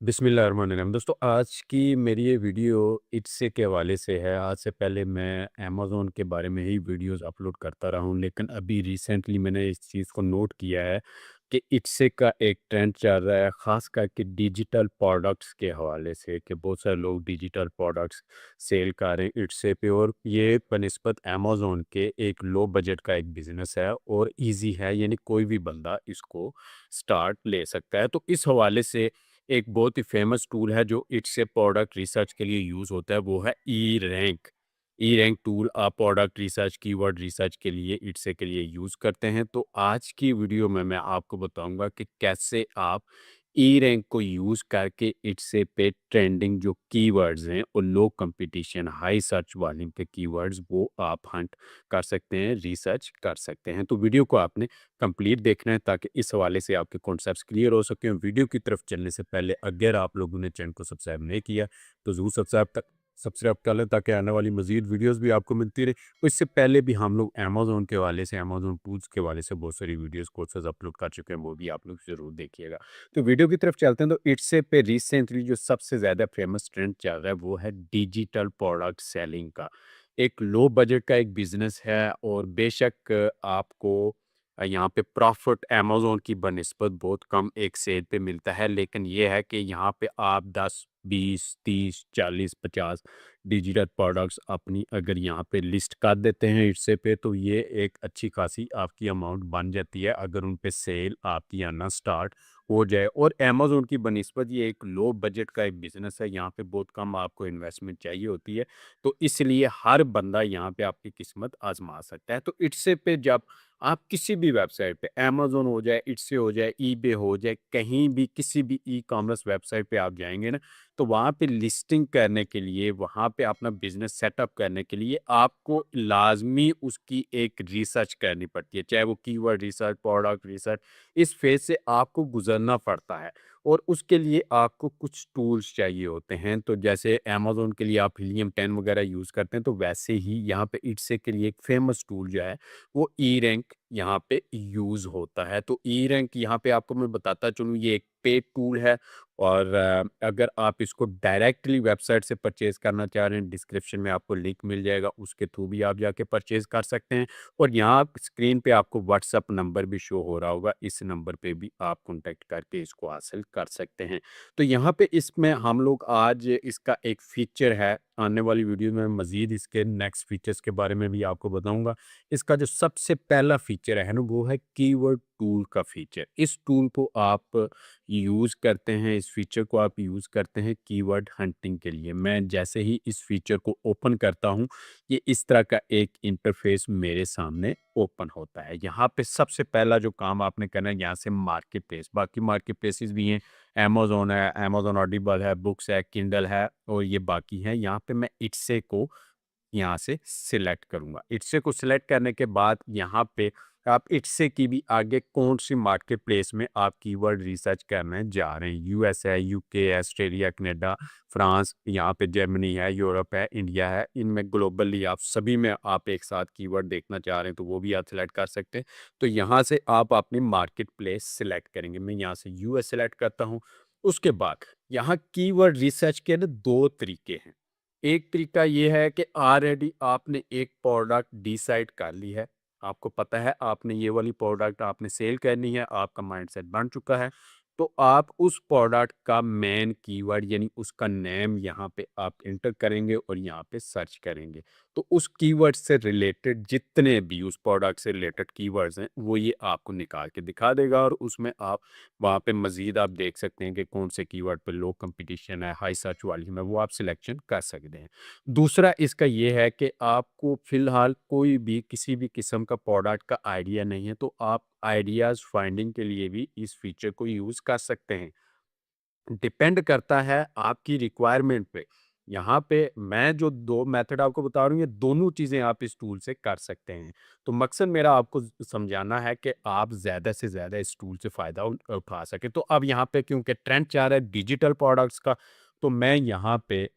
बिस्मिल्लाहिर्रहमानिर्रहीम। दोस्तों, आज की मेरी ये वीडियो इट्से के हवाले से है। आज से पहले मैं अमेज़न के बारे में ही वीडियोज़ अपलोड करता रहा हूँ, लेकिन अभी रिसेंटली मैंने इस चीज़ को नोट किया है कि इट्से का एक ट्रेंड चल रहा है, ख़ास करके डिजिटल प्रोडक्ट्स के हवाले से, कि बहुत सारे लोग डिजिटल प्रोडक्ट्स सेल कर रहे हैं इट्से पे। और ये बनिस्बत अमेज़न के एक लो बजट का एक बिज़नेस है और ईज़ी है, यानी कोई भी बंदा इसको स्टार्ट ले सकता है। तो इस हवाले से एक बहुत ही फेमस टूल है जो इससे प्रोडक्ट रिसर्च के लिए यूज़ होता है, वो है E rank. E rank tool आप प्रोडक्ट रिसर्च, कीवर्ड रिसर्च के लिए इट्से के लिए यूज़ करते हैं। तो आज की वीडियो में मैं आपको बताऊंगा कि कैसे आप ई रैंक को यूज़ करके इट्से पे ट्रेंडिंग जो कीवर्ड्स हैं और लो कंपटीशन हाई सर्च वॉल्यूम के कीवर्ड्स वो आप हंट कर सकते हैं, रिसर्च कर सकते हैं। तो वीडियो को आपने कंप्लीट देखना है ताकि इस हवाले से आपके कॉन्सेप्ट्स क्लियर हो सकें। वीडियो की तरफ चलने से पहले अगर आप लोगों ने चैनल को सब्सक्राइब नहीं किया तो ज़रूर सब्सक्राइब कर लें ताकि आने वाली मजीद वीडियोस भी आपको मिलती रहे। तो इससे पहले भी हम लोग अमेज़न के हवाले से, अमेज़न टूल्स के हवाले से बहुत सारी वीडियोस कोर्सेज अपलोड कर चुके हैं, वो भी आप लोग ज़रूर देखिएगा। तो वीडियो की तरफ चलते हैं। तो इट्से पे रिसेंटली जो सबसे ज़्यादा फेमस ट्रेंड चल रहा है वो है डिजिटल प्रोडक्ट सेलिंग का। एक लो बजट का एक बिज़नेस है और बेशक आपको यहाँ पे प्रॉफ़िट अमेज़न की बनिस्बत बहुत कम एक सेल पे मिलता है, लेकिन ये है कि यहाँ पे आप 10, 20, 30, 40, 50 डिजिटल प्रोडक्ट्स अपनी अगर यहाँ पे लिस्ट कर देते हैं इट्से पे, तो ये एक अच्छी खासी आपकी अमाउंट बन जाती है अगर उन पे सेल आपकी आना स्टार्ट हो जाए। और अमेज़न की बनिस्बत ये एक लो बजट का एक बिज़नेस है, यहाँ पे बहुत कम आपको इन्वेस्टमेंट चाहिए होती है, तो इसलिए हर बंदा यहाँ पे आपकी किस्मत आज़मा सकता है। तो इट्से पे जब आप किसी भी वेबसाइट पे, अमेज़न हो जाए, इट्से हो जाए, ईबे हो जाए, कहीं भी किसी भी ई-कॉमर्स वेबसाइट पे आप जाएँगे ना, तो वहाँ पे लिस्टिंग करने के लिए, वहाँ पे अपना बिज़नेस सेटअप करने के लिए आपको लाज़मी उसकी एक रिसर्च करनी पड़ती है। चाहे वो कीवर्ड रिसर्च, प्रोडक्ट रिसर्च, इस फ़ेज़ से आपको गुज़रना पड़ता है और उसके लिए आपको कुछ टूल्स चाहिए होते हैं। तो जैसे अमेज़न के लिए आप हीलियम 10 वगैरह यूज़ करते हैं, तो वैसे ही यहाँ पे इट्से के लिए एक फ़ेमस टूल जो है वो ई रैंक यहाँ पे यूज़ होता है। तो ई रैंक यहाँ पे आपको मैं बताता चलूँ, ये एक पेड टूल है और अगर आप इसको डायरेक्टली वेबसाइट से परचेज़ करना चाह रहे हैं, डिस्क्रिप्शन में आपको लिंक मिल जाएगा, उसके थ्रू भी आप जाके परचेज़ कर सकते हैं। और यहाँ स्क्रीन पे आपको व्हाट्सएप नंबर भी शो हो रहा होगा, इस नंबर पे भी आप कॉन्टैक्ट करके इसको हासिल कर सकते हैं। तो यहाँ पे इसमें हम लोग आज इसका एक फ़ीचर है, आने वाली वीडियो में मज़ीद इसके नेक्स्ट फ़ीचर्स के बारे में भी आपको बताऊँगा। इसका जो सबसे पहला फीचर है ना, वो है कीवर्ड टूल का फीचर। इस टूल को आप यूज़ करते हैं, इस फीचर को आप यूज़ करते हैं कीवर्ड हंटिंग के लिए। मैं जैसे ही इस फीचर को ओपन करता हूँ, ये इस तरह का एक इंटरफेस मेरे सामने ओपन होता है। यहाँ पे सबसे पहला जो काम आपने करना है, यहाँ से मार्केट प्लेस, बाकी मार्केट प्लेसेस भी हैं, अमेज़न है, अमेज़न ऑडिबल है, बुक्स है, किंडल है और ये बाकी हैं। यहाँ पे मैं इट्से को यहाँ से सिलेक्ट करूँगा। इट्से को सिलेक्ट करने के बाद यहाँ पे आप इट्से की भी आगे कौन-सी मार्केट प्लेस में आप कीवर्ड रिसर्च करने जा रहे हैं। यूएस है, यूके, ऑस्ट्रेलिया, कनाडा, फ्रांस, यहाँ पे जर्मनी है, यूरोप है, इंडिया है। इनमें ग्लोबली आप सभी में आप एक साथ कीवर्ड देखना चाह रहे हैं, तो वो भी आप सिलेक्ट कर सकते हैं। तो यहाँ से आप अपनी मार्केट प्लेस सिलेक्ट करेंगे। मैं यहाँ से यूएस सिलेक्ट करता हूँ। उसके बाद यहाँ कीवर्ड रिसर्च के ना 2 तरीके हैं। एक तरीका ये है कि ऑलरेडी आपने एक प्रोडक्ट डिसाइड कर ली है। आपको पता है आपने ये वाली प्रोडक्ट आपने सेल करनी है, आपका माइंडसेट बन चुका है। तो आप उस प्रोडक्ट का मेन कीवर्ड यानी उसका नेम यहाँ पे आप एंटर करेंगे और यहाँ पे सर्च करेंगे। तो उस कीवर्ड से रिलेटेड जितने भी उस प्रोडक्ट से रिलेटेड कीवर्ड्स हैं, वो ये आपको निकाल के दिखा देगा और उसमें आप वहाँ पे मज़ीद आप देख सकते हैं कि कौन से कीवर्ड पे लो कंपटीशन है, हाई सर्च वॉल्यूम है, वो आप सिलेक्शन कर सकते हैं। दूसरा इसका ये है कि आपको फ़िलहाल कोई भी किसी भी किस्म का प्रोडक्ट का आइडिया नहीं है, तो आप आइडियाज़ फाइंडिंग के लिए भी इस फीचर को यूज़ कर सकते हैं। डिपेंड करता है आपकी रिक्वायरमेंट पे। यहाँ पे मैं जो 2 मेथड आपको बता रहा हूँ, ये दोनों चीज़ें आप इस टूल से कर सकते हैं। तो मकसद मेरा आपको समझाना है कि आप ज़्यादा से ज़्यादा इस टूल से फ़ायदा उठा सकें। तो अब यहाँ पे क्योंकि ट्रेंड चल रहा है डिजिटल प्रोडक्ट्स का, तो मैं यहाँ पे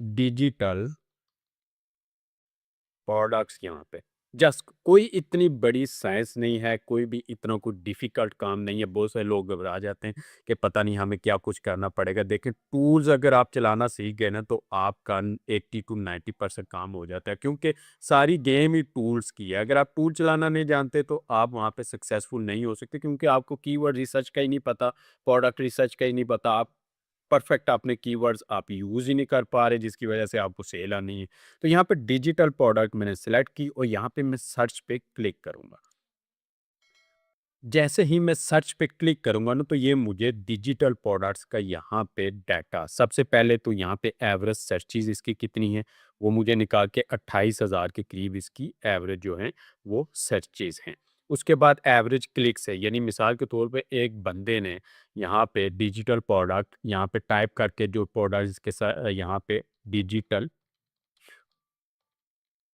डिजिटल प्रोडक्ट्स यहाँ पे जस्ट कोई इतनी बड़ी साइंस नहीं है, कोई भी इतना कोई डिफ़िकल्ट काम नहीं है। बहुत सारे लोग घबरा जाते हैं कि पता नहीं हमें क्या कुछ करना पड़ेगा। देखिए टूल्स अगर आप चलाना सीख गए ना तो आपका 80 टू 90% काम हो जाता है, क्योंकि सारी गेम ही टूल्स की है। अगर आप टूल चलाना नहीं जानते तो आप वहाँ पे सक्सेसफुल नहीं हो सकते, क्योंकि आपको कीवर्ड रिसर्च का ही नहीं पता, प्रोडक्ट रिसर्च का ही नहीं पता। आप परफेक्ट अपने कीवर्ड्स आप यूज़ ही नहीं कर पा रहे, जिसकी वजह से आपको सेल आनी है। तो यहाँ पे डिजिटल प्रोडक्ट मैंने सेलेक्ट की और यहाँ पे मैं सर्च पे क्लिक करूँगा। जैसे ही मैं सर्च पे क्लिक करूँगा ना तो ये मुझे डिजिटल प्रोडक्ट्स का यहाँ पे डाटा, सबसे पहले तो यहाँ पे एवरेज सर्चेज़ इसकी कितनी है, वो मुझे निकाल के 28,000 के करीब इसकी एवरेज जो है वो सर्चेज़ हैं। उसके बाद एवरेज क्लिक्स है, यानी मिसाल के तौर पे एक बंदे ने यहाँ पे डिजिटल प्रोडक्ट यहाँ पे टाइप करके जो प्रोडक्ट्स के साथ यहाँ पे डिजिटल,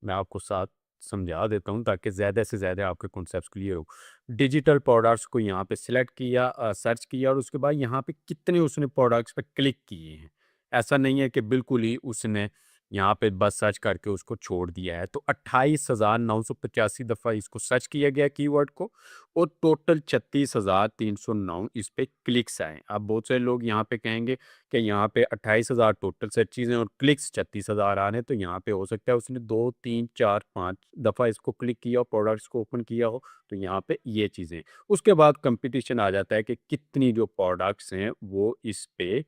मैं आपको साथ समझा देता हूँ ताकि ज़्यादा से ज़्यादा आपके कॉन्सेप्ट्स क्लियर हो। डिजिटल प्रोडक्ट्स को यहाँ पे सिलेक्ट किया, सर्च किया और उसके बाद यहाँ पे कितने उसने प्रोडक्ट्स पे क्लिक किए हैं। ऐसा नहीं है कि बिल्कुल ही उसने यहाँ पे बस सर्च करके उसको छोड़ दिया है। तो 28,985 दफ़ा इसको सर्च किया गया कीवर्ड को और टोटल 36,309 इस पे क्लिक्स आए। अब बहुत सारे लोग यहाँ पे कहेंगे कि यहाँ पे 28,000 टोटल सर्चेज़ हैं और क्लिक्स 36,000 आ रहे हैं, तो यहाँ पे हो सकता है उसने 2, 3, 4, 5 दफ़ा इसको क्लिक किया हो, प्रोडक्ट्स को ओपन किया हो, तो यहाँ पे ये चीज़ें। उसके बाद कॉम्पिटिशन आ जाता है कि कितनी जो प्रोडक्ट्स हैं वो इस पे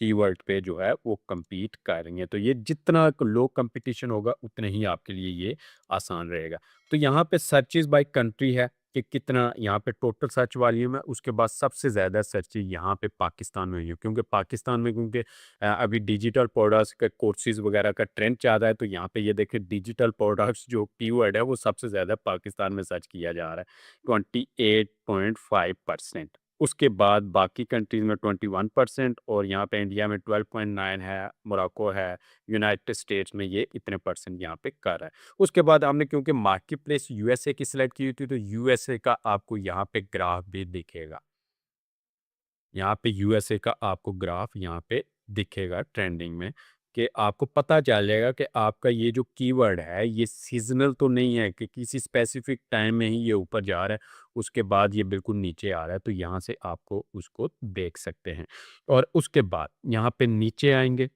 कीवर्ड पे जो है वो compete कर रही हैं। तो ये जितना लो कंपटीशन होगा उतने ही आपके लिए ये आसान रहेगा। तो यहाँ पे सर्चेज़ बाय कंट्री है कि कितना यहाँ पे टोटल सर्च वॉल्यूम है, उसके बाद सबसे ज़्यादा सर्चेज़ यहाँ पे पाकिस्तान में हुई है, क्योंकि पाकिस्तान में क्योंकि अभी डिजिटल प्रोडक्ट्स का कोर्सेज़ वगैरह का ट्रेंड चल रहा है, तो यहाँ पे ये देखिए डिजिटल प्रोडक्ट्स जो कीवर्ड है वो सबसे ज़्यादा पाकिस्तान में सर्च किया जा रहा है, 28.5%। उसके बाद बाकी कंट्रीज़ में 21% और यहाँ पे इंडिया में 12.9 है, मोरक्को है, यूनाइटेड स्टेट्स में ये इतने परसेंट यहाँ पे कर रहा है। उसके बाद हमने क्योंकि मार्केट प्लेस यूएसए की सिलेक्ट की हुई थी, तो यूएसए का आपको यहाँ पे ग्राफ भी दिखेगा। यहाँ पे यूएसए का आपको ग्राफ यहाँ पे दिखेगा ट्रेंडिंग में, कि आपको पता चल जाएगा कि आपका ये जो कीवर्ड है ये सीज़नल तो नहीं है कि किसी स्पेसिफिक टाइम में ही ये ऊपर जा रहा है, उसके बाद ये बिल्कुल नीचे आ रहा है। तो यहाँ से आपको उसको देख सकते हैं और उसके बाद यहाँ पे नीचे आएँगे,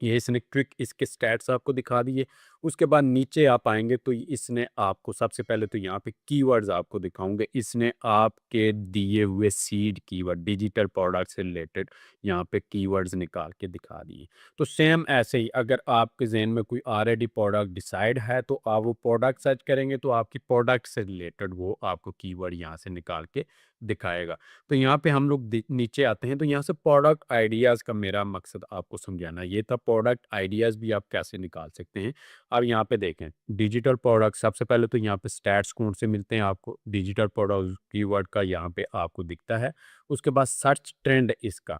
ये इसने क्विक इसके स्टैट्स आपको दिखा दिए। उसके बाद नीचे आप आएँगे तो इसने आपको सबसे पहले तो यहाँ पे कीवर्ड्स आपको दिखाऊँगे। इसने आपके दिए हुए सीड कीवर्ड डिजिटल प्रोडक्ट से रिलेटेड यहाँ पे कीवर्ड्स निकाल के दिखा दिए। तो सेम ऐसे ही अगर आपके ज़हन में कोई ऑलरेडी प्रोडक्ट डिसाइड है तो आप वो प्रोडक्ट सर्च करेंगे तो आपकी प्रोडक्ट से रिलेटेड वो आपको कीवर्ड यहाँ से निकाल के दिखाएगा। तो यहाँ पे हम लोग नीचे आते हैं, तो यहाँ से प्रोडक्ट आइडियाज़ का मेरा मकसद आपको समझाना ये था, प्रोडक्ट आइडियाज़ भी आप कैसे निकाल सकते हैं। अब यहाँ पे देखें डिजिटल प्रोडक्ट, सबसे पहले तो यहाँ पे स्टैट्स कौन से मिलते हैं आपको, डिजिटल प्रोडक्ट कीवर्ड का यहाँ पे आपको दिखता है। उसके बाद सर्च ट्रेंड इसका,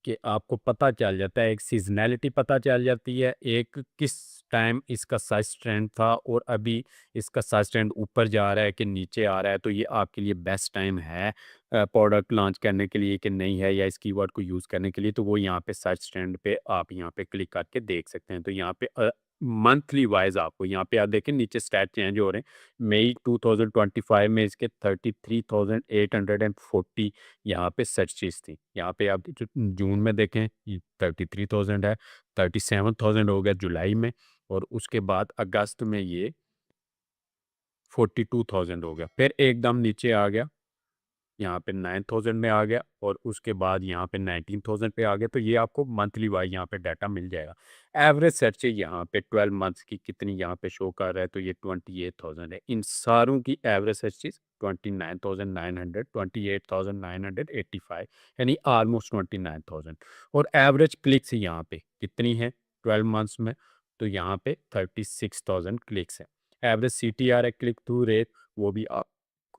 कि आपको पता चल जाता है, एक सीज़नैलिटी पता चल जाती है, एक किस टाइम इसका सर्च ट्रेंड था और अभी इसका सर्च ट्रेंड ऊपर जा रहा है कि नीचे आ रहा है, तो ये आपके लिए बेस्ट टाइम है प्रोडक्ट लॉन्च करने के लिए कि नहीं है, या इस कीवर्ड को यूज़ करने के लिए। तो वो यहाँ पे सर्च ट्रेंड पे आप यहाँ पे क्लिक करके देख सकते हैं। तो यहाँ पे मंथली वाइज़ आपको यहाँ पे आप देखें नीचे स्टैट चेंज हो रहे हैं। मई 2025 में इसके 33,840 यहाँ पे सर्चेज़ थी। यहाँ पे आप जो जून में देखें ये 33,000 है, 37,000 हो गया जुलाई में और उसके बाद अगस्त में ये 42,000 हो गया। फिर एकदम नीचे आ गया, यहाँ पे 9,000 में आ गया और उसके बाद यहाँ पे 19,000 पे आ गया। तो ये आपको मंथली वाइज़ यहाँ पे डाटा मिल जाएगा। एवरेज सर्च यहाँ पे 12 मंथ्स की कितनी यहाँ पे शो कर रहा है, तो ये 28,000 है। इन सारों की एवरेज सर्चेज़ 29,900, 28,985 यानी ऑलमोस्ट 29,000 और एवरेज क्लिक्स यहाँ पे कितनी है 12 मंथ्स में, तो यहाँ पे 36,000 क्लिक्स है। एवरेज सीटीआर है, क्लिक थ्रू रेट, वो भी आप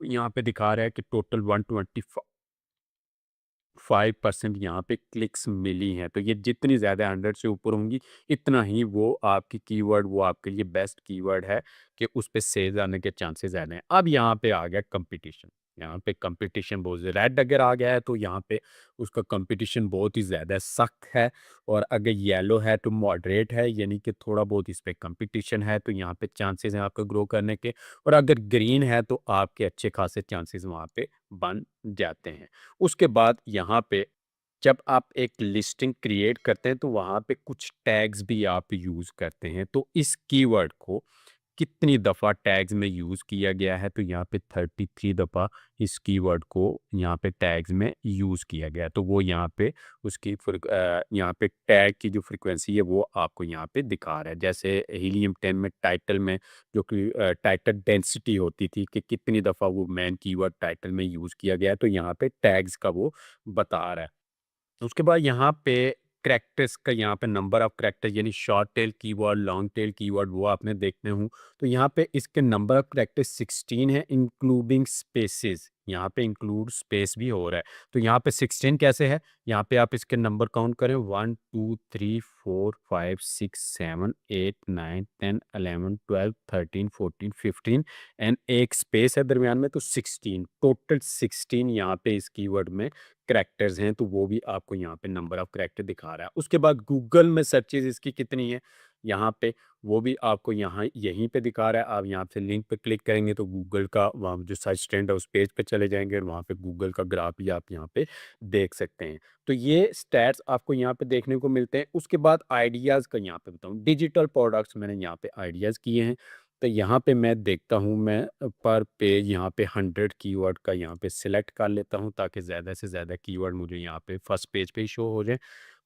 यहाँ पे दिखा रहा है कि टोटल 125% यहाँ पे क्लिक्स मिली हैं। तो ये जितनी ज़्यादा 100 से ऊपर होंगी इतना ही वो आपकी कीवर्ड वो आपके लिए बेस्ट कीवर्ड है कि उस पे सेल्स आने के चांसेस ज़्यादा हैं। अब यहाँ पे आ गया कंपटीशन। यहाँ पे कंपटीशन बहुत रेड अगर आ गया है तो यहाँ पे उसका कंपटीशन बहुत ही ज़्यादा सख्त है। और अगर येलो है तो मॉडरेट है, यानी कि थोड़ा बहुत इस पे कंपटीशन है, तो यहाँ पे चांसेस हैं आपका ग्रो करने के। और अगर ग्रीन है तो आपके अच्छे खासे चांसेस वहाँ पे बन जाते हैं। उसके बाद यहाँ पे जब आप एक लिस्टिंग क्रिएट करते हैं तो वहाँ पे कुछ टैग्स भी आप यूज़ करते हैं। तो इस कीवर्ड को कितनी दफ़ा टैग्स में यूज़ किया गया है, तो यहाँ पे 33 दफ़ा इस कीवर्ड को यहाँ पे टैग्स में यूज़ किया गया है। तो वो यहाँ पे उसकी यहाँ पे टैग की जो फ्रीक्वेंसी है वो आपको यहाँ पे दिखा रहा है। जैसे हीलियम 10 में टाइटल में जो कि टाइटल डेंसिटी होती थी कि कितनी दफ़ा वो मेन कीवर्ड टाइटल में यूज़ किया गया है, तो यहाँ पे टैग्स का वो बता रहा है। उसके बाद यहाँ पे कैरेक्टर्स का यहाँ पे नंबर ऑफ कैरेक्टर यानी short tail keyword, long tail keyword वो आपने देखने हों। तो यहाँ पे इसके नंबर ऑफ कैरेक्टर्स 16 है इंक्लूडिंग स्पेसेस। यहाँ पे इंक्लूड स्पेस भी हो रहा है। तो यहाँ पे 16 कैसे है? यहाँ पे आप इसके नंबर काउंट करें 1, 2, 3, 4, 5, 6, 7, 8, 9, 10, 11, 12, 13, 14, 15 एंड एक स्पेस है दरमियान में, तो 16 टोटल 16 यहाँ पे इस कीवर्ड में करैक्टर्स हैं, तो वो भी आपको यहाँ पे नंबर ऑफ करैक्टर दिखा रहा है। उसके बाद गूगल में सर्चेज़ इसकी कितनी है, यहाँ पे वो भी आपको यहाँ यहीं पे दिखा रहा है। आप यहाँ से लिंक पे क्लिक करेंगे तो गूगल का वहाँ जो सर्च ट्रेंड है उस पेज पे चले जाएँगे और वहाँ पे गूगल का ग्राफ भी आप यहाँ पे देख सकते हैं। तो ये स्टैट्स आपको यहाँ पे देखने को मिलते हैं। उसके बाद आइडियाज़ का यहाँ पे बताऊँ, डिजिटल प्रोडक्ट्स मैंने यहाँ पे आइडियाज़ किए हैं। तो यहाँ पे मैं देखता हूँ, मैं पर पेज यहाँ पे 100 कीवर्ड का यहाँ पे सिलेक्ट कर लेता हूँ ताकि ज़्यादा से ज़्यादा कीवर्ड मुझे यहाँ पे फर्स्ट पेज पे ही शो हो जाए।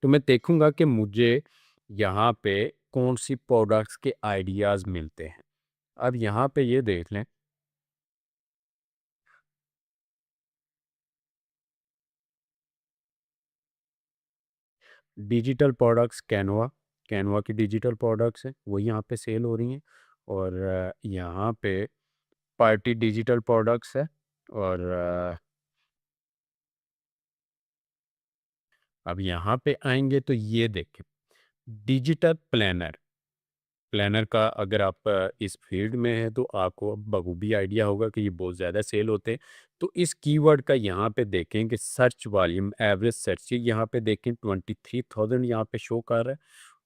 तो मैं देखूँगा कि मुझे यहाँ पे कौन सी प्रोडक्ट्स के आइडियाज़ मिलते हैं। अब यहाँ पे ये देख लें, डिजिटल प्रोडक्ट्स कैनवा, कैनवा की डिजिटल प्रोडक्ट्स हैं, वो यहाँ पे सेल हो रही हैं। और यहाँ पे पार्टी डिजिटल प्रोडक्ट्स है। और अब यहाँ पे आएँगे तो ये देखें, डिजिटल प्लानर, प्लानर का अगर आप इस फील्ड में हैं तो आपको बखूबी आइडिया होगा कि ये बहुत ज़्यादा सेल होते हैं। तो इस कीवर्ड का यहाँ पे देखें कि सर्च वॉल्यूम एवरेज सर्च यहाँ पे देखें 23,000 यहाँ पे शो कर रहा है।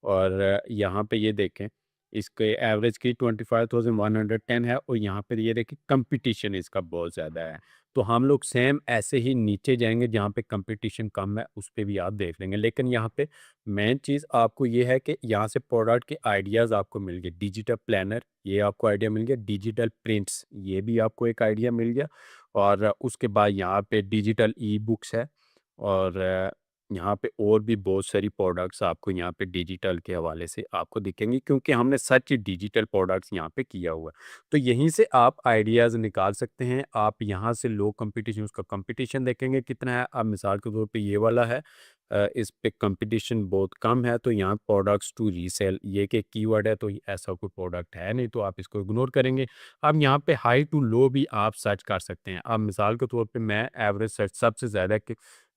और यहाँ पे ये देखें, इसके एवरेज की 25,110 है और यहाँ पे ये देखें कंपटीशन इसका बहुत ज़्यादा है। तो हम लोग सेम ऐसे ही नीचे जाएँगे जहाँ पे कंपटीशन कम है, उस पे भी आप देख लेंगे। लेकिन यहाँ पे मेन चीज़ आपको ये है कि यहाँ से प्रोडक्ट के आइडियाज़ आपको मिल गए। डिजिटल प्लानर ये आपको आइडिया मिल गया, डिजिटल प्रिंट्स ये भी आपको एक आइडिया मिल गया। और उसके बाद यहाँ पे डिजिटल ई-बुक्स है। और यहाँ पे और भी बहुत सारी प्रोडक्ट्स आपको यहाँ पे डिजिटल के हवाले से आपको दिखेंगी, क्योंकि हमने सर्च डिजिटल प्रोडक्ट्स यहाँ पे किया हुआ है। तो यहीं से आप आइडियाज़ निकाल सकते हैं। आप यहाँ से लो कंपटीशन, उसका कंपटीशन देखेंगे कितना है। अब मिसाल के तौर पे ये वाला है, इस पे कंपटीशन बहुत कम है, तो यहाँ प्रोडक्ट्स टू रीसेल ये कि कीवर्ड है, तो ऐसा कोई प्रोडक्ट है नहीं, तो आप इसको इग्नोर करेंगे। अब यहाँ पे हाई टू लो भी आप सर्च कर सकते हैं। अब मिसाल के तौर पे मैं एवरेज सर्च सबसे ज़्यादा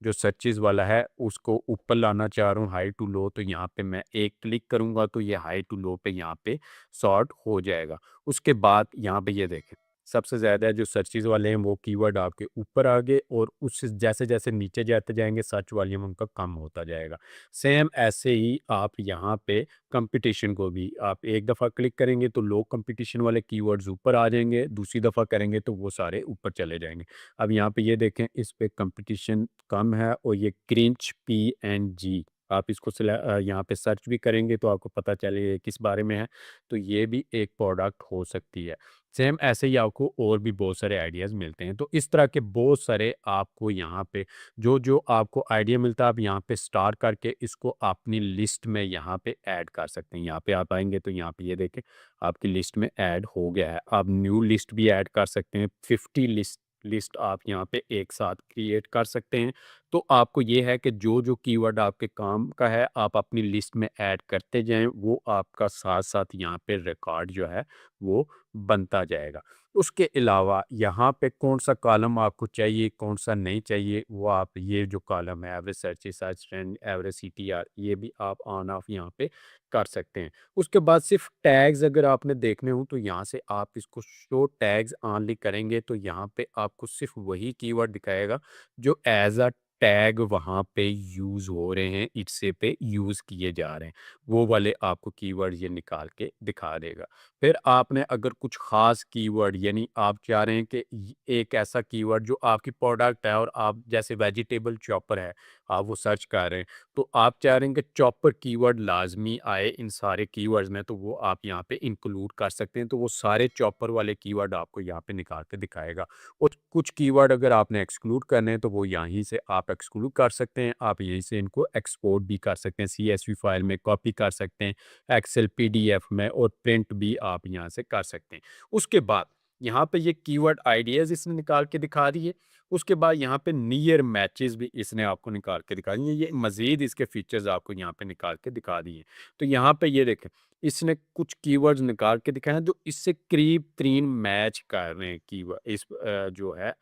जो सर्चेज़ वाला है उसको ऊपर लाना चाह रहा हूँ, हाई टू लो, तो यहाँ पे मैं एक क्लिक करूँगा तो ये हाई टू लो पे यहाँ पे सॉर्ट हो जाएगा। उसके बाद यहाँ पे ये देखें, सबसे ज़्यादा जो सर्चेज़ वाले हैं वो कीवर्ड आपके ऊपर आ गए और उससे जैसे-जैसे नीचे जाते जाएँगे सर्च वॉल्यूम उनका कम होता जाएगा। सेम ऐसे ही आप यहाँ पे कंपटीशन को भी आप एक दफ़ा क्लिक करेंगे तो लो कंपटीशन वाले कीवर्ड्स ऊपर आ जाएँगे, दूसरी दफ़ा करेंगे तो वो सारे ऊपर चले जाएँगे। अब यहाँ पे ये देखें, इस पे कंपटीशन कम है और ये क्रिंच पीएनजी, आप इसको यहाँ पे सर्च भी करेंगे तो आपको पता चलेगा ये किस बारे में है। तो ये भी एक प्रोडक्ट हो सकती है। सेम ऐसे ही आपको और भी बहुत सारे आइडियाज़ मिलते हैं। तो इस तरह के बहुत सारे आपको यहाँ पे जो आपको आइडिया मिलता है, आप यहाँ पे स्टार करके इसको अपनी लिस्ट में यहाँ पे ऐड कर सकते हैं। यहाँ पे आप आएँगे तो यहाँ पे ये देखें, आपकी लिस्ट में ऐड हो गया है। आप न्यू लिस्ट भी ऐड कर सकते हैं। 50 लिस्ट लिस्ट आप यहाँ पे एक साथ क्रिएट कर सकते हैं। तो आपको ये है कि जो कीवर्ड आपके काम का है, आप अपनी लिस्ट में ऐड करते जाएँ, वो आपका साथ-साथ यहाँ पे रिकॉर्ड जो है, वो बनता जाएगा। उसके अलावा यहाँ पे कौन-सा कॉलम आपको चाहिए, कौन-सा नहीं चाहिए, वो आप ये जो कॉलम है average search, search trend, average CTR, ये भी आप ऑन ऑफ यहाँ पे कर सकते हैं। उसके बाद सिर्फ टैग्स अगर आपने देखने हो तो यहाँ से आप इसको शो टैग्स ऑनली करेंगे तो यहाँ पे आपको सिर्फ वही कीवर्ड दिखाएगा जो एज़ अ टैग वहाँ पे यूज़ हो रहे हैं, इट्से पे यूज़ किए जा रहे हैं। वो वाले आपको कीवर्ड ये निकाल के दिखा देगा। फिर आपने अगर कुछ ख़ास कीवर्ड यानी आप चाह रहे हैं कि एक ऐसा कीवर्ड जो आपकी प्रोडक्ट है और आप जैसे वेजिटेबल चॉपर है, आप वो सर्च कर रहे हैं, तो आप चाह रहे हैं कि चॉपर कीवर्ड लाज़मी आए इन सारे कीवर्ड्स में, तो वो आप यहाँ पे इंक्लूड कर सकते हैं। तो वो सारे चॉपर वाले कीवर्ड आपको यहाँ पे निकाल के दिखाएगा। और कुछ कीवर्ड अगर आपने एक्सक्लूड करने हैं, तो वो यहीं से आप एक्सक्लूड कर सकते हैं। आप यहीं से इनको एक्सपोर्ट भी कर सकते हैं, सीएसवी फाइल में कॉपी कर सकते हैं, एक्सेल पीडीएफ में, और प्रिंट भी आप यहाँ से कर सकते हैं। उसके बाद यहाँ पे ये कीवर्ड आइडियाज़ इसने निकाल के दिखा दिए। उसके बाद यहाँ पे नियर मैचेस भी इसने आपको निकाल के दिखा दिए। ये मज़ीद इसके फीचर्स आपको यहाँ पे निकाल के दिखा दिए। तो यहाँ पे ये देखें, इसने कुछ कीवर्ड्स निकाल के दिखाए हैं जो इससे करीब-तरीन मैच कर रहे हैं कीवर्ड इस जो है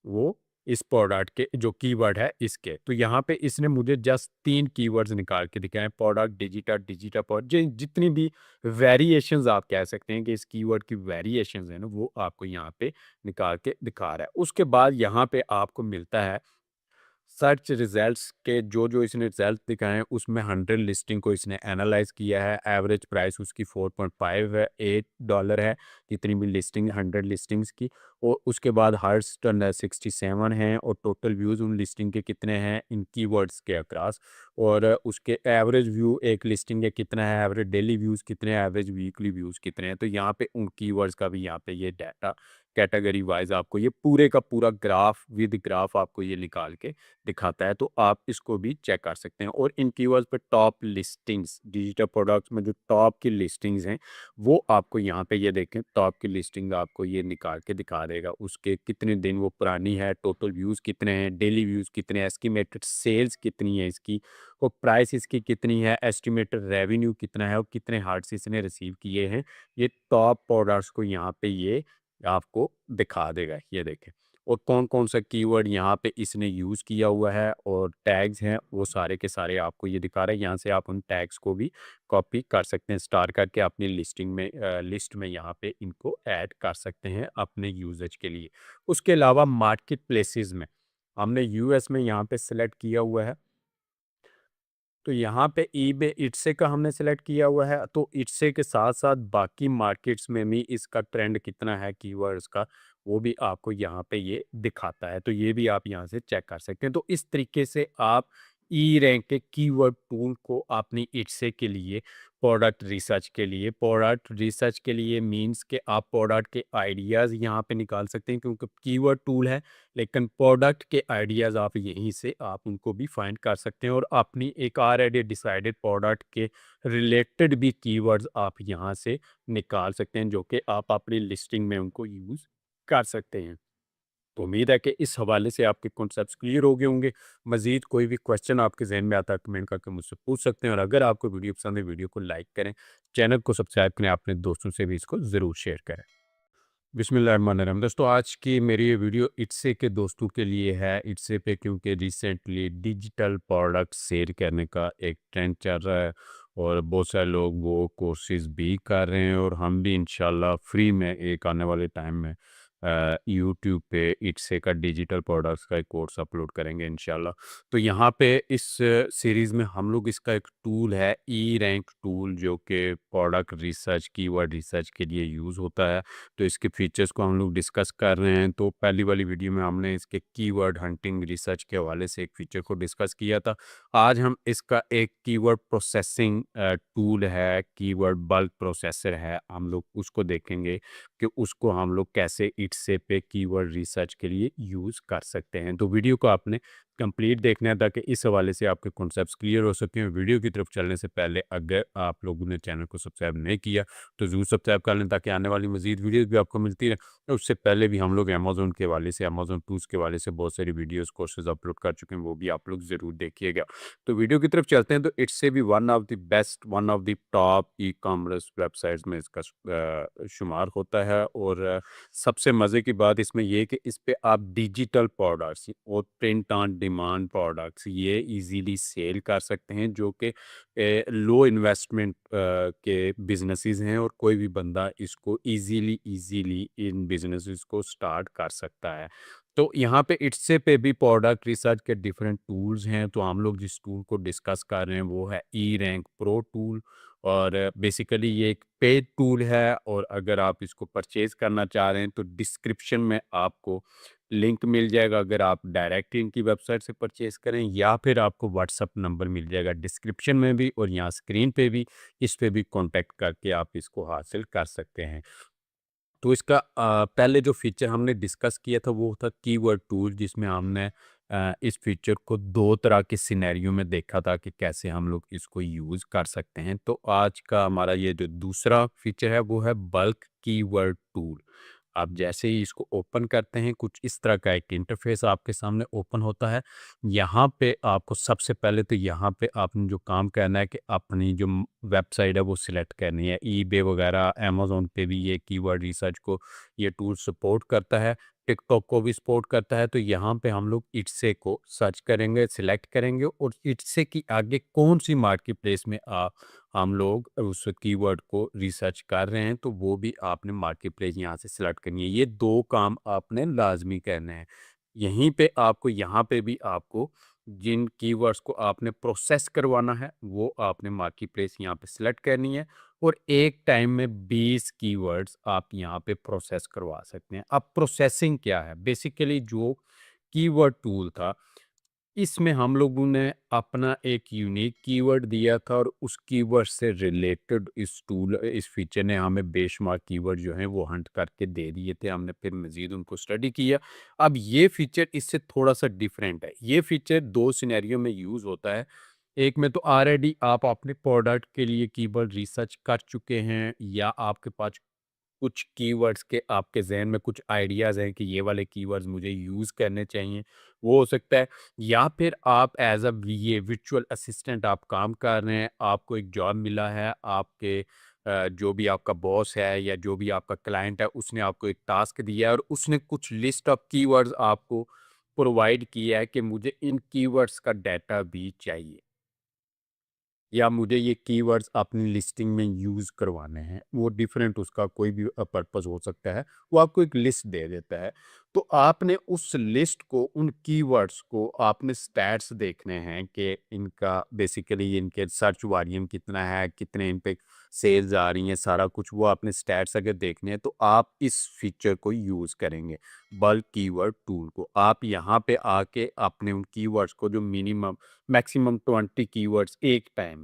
वो इस प्रोडक्ट के जो कीवर्ड है इसके। तो यहाँ पे इसने मुझे जस्ट 3 कीवर्ड्स निकाल के दिखाए हैं, प्रोडक्ट, डिजिटल, डिजिटल प्रोडक्ट, जितनी भी वेरिएशंस आप कह सकते हैं कि इस कीवर्ड की वेरिएशंस हैं ना, वो आपको यहाँ पे निकाल के दिखा रहा है। उसके बाद यहाँ पे आपको मिलता है सर्च रिजल्ट्स के जो इसने रिजल्ट दिखाए हैं उसमें 100 लिस्टिंग को इसने एनालाइज किया है। एवरेज प्राइस उसकी 4.5 है, $8 है, जितनी भी लिस्टिंग 100 लिस्टिंग्स की। और उसके बाद हर्ट्स 67 हैं और टोटल व्यूज़ उन लिस्टिंग के कितने हैं इन कीवर्ड्स के अक्रॉस। और उसके एवरेज व्यू एक लिस्टिंग के कितना है, एवरेज डेली व्यूज़ कितने हैं, एवरेज वीकली व्यूज़ कितने हैं। तो यहाँ पे उन कीवर्ड्स का भी यहाँ पे ये डाटा कैटेगरी वाइज आपको ये पूरे का पूरा ग्राफ विद ग्राफ आपको ये निकाल के दिखाता है। तो आप इसको भी चेक कर सकते हैं। और इन कीवर्ड्स पे टॉप लिस्टिंग्स डिजिटल प्रोडक्ट्स में जो टॉप की लिस्टिंग्स हैं वो आपको यहाँ पे ये देखें, टॉप की लिस्टिंग आपको ये निकाल के दिखा देगा। उसके कितने दिन वो पुरानी है, टोटल व्यूज़ कितने हैं, डेली व्यूज़ कितने हैं, एस्टिमेटेड सेल्स कितनी है इसकी, और प्राइस इसकी कितनी है, एस्टिमेटेड रेवेन्यू कितना है और कितने हार्ट्स इसने रिसीव किए हैं। ये टॉप प्रोडक्ट्स को यहाँ पे ये आपको दिखा देगा, ये देखें। और कौन-कौन सा कीवर्ड यहाँ पे इसने यूज़ किया हुआ है और टैग्स हैं, वो सारे के सारे आपको ये दिखा रहा है। यहाँ से आप उन टैग्स को भी कॉपी कर सकते हैं, स्टार करके अपनी लिस्टिंग में लिस्ट में यहाँ पे इनको ऐड कर सकते हैं अपने यूज़ेज के लिए। उसके अलावा मार्केट प्लेसेस में हमने यूएस में यहाँ पे सेलेक्ट किया हुआ है। तो यहाँ पे ईबे इट्से का हमने सेलेक्ट किया हुआ है, तो इट्से के साथ-साथ बाकी मार्केट्स में भी इसका ट्रेंड कितना है कीवर्ड्स का, वो भी आपको यहाँ पे ये दिखाता है। तो ये भी आप यहाँ से चेक कर सकते हैं। तो इस तरीके से आप ई रैंक के कीवर्ड टूल को अपनी इट्से के लिए प्रोडक्ट रिसर्च के लिए मीन्स कि आप प्रोडक्ट के आइडियाज़ यहाँ पे निकाल सकते हैं क्योंकि कीवर्ड टूल है। लेकिन प्रोडक्ट के आइडियाज़ आप यहीं से आप उनको भी फाइंड कर सकते हैं और अपनी एक ऑलरेडी डिसाइडेड प्रोडक्ट के रिलेटेड भी कीवर्ड्स आप यहाँ से निकाल सकते हैं जो कि आप अपनी लिस्टिंग में उनको यूज़ कर सकते हैं। तो उम्मीद है कि इस हवाले से आपके कॉन्सेप्ट्स क्लियर हो गए होंगे। मज़ीद कोई भी क्वेश्चन आपके ज़हन में आता है कमेंट करके मुझसे पूछ सकते हैं और अगर आपको वीडियो पसंद है वीडियो को लाइक करें, चैनल को सब्सक्राइब करें, अपने दोस्तों से भी इसको ज़रूर शेयर करें। बिस्मिल्लाहिर्रहमानिर्रहीम। दोस्तों आज की मेरी ये वीडियो इट्से के दोस्तों के लिए है। इट्से पे क्योंकि रिसेंटली डिजिटल प्रोडक्ट सेल करने का एक ट्रेंड चल रहा है और बहुत सारे लोग वो कोर्सेज भी कर रहे हैं और हम भी इंशाल्लाह फ्री में एक आने वाले टाइम में यूट्यूब पे इट्से का डिजिटल प्रोडक्ट्स का एक कोर्स अपलोड करेंगे इंशाल्लाह। तो यहाँ पे इस सीरीज़ में हम लोग इसका एक टूल है ई रैंक टूल जो कि प्रोडक्ट रिसर्च कीवर्ड रिसर्च के लिए यूज़ होता है। तो इसके फीचर्स को हम लोग डिस्कस कर रहे हैं। तो पहली वाली वीडियो में हमने इसके कीवर्ड हंटिंग रिसर्च के हवाले से एक फीचर को डिस्कस किया था। आज हम इसका एक कीवर्ड प्रोसेसिंग टूल है, कीवर्ड बल्क प्रोसेसर है, हम लोग उसको देखेंगे कि उसको हम लोग कैसे इट्से पे कीवर्ड रिसर्च के लिए यूज़ कर सकते हैं। तो वीडियो को आपने कंप्लीट देखना है ताकि इस हवाले से आपके कॉन्सेप्ट्स क्लियर हो सकें। वीडियो की तरफ चलने से पहले अगर आप लोगों ने चैनल को सब्सक्राइब नहीं किया तो ज़रूर सब्सक्राइब कर लें ताकि आने वाली मज़ीद वीडियोज़ भी आपको मिलती रहे। और उससे पहले भी हम लोग अमेज़न के हवाले से, अमेज़न टूल्स के हवाले से बहुत सारी वीडियोज़, कोर्सेज़ अपलोड कर चुके हैं, वो भी आप लोग ज़रूर देखिएगा। तो वीडियो की तरफ चलते हैं। तो इट्स से भी one of the best, one of the top ecommerce websites में इसका शुमार होता है। और सबसे मज़े की बात इसमें ये है कि इस पे आप डिजिटल प्रोडक्ट्स और प्रिंट ऑन डिमांड प्रोडक्ट्स ये इजीली सेल कर सकते हैं, जो कि लो इन्वेस्टमेंट के बिजनेसेस हैं और कोई भी बंदा इसको इजीली इन बिजनेसेस को स्टार्ट कर सकता है। तो यहाँ पे इट्से पे भी प्रोडक्ट रिसर्च के डिफरेंट टूल्स हैं। तो हम लोग जिस टूल को डिस्कस कर रहे हैं वो है ई रैंक प्रो टूल। और बेसिकली ये एक पेड टूल है और अगर आप इसको परचेज़ करना चाह रहे हैं तो डिस्क्रिप्शन में आपको लिंक मिल जाएगा, अगर आप डायरेक्ट इनकी वेबसाइट से परचेज़ करें, या फिर आपको व्हाट्सएप नंबर मिल जाएगा डिस्क्रिप्शन में भी और यहाँ स्क्रीन पे भी। इस पे भी कॉन्टैक्ट करके आप इसको हासिल कर सकते हैं। तो इसका पहले जो फीचर हमने डिस्कस किया था वो था कीवर्ड टूल, जिसमें हमने इस फीचर को 2 तरह के सिनेरियो में देखा था कि कैसे हम लोग इसको यूज़ कर सकते हैं। तो आज का हमारा ये जो दूसरा फीचर है वो है बल्क कीवर्ड टूल। आप जैसे ही इसको ओपन करते हैं कुछ इस तरह का एक इंटरफेस आपके सामने ओपन होता है। यहाँ पे आपको सबसे पहले तो यहाँ पे आपने जो काम करना है कि अपनी जो वेबसाइट है वो सिलेक्ट करनी है। ईबे वगैरह, अमेज़न पे भी ये कीवर्ड रिसर्च को ये टूल सपोर्ट करता है। टिकटॉक को भी सपोर्ट करता है। तो यहाँ पे हम लोग इट्से को सर्च करेंगे, सिलेक्ट करेंगे और इट्से की आगे कौन-सी मार्केट प्लेस में हम लोग उस कीवर्ड को रिसर्च कर रहे हैं, तो वो भी आपने मार्केट प्लेस यहाँ से सिलेक्ट करनी है। ये 2 काम आपने लाज़मी करने हैं। यहीं पे आपको यहाँ पे भी आपको जिन कीवर्ड्स को आपने प्रोसेस करवाना है, वो आपने मार्केट प्लेस यहाँ पे सिलेक्ट करनी है और एक टाइम में 20 कीवर्ड्स आप यहाँ पे प्रोसेस करवा सकते हैं। अब प्रोसेसिंग क्या है? बेसिकली जो कीवर्ड टूल था, इसमें हम लोगों ने अपना एक यूनिक कीवर्ड दिया था और उस कीवर्ड से रिलेटेड इस फीचर ने हमें बेशुमार कीवर्ड जो हैं वो हंट करके दे दिए थे। हमने फिर मज़ीद उनको स्टडी किया। अब ये फीचर इससे थोड़ा-सा डिफरेंट है। ये फीचर 2 सिनेरियो में यूज़ होता है। एक में तो ऑलरेडी आप अपने प्रोडक्ट के लिए कीवर्ड रिसर्च कर चुके हैं या आपके पास कुछ कीवर्ड्स के आपके ज़हन में कुछ आइडियाज़ हैं कि ये वाले कीवर्ड्स मुझे यूज़ करने चाहिए, वो हो सकता है। या फिर आप एज़ अ वीए वर्चुअल असिस्टेंट आप काम कर रहे हैं, आपको एक जॉब मिला है, आपके जो भी आपका बॉस है या जो भी आपका क्लाइंट है, उसने आपको एक टास्क दिया है और उसने कुछ लिस्ट ऑफ कीवर्ड्स आपको प्रोवाइड किया है कि मुझे इन कीवर्ड्स का डाटा भी चाहिए। या मुझे ये कीवर्ड्स अपनी लिस्टिंग में यूज़ करवाने हैं, वो डिफरेंट उसका कोई भी पर्पस हो सकता है, वो आपको एक लिस्ट दे देता है। तो आपने उस लिस्ट को, उन कीवर्ड्स को आपने स्टैट्स देखने हैं कि इनका बेसिकली इनके सर्च वॉल्यूम कितना है, कितने इन पे सेल्स आ रही हैं, सारा कुछ वो आपने स्टैट्स अगर देखने हैं तो आप इस फीचर को यूज़ करेंगे, बल्क कीवर्ड टूल को। आप यहाँ पे आके अपने उन कीवर्ड्स को जो मिनिमम मैक्सिमम 20 कीवर्ड्स एक टाइम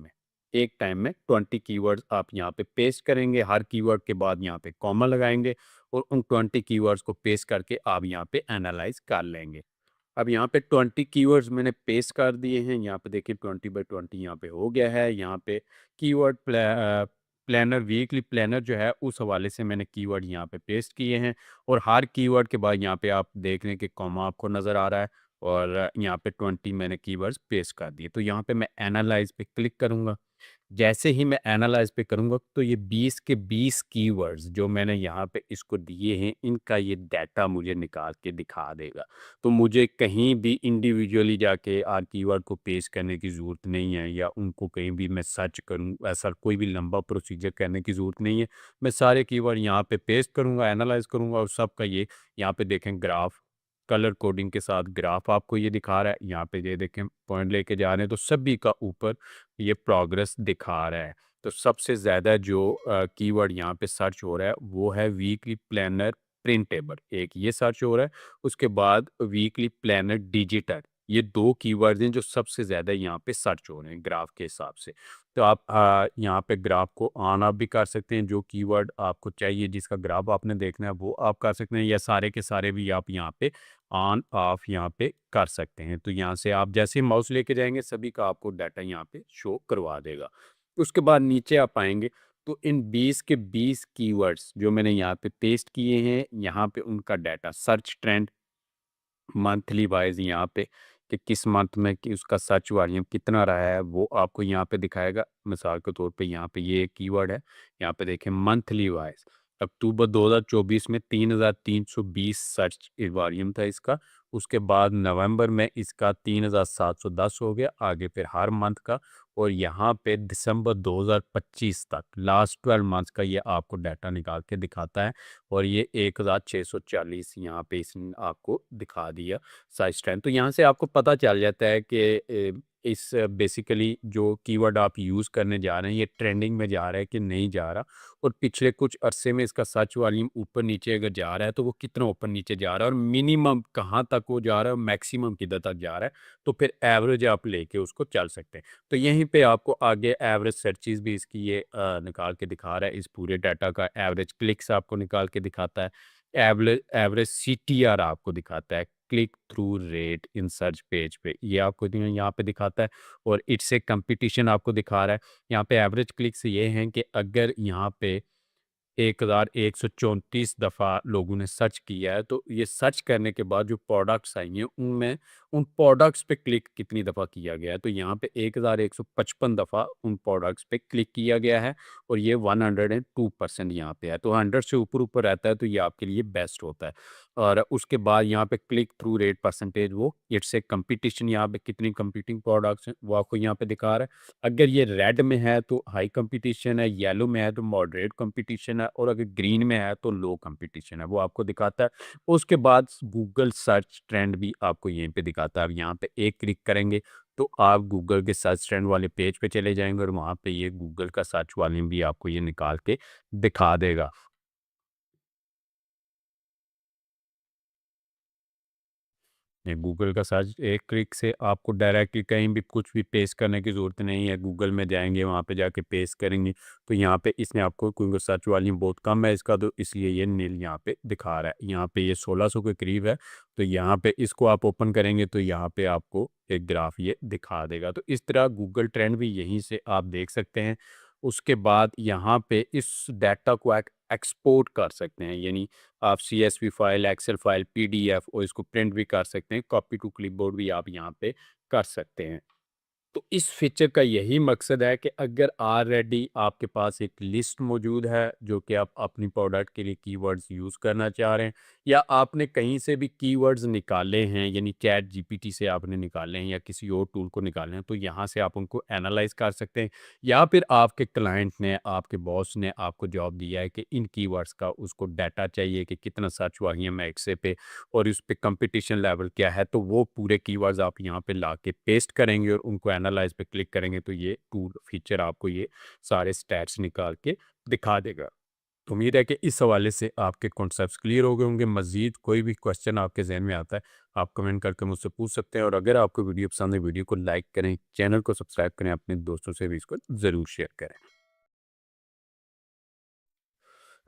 में 20 कीवर्ड्स आप यहाँ पे पेस्ट करेंगे। हर कीवर्ड के बाद यहाँ पे कॉमा लगाएँगे और उन 20 कीवर्ड्स को पेस्ट करके आप यहाँ पे एनालाइज़ कर लेंगे। अब यहाँ पे 20 कीवर्ड्स मैंने पेस्ट कर दिए हैं। यहाँ पे देखिए 20/20 यहाँ पे हो गया है। यहाँ पे कीवर्ड प्लानर, वीकली प्लानर जो है उस हवाले से मैंने कीवर्ड यहाँ पे पेस्ट किए हैं और हर कीवर्ड के बाद यहाँ पे आप देख रहे हैं कि कॉमा आपको नज़र आ रहा है और यहाँ पे 20 मैंने कीवर्ड्स पेस्ट कर दिए। तो यहाँ पे मैं एनालाइज़ पे क्लिक करूँगा। जैसे ही मैं एनालाइज़ पे करूँगा तो ये 20 के 20 कीवर्ड्स जो मैंने यहाँ पे इसको दिए हैं, इनका ये डाटा मुझे निकाल के दिखा देगा। तो मुझे कहीं भी इंडिविजुअली जाके हर कीवर्ड को पेस्ट करने की ज़रूरत नहीं है या उनको कहीं भी मैं सर्च करूँ, ऐसा कोई भी लंबा प्रोसीजर करने की ज़रूरत नहीं है। मैं सारे कीवर्ड यहाँ पे पेस्ट करूँगा, एनालाइज़ करूँगा और सबका ये यहाँ पे देखें ग्राफ, कलर कोडिंग के साथ ग्राफ आपको ये दिखा रहा है। यहाँ पे ये देखें पॉइंट लेके जा रहे हैं तो सभी का ऊपर ये प्रोग्रेस दिखा रहा है। तो सबसे ज़्यादा जो कीवर्ड यहाँ पे सर्च हो रहा है वो है वीकली प्लानर प्रिंटेबल, एक ये सर्च हो रहा है। उसके बाद वीकली प्लानर डिजिटल, ये 2 कीवर्ड्स हैं जो सबसे ज़्यादा यहाँ पे सर्च हो रहे हैं ग्राफ के हिसाब से। तो आप यहाँ पे ग्राफ को ऑन ऑफ भी कर सकते हैं, जो कीवर्ड आपको चाहिए जिसका ग्राफ आपने देखना है वो आप कर सकते हैं, या सारे के सारे भी आप यहाँ पे ऑन ऑफ यहाँ पे कर सकते हैं। तो यहाँ से आप जैसे ही माउस लेके जाएँगे सभी का आपको डाटा यहाँ पे शो करवा देगा। उसके बाद नीचे आप आएँगे तो इन 20 के 20 कीवर्ड्स जो मैंने यहाँ पे पेस्ट किए हैं, यहाँ पे उनका data search trend monthly wise यहाँ पे कि किस मंथ में कि उसका सर्च वॉल्यूम कितना रहा है, वो आपको यहाँ पे दिखाएगा। मिसाल के तौर पे यहाँ पे ये कीवर्ड है, यहाँ पे देखें मंथली वाइज़। अक्टूबर 2024 में 3320 सर्च वॉल्यूम था इसका। उसके बाद नवंबर में इसका 3710 हो गया, आगे फिर हर मंथ का, और यहाँ पे दिसंबर 2025 तक लास्ट 12 मंथ्स का ये आपको डाटा निकाल के दिखाता है। और ये 1640 यहाँ पे इसने आपको दिखा दिया साइज ट्रेंड। तो यहाँ से आपको पता चल जाता है कि इस बेसिकली जो कीवर्ड आप यूज़ करने जा रहे हैं ये ट्रेंडिंग में जा रहा है कि नहीं जा रहा, और पिछले कुछ अरसे में इसका सर्च वॉल्यूम ऊपर नीचे अगर जा रहा है तो वो कितना ऊपर नीचे जा रहा है, और मिनिमम कहाँ तक वो जा रहा है और मैक्सिमम किधर तक जा रहा है। तो फिर एवरेज आप लेके उसको चल सकते हैं। तो यहीं पे आपको आगे एवरेज सर्चेज़ भी इसकी ये निकाल के दिखा रहा है। इस पूरे डाटा का एवरेज क्लिक्स आपको निकाल के दिखाता है। एवरेज एवरेज सीटीआर आपको दिखाता है, click through rate in search page पे, ये आपको यहाँ पे दिखाता है। और इससे कंपटीशन आपको दिखा रहा है। यहाँ पे एवरेज क्लिक्स ये हैं कि अगर यहाँ पे 1134 दफ़ा लोगों ने सर्च किया है, तो ये सर्च करने के बाद जो प्रोडक्ट्स आएँगे, उनमें उन प्रोडक्ट्स पे क्लिक कितनी दफ़ा किया गया है। तो यहाँ पे 1155 दफ़ा उन प्रोडक्ट्स पे क्लिक किया गया है, और ये 102% यहाँ पे है। तो 100 से ऊपर-ऊपर रहता है, तो ये आपके लिए बेस्ट होता है। और उसके बाद यहाँ पे क्लिक थ्रू रेट परसेंटेज, वो इट्स ए कंपटीशन, यहाँ पे कितनी कंपीटिंग प्रोडक्ट्स हैं, वो आपको यहाँ पे दिखा रहा है। अगर ये रेड में है तो हाई कंपटीशन है, येलो में है तो मॉडरेट कंपटीशन है, और अगर ग्रीन में है तो लो कंपटीशन है, वो आपको दिखाता है। उसके बाद गूगल सर्च ट्रेंड भी आपको यहीं पे दिखाता है। अब यहाँ पे एक क्लिक करेंगे तो आप गूगल के सर्च ट्रेंड वाले पेज पे चले जाएंगे, और वहाँ पे ये गूगल का सर्च वॉल्यूम भी आपको ये निकाल के दिखा देगा। ये गूगल का सर्च एक क्लिक से आपको डायरेक्टली कहीं भी कुछ भी पेस्ट करने की ज़रूरत नहीं है। गूगल में जाएँगे, वहाँ पे जाके पेस्ट करेंगे, तो यहाँ पे इसने आपको, क्योंकि सर्च वॉल्यूम बहुत कम है इसका, तो इसलिए ये नील यहाँ पे दिखा रहा है। यहाँ पे ये 1600 के करीब है, तो यहाँ पे इसको आप ओपन करेंगे तो यहाँ पे आपको एक ग्राफ ये दिखा देगा। तो इस तरह गूगल ट्रेंड भी यहीं से आप देख सकते हैं। उसके बाद यहाँ पे इस डाटा को एक्सपोर्ट कर सकते हैं, यानी आप CSV file, Excel file, PDF, और इसको प्रिंट भी कर सकते हैं। कॉपी टू क्लिपबोर्ड भी आप यहाँ पे कर सकते हैं। तो इस फीचर का यही मकसद है कि अगर ऑलरेडी आपके पास एक लिस्ट मौजूद है जो कि आप अपनी प्रोडक्ट के लिए कीवर्ड्स यूज़ करना चाह रहे हैं, या आपने कहीं से भी कीवर्ड्स निकाले हैं, यानी चैट जीपीटी से आपने निकाले हैं या किसी और टूल को निकाले हैं, तो यहाँ से आप उनको एनालाइज कर सकते हैं। या फिर आपके क्लाइंट ने, आपके बॉस ने आपको जॉब दिया है कि इन कीवर्ड्स का उसको डाटा चाहिए कि कितना सर्च हुआ है मैक्से पे, और उस पे कंपटीशन लेवल क्या है, तो वो पूरे कीवर्ड्स आप यहाँ पे ला के पेस्ट करेंगे और उनको एनालाइज पे क्लिक करेंगे, तो ये टूल फीचर आपको ये सारे स्टैट्स निकाल के दिखा देगा। तो उम्मीद है कि इस हवाले से आपके कॉन्सेप्ट्स क्लियर हो गए होंगे। मज़ीद कोई भी क्वेश्चन आपके ज़हन में आता है, आप कमेंट करके मुझसे पूछ सकते हैं, और अगर आपको वीडियो पसंद है, वीडियो को लाइक करें, चैनल को सब्सक्राइब करें, अपने दोस्तों से भी इसको ज़रूर शेयर करें।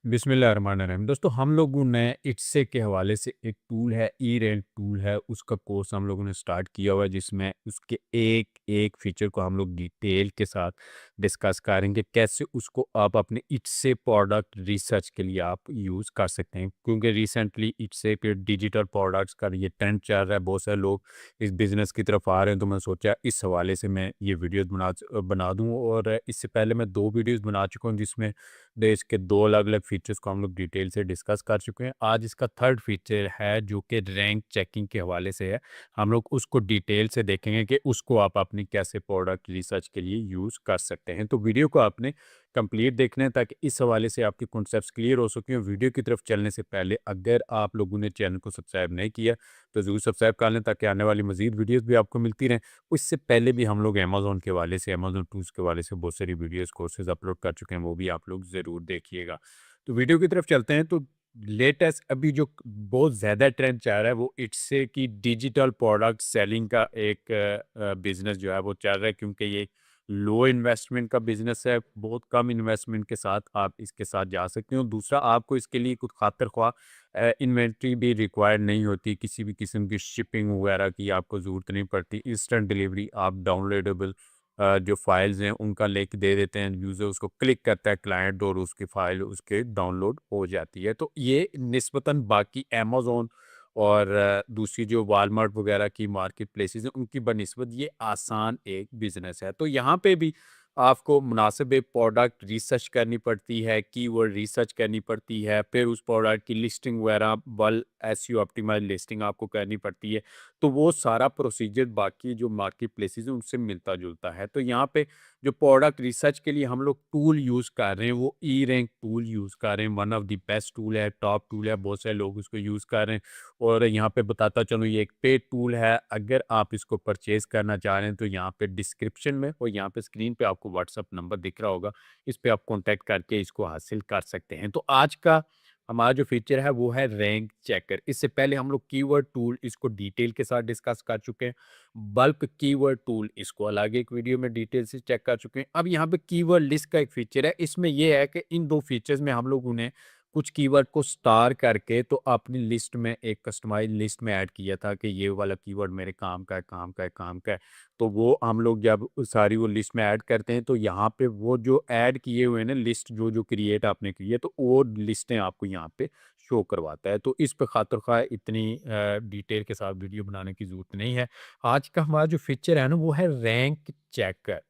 बिस्मिल्लाहिर्रहमानिर्रहीम। दोस्तों, हम लोगों ने इट्से के हवाले से एक टूल है, ई रेंट टूल है, उसका कोर्स हम लोगों ने स्टार्ट किया हुआ है, जिसमें उसके एक एक फीचर को हम लोग डिटेल के साथ डिस्कस करेंगे, कैसे उसको आप अपने इट्से प्रोडक्ट रिसर्च के लिए आप यूज़ कर सकते हैं। क्योंकि रिसेंटली इट्से पे डिजिटल प्रोडक्ट्स का ये ट्रेंड चल रहा है, बहुत सारे लोग इस बिज़नेस की तरफ आ रहे हैं, तो मैं सोचा इस हवाले से मैं ये वीडियोज़ बना दूँ। और इससे पहले मैं 2 वीडियोज़ बना चुका हूँ, जिसमें देश के 2 अलग-अलग फीचर्स को हम लोग डिटेल से डिस्कस कर चुके हैं। आज इसका थर्ड फीचर है जो कि रैंक चेकिंग के हवाले से है। हम लोग उसको डिटेल से देखेंगे कि उसको आप अपनी कैसे प्रोडक्ट रिसर्च के लिए यूज़ कर सकते हैं। तो वीडियो को आपने कंप्लीट देखना है ताकि इस हवाले से आपके कॉन्सेप्ट्स क्लियर हो सकें। वीडियो की तरफ चलने से पहले अगर आप लोगों ने चैनल को सब्सक्राइब नहीं किया, तो ज़रूर सब्सक्राइब कर लें ताकि आने वाली मज़ीद वीडियोज़ भी आपको मिलती रहें। इससे पहले भी हम लोग अमेज़न के हवाले से, अमेज़न टूल्स के हवाले से बहुत सारी वीडियोज़, कोर्सेज़ अपलोड कर चुके हैं, वो भी आप लोग ज़रूर देखिएगा। तो वीडियो की तरफ चलते हैं। तो लेटेस्ट अभी जो बहुत ज़्यादा ट्रेंड चल रहा है वो इट्स से कि डिजिटल प्रोडक्ट सेलिंग का एक बिज़नेस जो है वो चल रहा है, क्योंकि ये लो इन्वेस्टमेंट का बिज़नेस है। बहुत कम इन्वेस्टमेंट के साथ आप इसके साथ जा सकते हो। दूसरा, आपको इसके लिए कुछ खातिर ख्वाह इन्वेंट्री भी रिक्वायर्ड नहीं होती, किसी भी किस्म की शिपिंग वगैरह की आपको ज़रूरत नहीं पड़ती। इंस्टेंट डिलीवरी, आप डाउनलोडेबल जो फाइल्स हैं उनका लिंक दे देते हैं, यूज़र उसको क्लिक करता है क्लाइंट और उसकी फ़ाइल उसके डाउनलोड हो जाती है। तो ये निस्बतन बाकी अमेज़न और दूसरी जो वॉलमार्ट वगैरह की मार्केट प्लेसेस हैं उनकी बनिस्बत ये आसान एक बिज़नेस है। तो यहाँ पे भी आपको मुनासिब एक प्रोडक्ट रिसर्च करनी पड़ती है, कीवर्ड रिसर्च करनी पड़ती है, फिर उस प्रोडक्ट की लिस्टिंग वगैरह वेल एसईओ ऑप्टिमाइज़ लिस्टिंग आपको करनी पड़ती है। तो वो सारा प्रोसीजर बाकी जो मार्केट प्लेसेस हैं उनसे मिलता-जुलता है। तो यहाँ पे जो प्रोडक्ट रिसर्च के लिए हम लोग टूल यूज़ कर रहे हैं वो ई रैंक टूल यूज़ कर रहे हैं। One of the best tool है, टॉप टूल है, बहुत सारे लोग उसको यूज़ कर रहे हैं। और यहाँ पे बताता चलूँ, ये एक पेड टूल है। अगर आप इसको परचेज़ करना चाह रहे हैं तो यहाँ पे डिस्क्रिप्शन में और यहाँ पे स्क्रीन पे आपको व्हाट्सएप नंबर दिख रहा होगा। इस पे आप कॉन्टैक्ट करके इसको हासिल कर सकते हैं। तो आज का हमारा जो फीचर है वो है रैंक चेकर। इससे पहले हम लोग कीवर्ड टूल इसको डिटेल के साथ डिस्कस कर चुके हैं। बल्क कीवर्ड टूल इसको अलग एक वीडियो में डिटेल से चेक कर चुके हैं। अब यहाँ पे कीवर्ड लिस्ट का एक फीचर है। इसमें ये है कि इन 2 फीचर्स में हम लोग उन्हें कुछ कीवर्ड को स्टार करके तो अपनी लिस्ट में एक कस्टमाइज़ लिस्ट में ऐड किया था कि ये वाला कीवर्ड मेरे काम का है, काम का है, काम का है। तो वो हम लोग जब सारी वो लिस्ट में ऐड करते हैं तो यहाँ पे वो जो ऐड किए हुए हैं ना लिस्ट जो क्रिएट आपने की है तो वो लिस्टें आपको यहाँ पे शो करवाता है। तो इस पे खातिर खा इतनी डिटेल के साथ वीडियो बनाने की ज़रूरत नहीं है। आज का हमारा जो फीचर है ना वो है रैंक चेकर।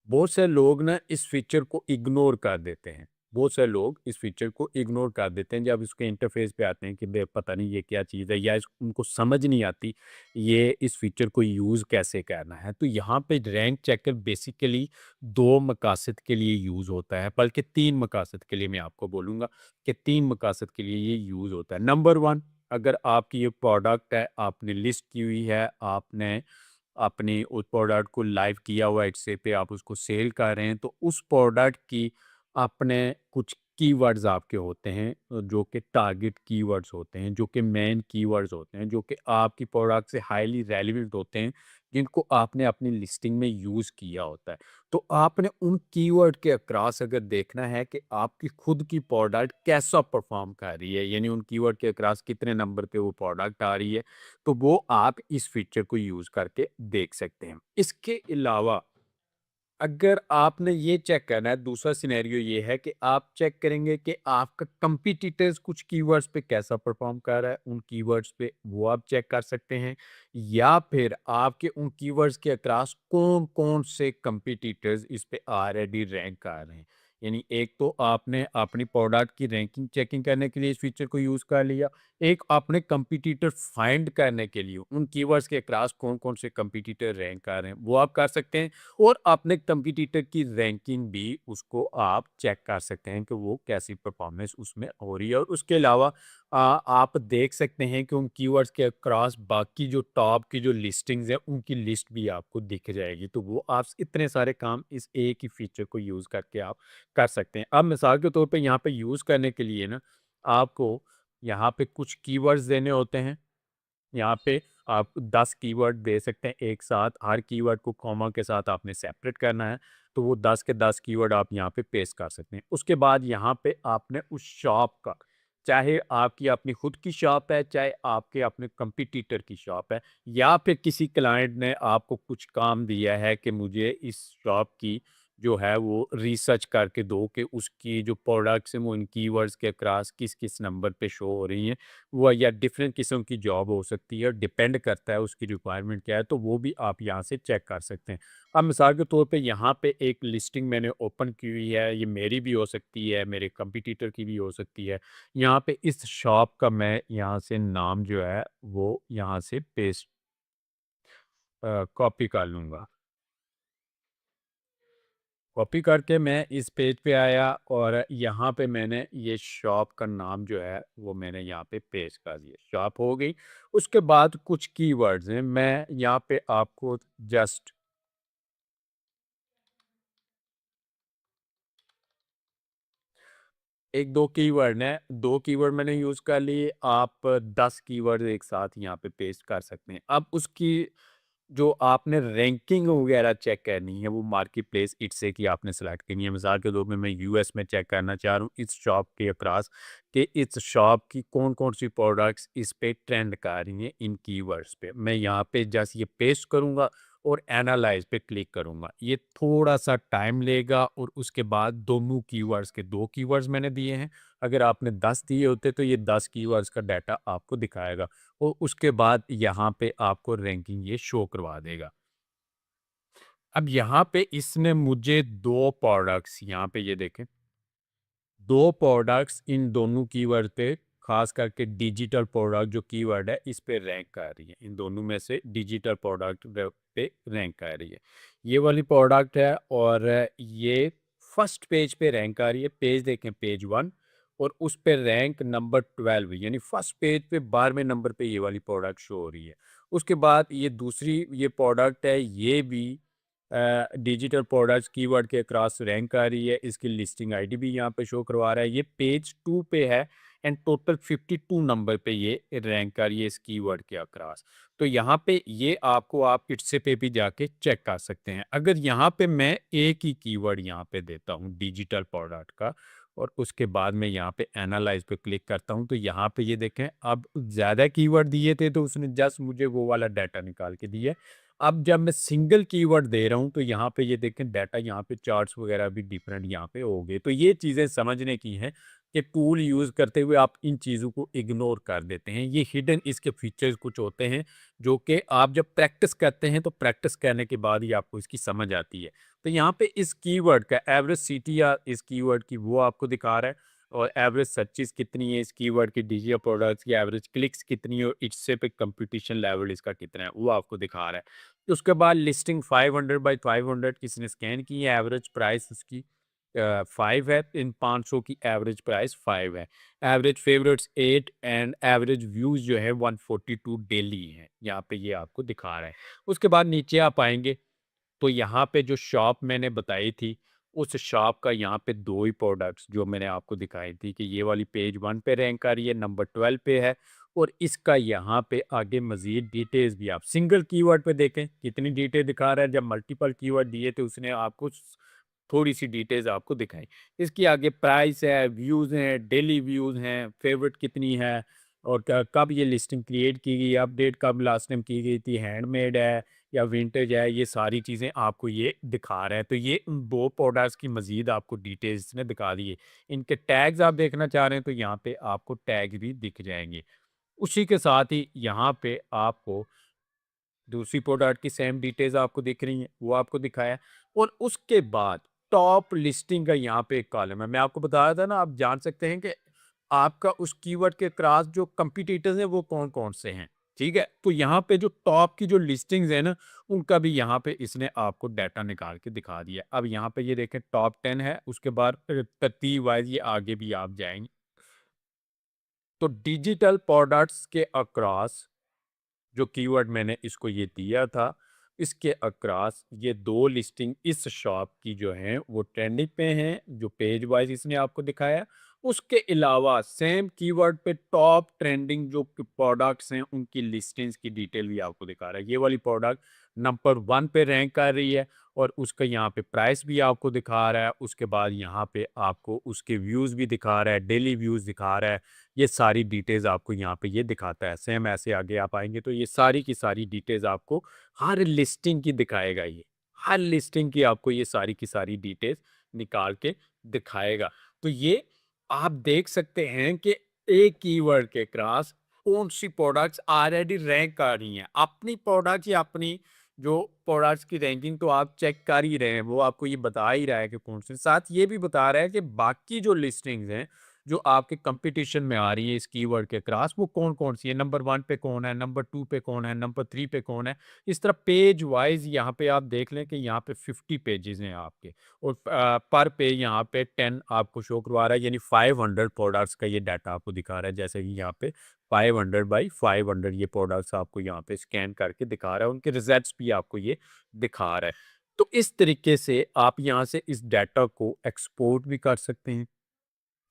बहुत से लोग ना इस फीचर को इग्नोर कर देते हैं। बहुत से लोग इस फीचर को इग्नोर कर देते हैं जब इसके इंटरफेस पे आते हैं कि बे पता नहीं ये क्या चीज़ है, या उनको समझ नहीं आती ये इस फीचर को यूज़ कैसे करना है। तो यहाँ पे रैंक चेकर बेसिकली 2 मकासद के लिए यूज़ होता है, बल्कि 3 मकासद के लिए मैं आपको बोलूँगा कि 3 मकासद के लिए ये यूज़ होता है। नंबर 1, अगर आपकी ये प्रोडक्ट है, आपने लिस्ट की हुई है, आपने अपनी उस प्रोडक्ट को लाइव किया हुआ है इससे पे आप उसको सेल कर रहे हैं, तो उस प्रोडक्ट की अपने कुछ कीवर्ड्स आपके होते हैं जो कि टारगेट कीवर्ड्स होते हैं, जो कि मेन कीवर्ड्स होते हैं, जो कि आपकी प्रोडक्ट से हाईली रेलेवेंट होते हैं, जिनको आपने अपनी लिस्टिंग में यूज़ किया होता है। तो आपने उन कीवर्ड के अक्रॉस अगर देखना है कि आपकी खुद की प्रोडक्ट कैसा परफॉर्म कर रही है, यानी उन कीवर्ड के अक्रॉस कितने नंबर पे वो प्रोडक्ट आ रही है, तो वो आप इस फीचर को यूज़ करके देख सकते हैं। इसके अलावा अगर आपने ये चेक करना है, दूसरा सिनेरियो ये है कि आप चेक करेंगे कि आपका कंपटीटर्स कुछ कीवर्ड्स पे कैसा परफॉर्म कर रहा है, उन कीवर्ड्स पे वो आप चेक कर सकते हैं, या फिर आपके उन कीवर्ड्स के अक्रॉस कौन-कौन से कंपटीटर्स इस पे ऑलरेडी रैंक कर रहे हैं। यानी एक तो आपने अपनी प्रोडक्ट की रैंकिंग चेकिंग करने के लिए इस फीचर को यूज़ कर लिया, एक आपने कंपटीटर फाइंड करने के लिए उन कीवर्ड्स के अक्रॉस कौन-कौन से कंपटीटर रैंक कर रहे हैं, वो आप कर सकते हैं। और अपने कंपटीटर की रैंकिंग भी उसको आप चेक कर सकते हैं कि वो कैसी परफॉर्मेंस उसमें हो रही है। और उसके अलावा आप देख सकते हैं कि उन कीवर्ड्स के अक्रॉस बाकी जो टॉप की जो लिस्टिंग्स हैं उनकी लिस्ट भी आपको दिख जाएगी। तो वो आप इतने सारे काम इस एक ही फीचर को यूज़ करके आप कर सकते हैं। अब मिसाल के तौर पे यहाँ पे यूज़ करने के लिए ना आपको यहाँ पे कुछ कीवर्ड्स देने होते हैं। यहाँ पे आप 10 कीवर्ड दे सकते हैं एक साथ, हर कीवर्ड को कॉमा के साथ आपने सेपरेट करना है, तो वो 10 के 10 कीवर्ड आप यहाँ पे पेस्ट कर सकते हैं। उसके बाद यहाँ पे आपने उस शॉप का, चाहे आपकी अपनी खुद की शॉप है, चाहे आपके अपने कंपटीटर की शॉप है, या फिर किसी क्लाइंट ने आपको कुछ काम दिया है कि मुझे इस शॉप की जो है वो रिसर्च करके दो कि उसकी जो प्रोडक्ट्स हैं वो इन कीवर्ड्स के अक्रॉस किस-किस नंबर पे शो हो रही हैं। वो या डिफरेंट किस्म की जॉब हो सकती है, डिपेंड करता है उसकी रिक्वायरमेंट क्या है, तो वो भी आप यहाँ से चेक कर सकते हैं। अब मिसाल के तौर पे यहाँ पे एक लिस्टिंग मैंने ओपन की हुई है, ये मेरी भी हो सकती है, मेरे कंपटीटर की भी हो सकती है। यहाँ पे इस शॉप का मैं यहाँ से नाम जो है वो यहाँ से पेस्ट कॉपी कर लूँगा। कॉपी करके मैं इस पेज पे आया और यहाँ पे मैंने ये शॉप का नाम जो है वो मैंने यहाँ पे पेस्ट कर दिया, शॉप हो गई। उसके बाद कुछ कीवर्ड्स हैं, मैं यहाँ पे आपको जस्ट एक 2 कीवर्ड हैं, 2 कीवर्ड मैंने यूज़ कर लिए, आप 10 कीवर्ड एक साथ यहाँ पे पेस्ट कर सकते हैं। अब उसकी जो आपने रैंकिंग वगैरह चेक करनी है, वो मार्केट प्लेस इट्स की आपने सेलेक्ट करनी है। मिसाल के तौर पे मैं यूएस में चेक करना चाह रहा हूँ इस शॉप के अक्रॉस कि इस शॉप की कौन-कौन सी प्रोडक्ट्स इस पे ट्रेंड कर रही हैं इन कीवर्ड्स पे। मैं यहाँ पे जस्ट ये पेस्ट करूँगा और एनालाइज़ पे क्लिक करूँगा। ये थोड़ा-सा टाइम लेगा और उसके बाद दोनों कीवर्ड्स के 2 कीवर्ड्स मैंने दिए हैं। अगर आपने 10 दिए होते तो ये 10 कीवर्ड्स का डाटा आपको दिखाएगा। और उसके बाद यहाँ पे आपको रैंकिंग ये शो करवा देगा। अब यहाँ पे इसने मुझे 2 प्रोडक्ट्स यहाँ पे ये देखें, 2 प्रोडक्ट्स इन दोनों कीवर्ड पे खास करके डिजिटल प्रोडक्ट जो कीवर्ड है इस पे रैंक कर रही है। इन दोनों में से डिजिटल प्रोडक्ट पे रैंक कर रही है। ये वाली प्रोडक्ट है और ये फर्स्ट पेज पे रैंक कर रही है। पेज देखें पेज 1 और उस पे रैंक नंबर 12 यानी फर्स्ट पेज पे 12वें नंबर पे ये वाली प्रोडक्ट शो हो रही है। उसके बाद ये दूसरी ये प्रोडक्ट है ये भी डिजिटल प्रोडक्ट्स कीवर्ड के क्रॉस रैंक आ रही है। इसकी लिस्टिंग आईडी भी यहाँ पे शो करवा रहा है। ये पेज 2 पे है एंड टोटल 52 नंबर पे ये रैंक आ रही है इस कीवर्ड के अक्रॉस। तो यहाँ पे ये आपको आप इट्से पे भी जाके चेक कर सकते हैं। अगर यहाँ पे मैं एक ही कीवर्ड यहाँ पे देता हूँ डिजिटल प्रोडक्ट का और उसके बाद मैं यहाँ पे एनालाइज पे क्लिक करता हूँ तो यहाँ पे ये देखें अब ज़्यादा कीवर्ड दिए थे तो उसने जस्ट मुझे वो वाला डाटा निकाल के दिया है। अब जब मैं सिंगल कीवर्ड दे रहा हूँ तो यहाँ पे ये देखें डाटा यहाँ पे चार्ट्स वगैरह भी डिफरेंट यहाँ पे हो गए। तो ये चीज़ें समझने की हैं कि टूल यूज़ करते हुए आप इन चीज़ों को इग्नोर कर देते हैं। ये हिडन इसके फीचर्स कुछ होते हैं जो कि आप जब प्रैक्टिस करते हैं तो प्रैक्टिस करने के बाद ही आपको इसकी समझ आती है। तो यहाँ पे इस कीवर्ड का एवरेज सीटीआर इस कीवर्ड की वो आपको दिखा रहा है और एवरेज सर्चेस कितनी है इस कीवर्ड की डिजिटल प्रोडक्ट्स की एवरेज क्लिक्स कितनी है और इससे पे कंपटीशन लेवल इसका कितना है वो आपको दिखा रहा है। उसके बाद लिस्टिंग 500 बाई 500 किसी ने स्कैन की है एवरेज प्राइस उसकी 5 है इन 500 की एवरेज प्राइस 5 है। Average favourites 8 and average views जो है 142 डेली है यहाँ पे ये आपको दिखा रहा है। उसके बाद नीचे आप आएंगे तो यहाँ पे जो शॉप मैंने बताई थी, उस शॉप का यहाँ पे 2 ही प्रोडक्ट्स जो मैंने आपको दिखाई थी कि ये वाली पेज 1 पे रैंक आ रही है, नंबर 12 पे है और इसका यहाँ पे आगे मज़ीद डिटेल्स भी आप सिंगल कीवर्ड पे देखें, कितनी डिटेल दिखा रहा है। जब मल्टीपल कीवर्ड दिए थे उसने आपको थोड़ी-सी डिटेल्स आपको दिखाई। इसके आगे प्राइस है, व्यूज़ हैं, डेली व्यूज़ हैं, फेवरेट कितनी है और क कब ये लिस्टिंग क्रिएट की गई, अपडेट कब लास्ट टाइम की गई थी, हैंडमेड है या विंटेज है, ये सारी चीज़ें आपको ये दिखा रहा है। तो ये उन 2 प्रोडक्ट्स की मज़ीद आपको डिटेल्स इसने दिखा दी है। इनके टैग्स आप देखना चाह रहे हैं तो यहाँ पे आपको टैग भी दिख जाएँगे। उसी के साथ ही यहाँ पे आपको दूसरी प्रोडक्ट की सेम डिटेल्स आपको दिख रही हैं, वो आपको दिखाया है और उसके बाद टॉप लिस्टिंग का यहाँ पे एक कॉलम है। मैं आपको बता रहा था ना आप जान सकते हैं कि आपका उस कीवर्ड के क्रॉस जो कंपटीटर्स हैं वो कौन-कौन से हैं, ठीक है? तो यहाँ पे जो टॉप की जो लिस्टिंग्स है ना, उनका भी यहाँ पे इसने आपको डाटा निकाल के दिखा दिया है। अब यहाँ पे ये देखें टॉप 10 है, उसके बाद तरतीब वाइज़ ये आगे भी आप जाएँगे। तो डिजिटल प्रोडक्ट्स के अक्रॉस जो कीवर्ड मैंने इसको ये दिया था, इसके अक्रॉस ये 2 लिस्टिंग इस शॉप की जो हैं वो ट्रेंडिंग पे हैं, जो पेज वाइज़ इसने आपको दिखाया। उसके अलावा सेम कीवर्ड पे टॉप ट्रेंडिंग जो प्रोडक्ट्स हैं उनकी लिस्टिंग्स की डिटेल भी आपको दिखा रहा है। ये वाली प्रोडक्ट नंबर 1 पे रैंक कर रही है और उसका यहाँ पे प्राइस भी आपको दिखा रहा है। उसके बाद यहाँ पे आपको उसके व्यूज़ भी दिखा रहा है, डेली व्यूज़ दिखा रहा है। ये सारी डिटेल्स आपको यहाँ पे ये दिखाता है। सेम ऐसे आगे आप आएँगे तो ये सारी की सारी डिटेल्स आपको हर लिस्टिंग की दिखाएगा ये। हर लिस्टिंग की आपको ये सारी की सारी डिटेल्स निकाल के दिखाएगा। तो ये आप देख सकते हैं कि एक कीवर्ड के क्रॉस कौन-सी प्रोडक्ट्स ऑलरेडी रैंक कर रही हैं। अपनी प्रोडक्ट्स या अपनी जो प्रोडक्ट्स की रैंकिंग तो आप चेक कर ही रहे हैं, वो आपको ये बता ही रहा है कि कौन से। साथ ये भी बता रहा है कि बाकी जो लिस्टिंग्स हैं जो आपके कंपटीशन में आ रही है इस कीवर्ड के क्रॉस वो कौन-कौन सी है, नंबर 1 पे कौन है, नंबर 2 पे कौन है, नंबर 3 पे कौन है। इस तरह पेज वाइज़ यहाँ पे आप देख लें कि यहाँ पे 50 पेजेज़ हैं आपके और पर पेज यहाँ पे 10 आपको शो करवा रहा है यानी 500 प्रोडक्ट्स का ये डाटा आपको दिखा रहा है। जैसे कि यहाँ पे 500 बाई 500 ये प्रोडक्ट्स आपको यहाँ पे स्कैन करके दिखा रहा है, उनके रिज़ल्ट्स भी आपको ये दिखा रहा है। तो इस तरीके से आप यहाँ से इस डाटा को एक्सपोर्ट भी कर सकते हैं।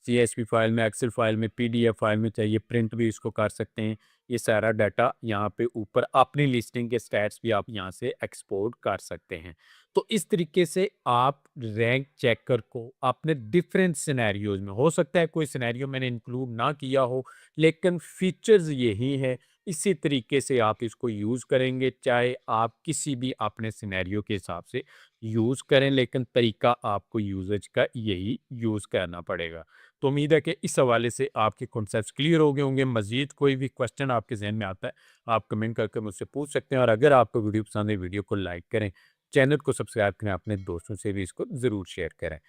सीएसवी फाइल में, एक्सेल फाइल में, पीडीएफ फाइल में चाहिए, प्रिंट भी इसको कर सकते हैं। ये सारा डाटा यहाँ पे ऊपर अपनी लिस्टिंग के स्टैट्स भी आप यहाँ से एक्सपोर्ट कर सकते हैं। तो इस तरीके से आप रैंक चेकर को अपने डिफरेंट सिनेरियोज में, हो सकता है कोई सिनेरियो मैंने इंक्लूड ना किया हो, लेकिन फीचर्स यही है। इसी तरीके से आप इसको यूज़ करेंगे, चाहे आप किसी भी अपने सिनेरियो के हिसाब से यूज़ करें, लेकिन तरीका आपको यूजेज का यही यूज़ करना पड़ेगा। तो उम्मीद है कि इस हवाले से आपके कॉन्सेप्ट्स क्लियर हो गए होंगे। मज़ीद कोई भी क्वेश्चन आपके ज़हन में आता है, आप कमेंट करके मुझसे पूछ सकते हैं, और अगर आपको वीडियो पसंद है, वीडियो को लाइक करें, चैनल को सब्सक्राइब करें, अपने दोस्तों से भी इसको ज़रूर शेयर करें।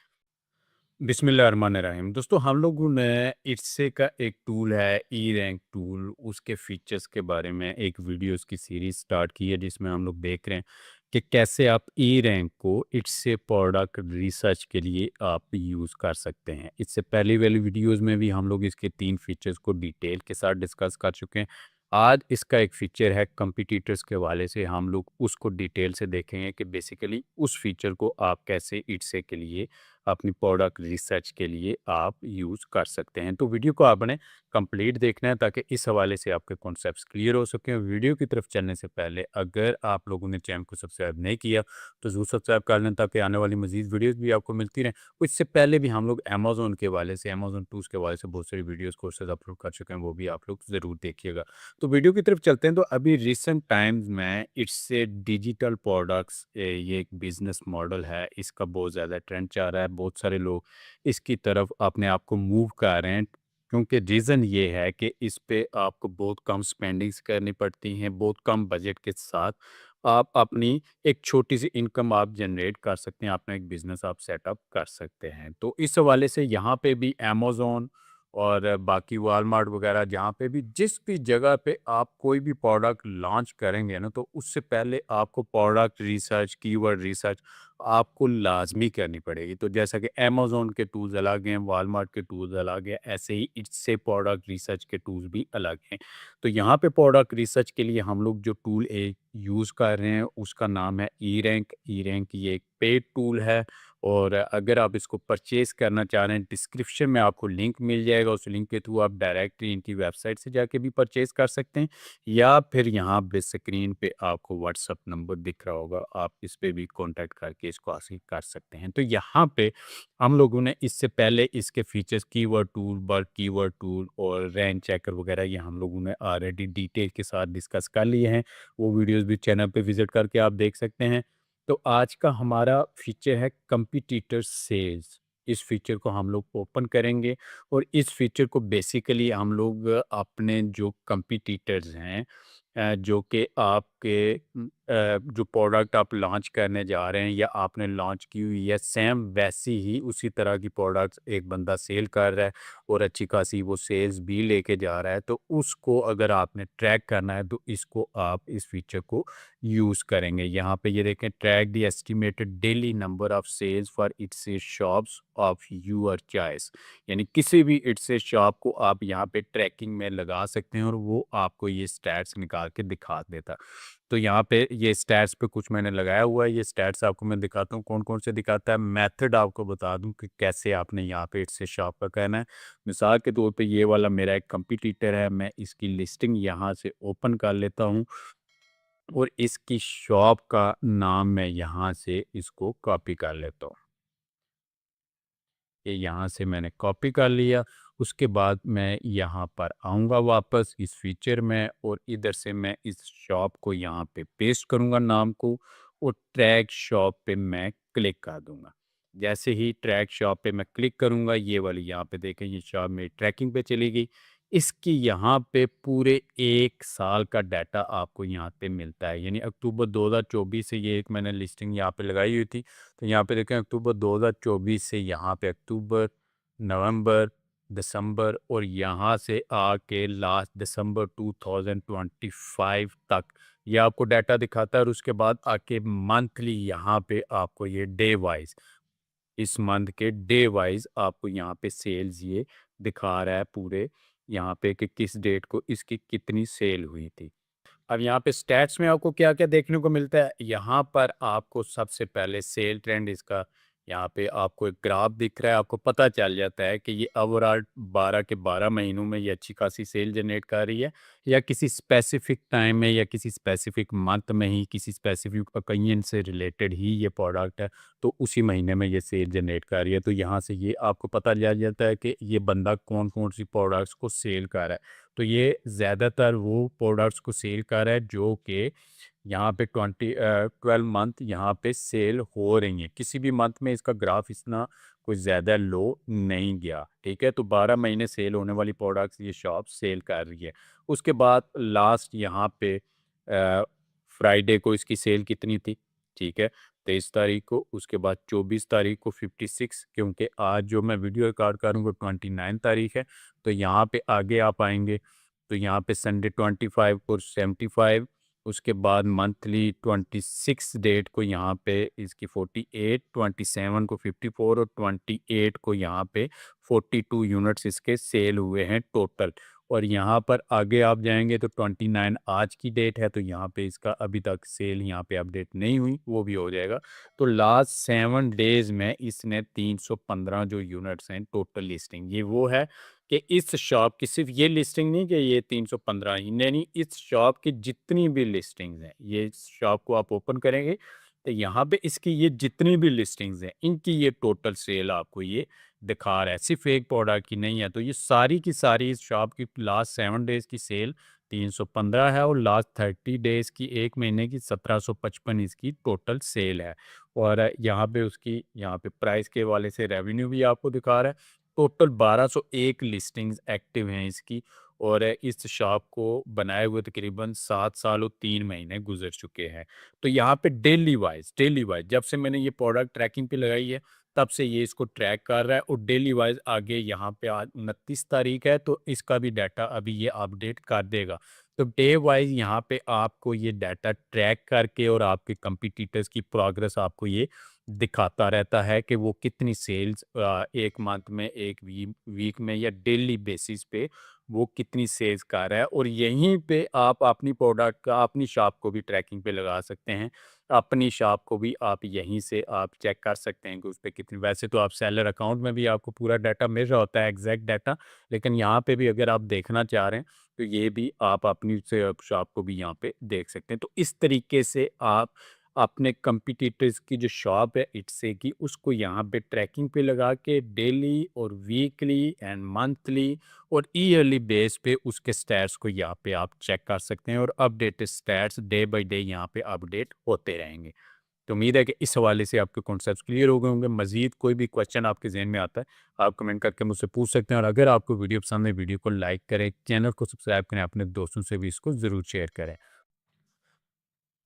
बिस्मिल्लाहिर्रहमानिर्रहीम। दोस्तों, हम लोगों ने इट्से का एक टूल है ई रैंक टूल, उसके फीचर्स के बारे में एक वीडियोस की सीरीज स्टार्ट की है, जिसमें हम लोग देख रहे हैं कि कैसे आप ई रैंक को इट्से प्रोडक्ट रिसर्च के लिए आप यूज़ कर सकते हैं। इससे पहले वाली वीडियोस में भी हम लोग इसके 3 फीचर्स को डिटेल के साथ डिस्कस कर चुके हैं। आज इसका एक फीचर है कंपटीटर्स के हवाले से, हम लोग उसको डिटेल से देखेंगे कि बेसिकली उस फीचर को आप कैसे इट्से के लिए अपनी प्रोडक्ट रिसर्च के लिए आप यूज़ कर सकते हैं। तो वीडियो को आपने कंप्लीट देखना है, ताकि इस हवाले से आपके कॉन्सेप्ट्स क्लियर हो सकें। वीडियो की तरफ चलने से पहले अगर आप लोगों ने चैनल को सब्सक्राइब नहीं किया, तो ज़रूर सब्सक्राइब कर लें, ताकि आने वाली मज़ीद वीडियोज़ भी आपको मिलती रहें। इससे पहले भी हम लोग अमेज़न के हवाले से, अमेज़न टूल्स के हवाले से बहुत सारी वीडियोज़ कोर्सेज़ अपलोड कर चुके हैं, वो भी आप लोग ज़रूर देखिएगा। तो वीडियो की तरफ चलते हैं। तो अभी रिसेंट टाइम्स में इससे डिजिटल प्रोडक्ट्स, ये एक बिजनेस मॉडल है, इसका बहुत ज़्यादा ट्रेंड चल रहा है। बहुत सारे लोग इसकी तरफ अपने आप को मूव कर रहे हैं, क्योंकि रीज़न ये है कि इस पे आपको बहुत कम स्पेंडिंग्स करनी पड़ती हैं, बहुत कम बजट के साथ आप अपनी एक छोटी सी इनकम आप जनरेट कर सकते हैं, अपना एक बिजनेस आप सेटअप कर सकते हैं। तो इस हवाले से यहाँ पे भी अमेज़न और बाकी वॉलमार्ट वगैरह, जहाँ पे भी जिस भी जगह पे आप कोई भी प्रोडक्ट लॉन्च करेंगे ना, तो उससे पहले आपको प्रोडक्ट रिसर्च, कीवर्ड रिसर्च आपको लाज़मी करनी पड़ेगी। तो जैसा कि अमेज़न के टूल्स अलग हैं, वॉलमार्ट के टूल्स अलग हैं, ऐसे ही इससे प्रोडक्ट रिसर्च के टूल्स भी अलग हैं। तो यहाँ पे प्रोडक्ट रिसर्च के लिए हम लोग जो टूल एक यूज़ कर रहे हैं, उसका नाम है ई रैंक। ई रैंक ये एक पेड टूल है, और अगर आप इसको परचेज़ करना चाह रहे हैं, डिस्क्रिप्शन में आपको लिंक मिल जाएगा। उस लिंक के थ्रू आप डायरेक्टली इनकी वेबसाइट से जाके भी परचेज़ कर सकते हैं, या फिर यहाँ पे स्क्रीन पे आपको व्हाट्सएप नंबर दिख रहा होगा, आप इस पे भी कॉन्टैक्ट करके इसको हासिल कर सकते हैं। तो यहाँ पे हम लोगों ने इससे पहले इसके features, keyword tool, bulk keyword tool और रैंक चेकर वगैरह, ये हम लोगों ने ऑलरेडी डिटेल के साथ डिस्कस कर लिए हैं। वो वीडियोज़ भी चैनल पे विज़िट करके आप देख सकते हैं। तो आज का हमारा फीचर है कंपटीटर सेल्स। इस फीचर को हम लोग ओपन करेंगे, और इस फीचर को बेसिकली हम लोग अपने जो कंपटीटर्स हैं, जो कि आपके जो प्रोडक्ट आप लॉन्च करने जा रहे हैं या आपने लॉन्च की हुई है, सेम वैसी ही उसी तरह की प्रोडक्ट्स एक बंदा सेल कर रहा है, और अच्छी खासी वो सेल्स भी लेके जा रहा है, तो उसको अगर आपने ट्रैक करना है, तो इसको आप इस फीचर को यूज़ करेंगे। यहाँ पे ये देखें, track the estimated daily number of sales for its shops of your choice. यानी किसी भी इट्से शॉप को आप यहाँ पे ट्रैकिंग में लगा सकते हैं, और वो आपको ये स्टैट्स निकाल के दिखा देता। तो यहाँ पे ये स्टैट्स पे कुछ मैंने लगाया हुआ है, ये स्टैट्स आपको मैं दिखाता हूँ कौन कौन से दिखाता है। मेथड आपको बता दूँ कि कैसे आपने यहाँ पे इट्से शॉप का करना है। मिसाल के तौर पे ये वाला मेरा एक कंपटीटर है, मैं इसकी लिस्टिंग यहाँ से ओपन कर लेता हूँ, और इसकी शॉप का नाम मैं यहाँ से इसको कॉपी कर लेता हूँ। ये यहाँ से मैंने कॉपी कर लिया। उसके बाद मैं यहाँ पर आऊँगा वापस इस फीचर में, और इधर से मैं इस शॉप को यहाँ पे पेस्ट करूँगा नाम को, और ट्रैक शॉप पे मैं क्लिक कर दूँगा। जैसे ही ट्रैक शॉप पे मैं क्लिक करूँगा, ये वाली यहाँ पे देखें, ये शॉप मेरी ट्रैकिंग पे चली गई। इसकी यहाँ पे पूरे 1 साल का डाटा आपको यहाँ पे मिलता है। यानी अक्टूबर 2024 से ये एक मैंने लिस्टिंग यहाँ पे लगाई हुई थी। तो यहाँ पे देखें, अक्टूबर 2024 से यहाँ पे अक्टूबर, नवंबर, दिसंबर, और यहाँ से आके लास्ट दिसंबर 2025 तक ये आपको डाटा दिखाता है। और उसके बाद आके मंथली यहाँ पे आपको ये डे वाइज, इस मंथ के डे वाइज आपको यहाँ पे सेल्स ये दिखा रहा है पूरे, यहाँ पे कि किस डेट को इसकी कितनी सेल हुई थी। अब यहाँ पे स्टैट्स में आपको क्या-क्या देखने को मिलता है, यहाँ पर आपको सबसे पहले सेल ट्रेंड इसका यहाँ पे आपको एक ग्राफ दिख रहा है, आपको पता चल जाता है कि ये ओवरऑल 12 के 12 महीनों में ये अच्छी खासी सेल जनरेट कर रही है, या किसी स्पेसिफिक टाइम में या किसी स्पेसिफिक मंथ में ही किसी स्पेसिफिक ओकेजन से रिलेटेड ही ये प्रोडक्ट है, तो उसी महीने में ये सेल जनरेट कर रही है। तो यहाँ से ये आपको पता चल जाता है कि ये बंदा कौन-कौन सी प्रोडक्ट्स को सेल कर रहा है। तो ये ज़्यादातर वो प्रोडक्ट्स को सेल कर रहा है जो कि यहाँ पे 12 मंथ यहाँ पे सेल हो रही हैं। किसी भी मंथ में इसका ग्राफ इतना कुछ ज़्यादा लो नहीं गया, ठीक है? तो 12 महीने सेल होने वाली प्रोडक्ट्स ये शॉप सेल कर रही है। उसके बाद लास्ट यहाँ पे फ्राइडे को इसकी सेल कितनी थी, ठीक है? 23 तारीख को, उसके बाद 24 तारीख को 56, क्योंकि आज जो मैं वीडियो रिकॉर्ड कर रहा हूँ वो 29 तारीख है, तो यहाँ पे आगे आप आएँगे, तो यहाँ पे संडे 25 को 75, उसके बाद मंथली 26 डेट को यहाँ पे इसकी 48, 27 को 54 और 28 को यहाँ पे 42 यूनिट्स इसके सेल हुए हैं टोटल। और यहाँ पर आगे आप जाएँगे तो 29 आज की डेट है, तो यहाँ पे इसका अभी तक सेल यहाँ पे अपडेट नहीं हुई, वो भी हो जाएगा। तो लास्ट 7 डेज़ में इसने 315 जो यूनिट्स हैं टोटल लिस्टिंग, ये वो है कि इस शॉप की सिर्फ ये लिस्टिंग नहीं कि ये 315 ही नहीं, इस शॉप की जितनी भी लिस्टिंग्स हैं, ये इस शॉप को आप ओपन करेंगे तो यहाँ पे इसकी ये जितनी भी लिस्टिंग्स हैं, इनकी ये टोटल सेल आपको ये दिखा रहा है, सिर्फ एक प्रोडक्ट की नहीं है। तो ये सारी की सारी इस शॉप की लास्ट 7 डेज़ की सेल 315 है, और लास्ट 30 डेज़ की, 1 महीने की 1755 इसकी टोटल सेल है। और यहाँ पे उसकी यहाँ पे प्राइस के हवाले से रेवेन्यू भी आपको दिखा रहा है। टोटल 1201 लिस्टिंग्स एक्टिव हैं इसकी, और इस शॉप को बनाए हुए तकरीबन 7 साल और 3 महीने गुजर चुके हैं। तो यहाँ पे डेली वाइज जब से मैंने ये प्रोडक्ट ट्रैकिंग पे लगाई है, तब से ये इसको ट्रैक कर रहा है, और डेली वाइज आगे यहाँ पे आज 29 तारीख है, तो इसका भी डाटा अभी ये अपडेट कर देगा। तो डे वाइज यहाँ पे आपको ये डाटा ट्रैक करके और आपके कंपटीटर्स की प्रोग्रेस आपको ये दिखाता रहता है कि वो कितनी सेल्स 1 मंथ में, 1 वीक में या डेली बेसिस पे वो कितनी सेल्स कर रहा है, और यहीं पे आप अपनी प्रोडक्ट का अपनी शॉप को भी ट्रैकिंग पे लगा सकते हैं। अपनी शॉप को भी आप यहीं से आप चेक कर सकते हैं कि उस पे कितनी, वैसे तो आप सेलर अकाउंट में भी आपको पूरा डाटा मिल रहा होता है, एग्जैक्ट डाटा, लेकिन यहाँ पे भी अगर आप देखना चाह रहे हैं, तो ये भी आप अपनी से शॉप को भी यहाँ पे देख सकते हैं। तो इस तरीके से आप अपने कंपटीटर्स की जो शॉप है इट्से की, उसको यहाँ पे ट्रैकिंग पे लगा के डेली और वीकली एंड मंथली और ईयरली बेस पे उसके स्टैट्स को यहाँ पे आप चेक कर सकते हैं, और updated stats day by day यहाँ पे अपडेट होते रहेंगे। तो उम्मीद है कि इस हवाले से आपके कॉन्सेप्ट्स क्लियर हो गए होंगे। मजीद कोई भी क्वेश्चन आपके जहन में आता है, आप कमेंट करके मुझसे पूछ सकते हैं, और अगर आपको वीडियो पसंद है, वीडियो को लाइक करें, चैनल को सब्सक्राइब करें, अपने दोस्तों से भी इसको ज़रूर शेयर करें।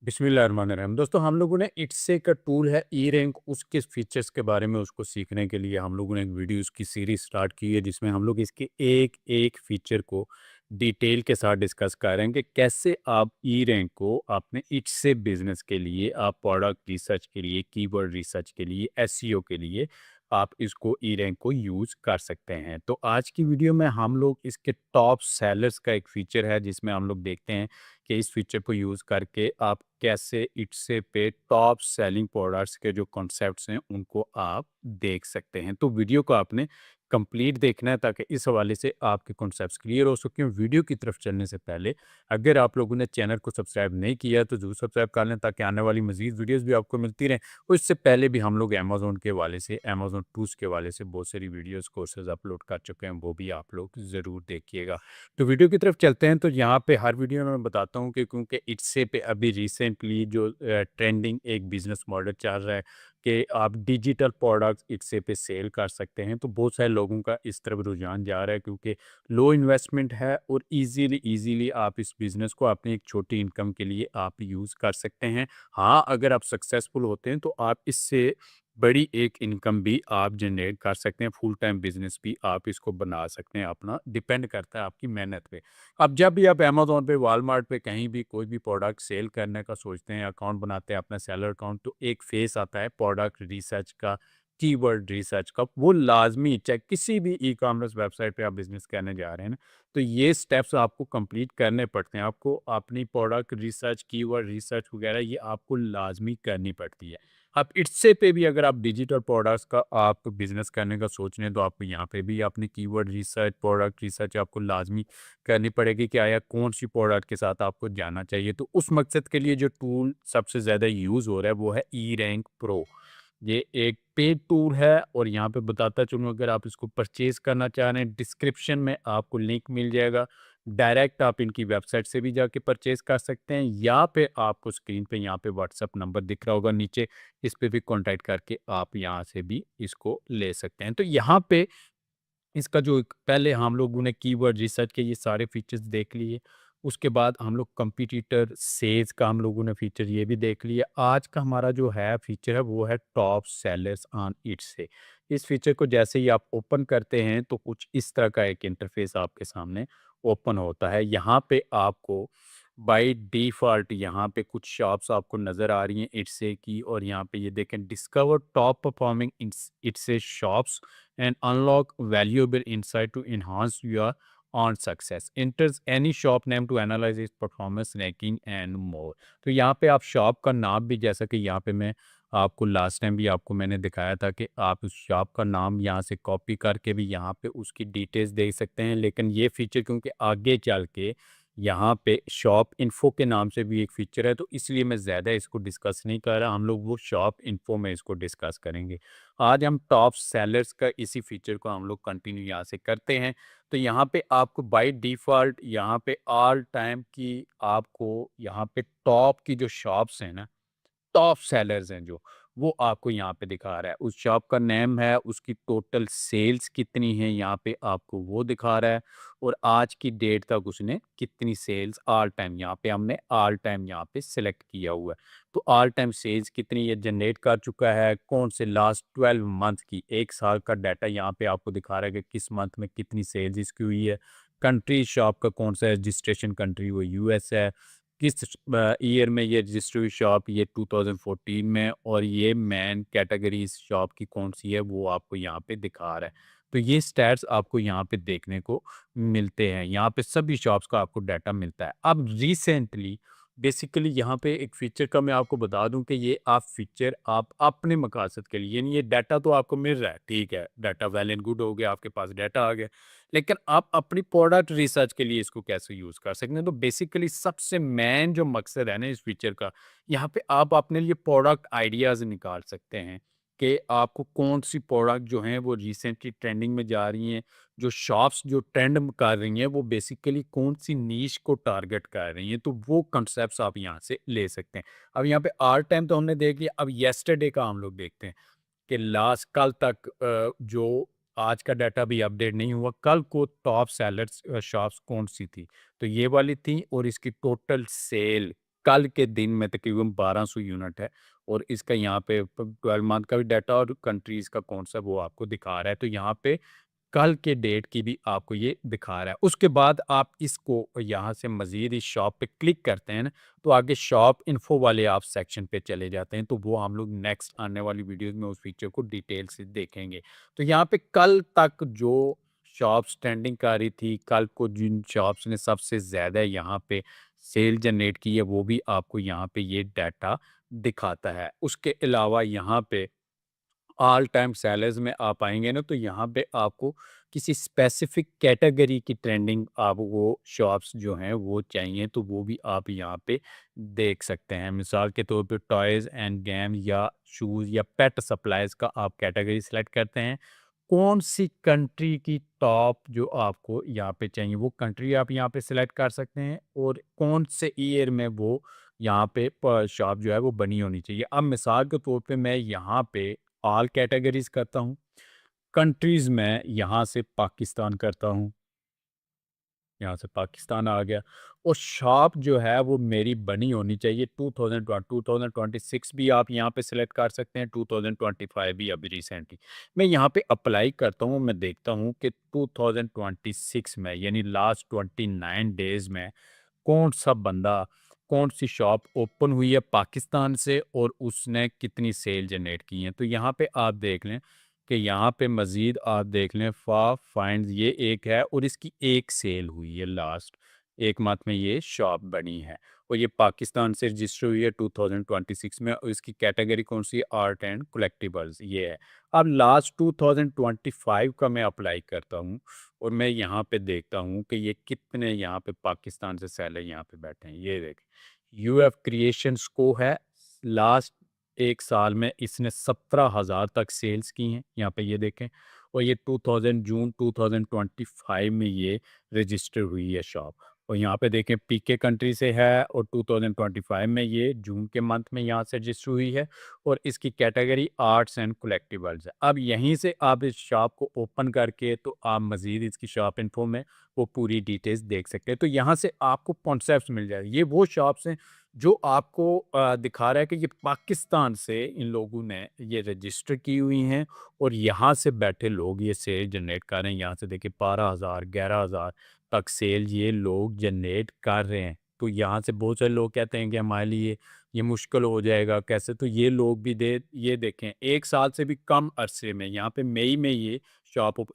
बिस्मिल्लाहिर्रहमानिर्रहीम। दोस्तों, हम लोगों ने इट्से का टूल है ई रैंक, उसके फीचर्स के बारे में उसको सीखने के लिए हम लोगों ने एक वीडियोस की सीरीज स्टार्ट की है, जिसमें हम लोग इसके एक एक फीचर को डिटेल के साथ डिस्कस कर रहे हैं कि कैसे आप ई रैंक को अपने इट्से बिजनेस के लिए, आप प्रोडक्ट रिसर्च के लिए, कीवर्ड रिसर्च के लिए, एसईओ के लिए आप इसको ई रैंक को यूज़ कर सकते हैं। तो आज की वीडियो में हम लोग इसके टॉप सेलर्स का एक फीचर है, जिसमें हम लोग देखते हैं कि इस फीचर को यूज़ करके आप कैसे इट्से पे टॉप सेलिंग प्रोडक्ट्स के जो कॉन्सेप्ट्स हैं उनको आप देख सकते हैं। तो वीडियो को आपने कंप्लीट देखना है, ताकि इस हवाले से आपके कॉन्सेप्ट्स क्लियर हो सकें। वीडियो की तरफ चलने से पहले अगर आप लोगों ने चैनल को सब्सक्राइब नहीं किया तो ज़रूर सब्सक्राइब कर लें, ताकि आने वाली मज़ीद वीडियोज़ भी आपको मिलती रहें। और इससे पहले भी हम लोग अमेज़न के हवाले से, अमेज़न टूल्स के हवाले से बहुत सारी वीडियोज़ कोर्सेज़ अपलोड कर चुके हैं, वो भी आप लोग ज़रूर देखिएगा। तो वीडियो की तरफ चलते हैं। तो यहाँ पे हर वीडियो में मैं बताता हूँ कि क्योंकि इट्से पे अभी रिसेंटली जो ट्रेंडिंग एक बिजनेस मॉडल चल रहा है कि आप डिजिटल प्रोडक्ट्स इट्से पे सेल कर सकते हैं, तो बहुत सारे लोगों का इस तरफ रुझान जा रहा है, क्योंकि लो इन्वेस्टमेंट है और इजीली आप इस बिज़नेस को अपनी एक छोटी इनकम के लिए आप यूज़ कर सकते हैं। हाँ, अगर आप सक्सेसफुल होते हैं तो आप इससे बड़ी एक इनकम भी आप जनरेट कर सकते हैं, फुल टाइम बिजनेस भी आप इसको बना सकते हैं, अपना डिपेंड करता है आपकी मेहनत पे। अब जब भी आप अमेज़न पे, वॉलमार्ट पे कहीं भी कोई भी प्रोडक्ट सेल करने का सोचते हैं, अकाउंट बनाते हैं अपना सेलर अकाउंट, तो एक फेस आता है प्रोडक्ट रिसर्च का, कीवर्ड रिसर्च का, वो लाज़मी, चाहे किसी भी ई-कॉमर्स वेबसाइट पे आप बिज़नेस करने जा रहे हैं ना, तो ये स्टेप्स आपको कंप्लीट करने पड़ते हैं। आपको अपनी प्रोडक्ट रिसर्च, कीवर्ड रिसर्च वगैरह ये आपको लाज़मी करनी पड़ती है। आप इससे पे भी अगर आप डिजिटल प्रोडक्ट्स का आप बिज़नेस करने का सोच रहे हैं, तो आपको यहाँ पे भी अपनी कीवर्ड रिसर्च, प्रोडक्ट रिसर्च आपको लाज़मी करनी पड़ेगी कि आया कौन-सी प्रोडक्ट के साथ आपको जाना चाहिए। तो उस मकसद के लिए जो टूल सबसे ज़्यादा यूज़ हो रहा है, वो है ई-रैंक प्रो। ये एक पेड टूल है और यहाँ पे बताता चलूँ, अगर आप इसको परचेज़ करना चाह रहे हैं, डिस्क्रिप्शन में आपको लिंक मिल जाएगा। डायरेक्ट आप इनकी वेबसाइट से भी जाके परचेज़ कर सकते हैं, या पे आपको स्क्रीन पे यहाँ पे व्हाट्सएप नंबर दिख रहा होगा नीचे, इस पे भी कॉन्टैक्ट करके आप यहाँ से भी इसको ले सकते हैं। तो यहाँ पे इसका जो एक पहले हम लोगों ने कीवर्ड रिसर्च के ये सारे फीचर्स देख लिए, उसके बाद हम लोग कंपटीटर सेल्स का हम लोगों ने फीचर ये भी देख लिया। आज का हमारा जो है फीचर है, वो है टॉप सेलर्स ऑन इट्स से। इस फीचर को जैसे ही आप ओपन करते हैं, तो कुछ इस तरह का एक इंटरफेस आपके सामने ओपन होता है। यहाँ पे आपको बाय डिफ़ॉल्ट यहाँ पे कुछ शॉप्स आपको नज़र आ रही हैं इट्से की, और यहाँ पे ये देखें, discover top performing Etsy shops and unlock valuable insight to enhance your own success. Enters any shop name to analyze its performance, ranking and more. तो यहाँ पे आप शॉप का नाम भी, जैसा कि यहाँ पे मैं आपको लास्ट टाइम भी आपको मैंने दिखाया था कि आप उस शॉप का नाम यहाँ से कॉपी करके भी यहाँ पे उसकी डिटेल्स देख सकते हैं। लेकिन ये फीचर क्योंकि आगे चल के यहाँ पे शॉप इन्फो के नाम से भी एक फीचर है, तो इसलिए मैं ज़्यादा इसको डिस्कस नहीं कर रहा। हम लोग वो शॉप इन्फो में इसको डिस्कस करेंगे। आज हम टॉप सेलर्स का इसी फीचर को हम लोग कंटिन्यू यहाँ से करते हैं। तो यहाँ पे आपको बाय डिफ़ॉल्ट यहाँ पे ऑल टाइम की आपको यहाँ पे टॉप की जो शॉप्स हैं ना, टॉप सेलर्स हैं जो, वो आपको यहाँ पे दिखा रहा है। उस शॉप का नेम है, उसकी टोटल सेल्स कितनी है, यहाँ पे आपको वो दिखा रहा है, और आज की डेट तक उसने कितनी सेल्स ऑल टाइम, यहाँ पे हमने ऑल टाइम यहाँ पे सेलेक्ट किया हुआ है। तो ऑल टाइम सेल्स कितनी ये जनरेट कर चुका है, कौन से लास्ट 12 मंथ की 1 साल का डाटा यहाँ पे आपको दिखा रहा है कि किस मंथ में कितनी सेल्स इसकी हुई है। कंट्री शॉप का कौन सा रजिस्ट्रेशन कंट्री, वो यूएस है। किस ईयर में ये रजिस्टर हुई शॉप, ये 2014 में, और ये मैन कैटेगरी इस शॉप की कौन-सी है, वो आपको यहाँ पे दिखा रहा है। तो ये स्टैट्स आपको यहाँ पे देखने को मिलते हैं। यहाँ पे सभी शॉप्स का आपको डाटा मिलता है। अब रिसेंटली बेसिकली यहाँ पे एक फ़ीचर का मैं आपको बता दूँ कि ये आप फ़ीचर आप अपने मकसद के लिए, यानी ये डाटा तो आपको मिल रहा है, ठीक है, डाटा वेल एंड गुड हो गया, आपके पास डाटा आ गया। लेकिन आप अपनी प्रोडक्ट रिसर्च के लिए इसको कैसे यूज़ कर सकते हैं? तो बेसिकली सबसे मेन जो मकसद है ना इस फीचर का, यहाँ पे आप अपने लिए प्रोडक्ट आइडियाज़ निकाल सकते हैं कि आपको कौन-सी प्रोडक्ट जो हैं वो रिसेंटली ट्रेंडिंग में जा रही हैं, जो शॉप्स जो ट्रेंड में कर रही हैं, वो बेसिकली कौन-सी नीश को टारगेट कर रही हैं, तो वो कॉन्सेप्ट्स आप यहाँ से ले सकते हैं। अब यहाँ पे ऑल टाइम तो हमने देख लिया, अब यस्टरडे का हम लोग देखते हैं। कि लास्ट कल तक जो आज का डाटा भी अपडेट नहीं हुआ, कल को टॉप सेलर्स शॉप्स कौन-सी थी? तो ये वाली थी, और इसकी टोटल सेल कल के दिन में तकरीबन 1200 यूनिट है, और इसका यहाँ पे प 12 मंथ का भी डाटा और कंट्रीज़ का कौन-सा वो आपको दिखा रहा है। तो यहाँ पे कल के डेट की भी आपको ये दिखा रहा है। उसके बाद आप इसको यहाँ से मज़ीद इस शॉप पे क्लिक करते हैं ना, तो आगे शॉप इन्फो वाले आप सेक्शन पे चले जाते हैं, तो वो हम लोग नेक्स्ट आने वाली वीडियोज़ में उस फीचर को डिटेल से देखेंगे। तो यहाँ पे कल तक जो शॉप्स ट्रेंडिंग कर रही थी, कल को जिन शॉप्स ने सबसे ज़्यादा यहाँ पे सेल जनरेट की है, वो भी आपको यहाँ पे ये डाटा दिखाता है। उसके अलावा यहाँ पे ऑल टाइम सेलर्स में आप आएँगे ना, तो यहाँ पे आपको किसी स्पेसिफिक कैटेगरी की ट्रेंडिंग आप वो शॉप्स जो हैं वो चाहिए, तो वो भी आप यहाँ पे देख सकते हैं। मिसाल के तौर पे टॉयज़ एंड गेम या शूज़ या पेट सप्लाइज़ का आप कैटेगरी सेलेक्ट करते हैं। कौन-सी कंट्री की टॉप जो आपको यहाँ पे चाहिए, वो कंट्री आप यहाँ पे सेलेक्ट कर सकते हैं, और कौन से ईयर में वो यहाँ पे प शॉप जो है वो बनी होनी चाहिए। अब मिसाल के तौर पे मैं यहाँ पे ऑल कैटेगरीज़ करता हूँ, कंट्रीज़ में यहाँ से पाकिस्तान करता हूँ, यहाँ से पाकिस्तान आ गया, और शॉप जो है वो मेरी बनी होनी चाहिए 2026 भी आप यहाँ पे सिलेक्ट कर सकते हैं, 2025 भी अभी रिसेंटली। मैं यहाँ पे अप्लाई करता हूँ, मैं देखता हूँ कि 2026 में यानी लास्ट 29 डेज़ में कौन-सा बंदा, कौन-सी शॉप ओपन हुई है पाकिस्तान से, और उसने कितनी सेल जनरेट की हैं। तो यहाँ पे आप देख लें कि यहाँ पे मज़ीद आप देख लें, फाइंड्स ये एक है, और इसकी एक सेल हुई है लास्ट। 1 मंथ में ये शॉप बनी है और ये पाकिस्तान से रजिस्टर हुई है 2026 में और इसकी कैटेगरी कौन-सी है? आर्ट एंड कलेक्टिबल्स ये है। अब लास्ट 2025 का मैं अप्लाई करता हूँ और मैं यहाँ पे देखता हूँ कि ये कितने यहाँ पे पाकिस्तान से सेलर यहाँ पे बैठे हैं। ये देखें, यूएफ क्रिएशंस को है लास्ट 1 साल में इसने 17,000 तक सेल्स की हैं। यहाँ पे ये देखें और ये 2000 जून 2025 में ये रजिस्टर हुई है शॉप। और यहाँ पे देखें पीके कंट्री से है और 2025 में ये जून के मंथ में यहाँ से रजिस्टर हुई है और इसकी कैटेगरी आर्ट्स एंड कलेक्टिबल्स है। अब यहीं से आप इस शॉप को ओपन करके तो आप मज़ीद इसकी शॉप इन्फो में वो पूरी डिटेल्स देख सकते हैं। तो यहाँ से आपको कॉन्सेप्ट्स मिल जाएगा। ये वो शॉप्स हैं जो आपको दिखा रहा है कि ये पाकिस्तान से इन लोगों ने ये रजिस्टर की हुई हैं और यहाँ से बैठे लोग ये सेल जनरेट कर रहे हैं। यहाँ से देखिए 12,000 11,000 तक सेल ये लोग जनरेट कर रहे हैं। तो यहाँ से बहुत सारे लोग कहते हैं कि हमारे लिए ये मुश्किल हो जाएगा कैसे? तो ये लोग भी ये देखें 1 साल से भी कम अरसे में यहाँ पे मई में ये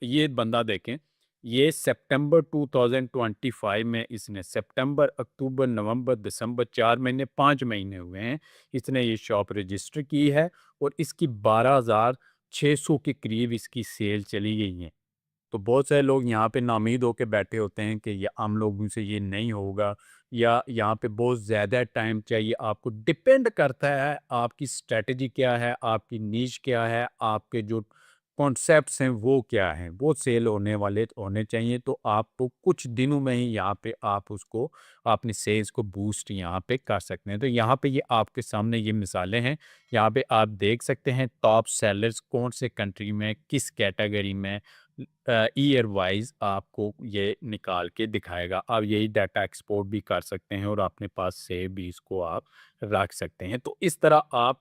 ये बंदा देखें, ये सितंबर 2025 में इसने सितंबर, अक्टूबर, नवंबर, दिसंबर 4 महीने 5 महीने हुए हैं, इसने ये शॉप रजिस्टर की है और इसकी 12,600 के करीब इसकी सेल चली गई है। तो बहुत सारे लोग यहाँ पे नाउम्मीद होके बैठे होते हैं कि ये हम लोगों से ये नहीं होगा या यहाँ पे बहुत ज़्यादा टाइम चाहिए। आपको डिपेंड करता है आपकी स्ट्रैटेजी क्या है, आपकी नीश क्या है, आपके जो कॉन्सेप्ट्स हैं वो क्या हैं, वो सेल होने वाले होने चाहिए। तो आपको कुछ दिनों में ही यहाँ पे आप उसको अपनी सेल्स को बूस्ट यहाँ पे कर सकते हैं। तो यहाँ पे ये आपके सामने ये मिसालें हैं। यहाँ पे आप देख सकते हैं टॉप सेलर्स कौन से कंट्री में, किस कैटेगरी में ईयर वाइज आपको ये निकाल के दिखाएगा। आप यही डाटा एक्सपोर्ट भी कर सकते हैं और अपने पास से भी इसको आप रख सकते हैं। तो इस तरह आप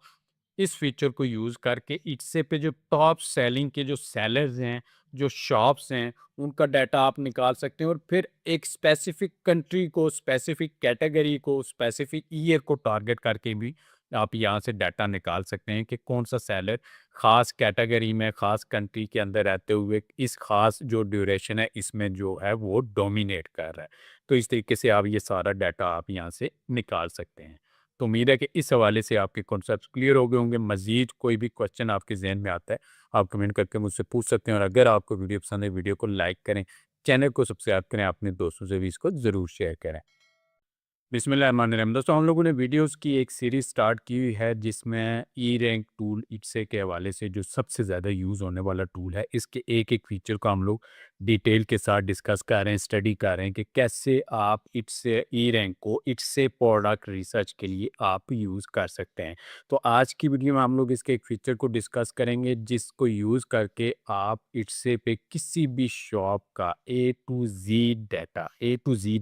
इस फीचर को यूज़ करके इससे पे जो टॉप सेलिंग के जो सेलर्स हैं, जो शॉप्स हैं, उनका डाटा आप निकाल सकते हैं और फिर एक स्पेसिफिक कंट्री को, स्पेसिफिक कैटेगरी को, स्पेसिफिक ईयर को टारगेट करके भी आप यहाँ से डाटा निकाल सकते हैं कि कौन सा सेलर ख़ास कैटेगरी में, ख़ास कंट्री के अंदर रहते हुए इस ख़ास जो ड्यूरेशन है, इसमें जो है वो डोमिनेट कर रहा है। तो इस तरीके से आप ये सारा डाटा आप यहाँ से निकाल सकते हैं। तो उम्मीद है कि इस हवाले से आपके कॉन्सेप्ट्स क्लियर हो गए होंगे। मज़ीद कोई भी क्वेश्चन आपके ज़हन में आता है, आप कमेंट करके मुझसे पूछ सकते हैं और अगर आपको वीडियो पसंद है, वीडियो को लाइक करें, चैनल को सब्सक्राइब करें, अपने दोस्तों से भी इसको ज़रूर शेयर करें। बिस्मिल्लाहिर्रहमानिर्रहीम। दोस्तों हम लोगों ने वीडियोस की एक सीरीज़ स्टार्ट की हुई है जिसमें ई रैंक टूल इट्से के हवाले से जो सबसे ज़्यादा यूज़ होने वाला टूल है, इसके एक-एक फीचर को हम लोग डिटेल के साथ डिस्कस कर रहे हैं, स्टडी कर रहे हैं कि कैसे आप इट्से ई रैंक को इट्से प्रोडक्ट रिसर्च के लिए आप यूज़ कर सकते हैं। तो आज की वीडियो में हम लोग इसके एक फीचर को डिस्कस करेंगे जिसको यूज़ करके आप इट्से पे किसी भी शॉप का ए टू ज़ेड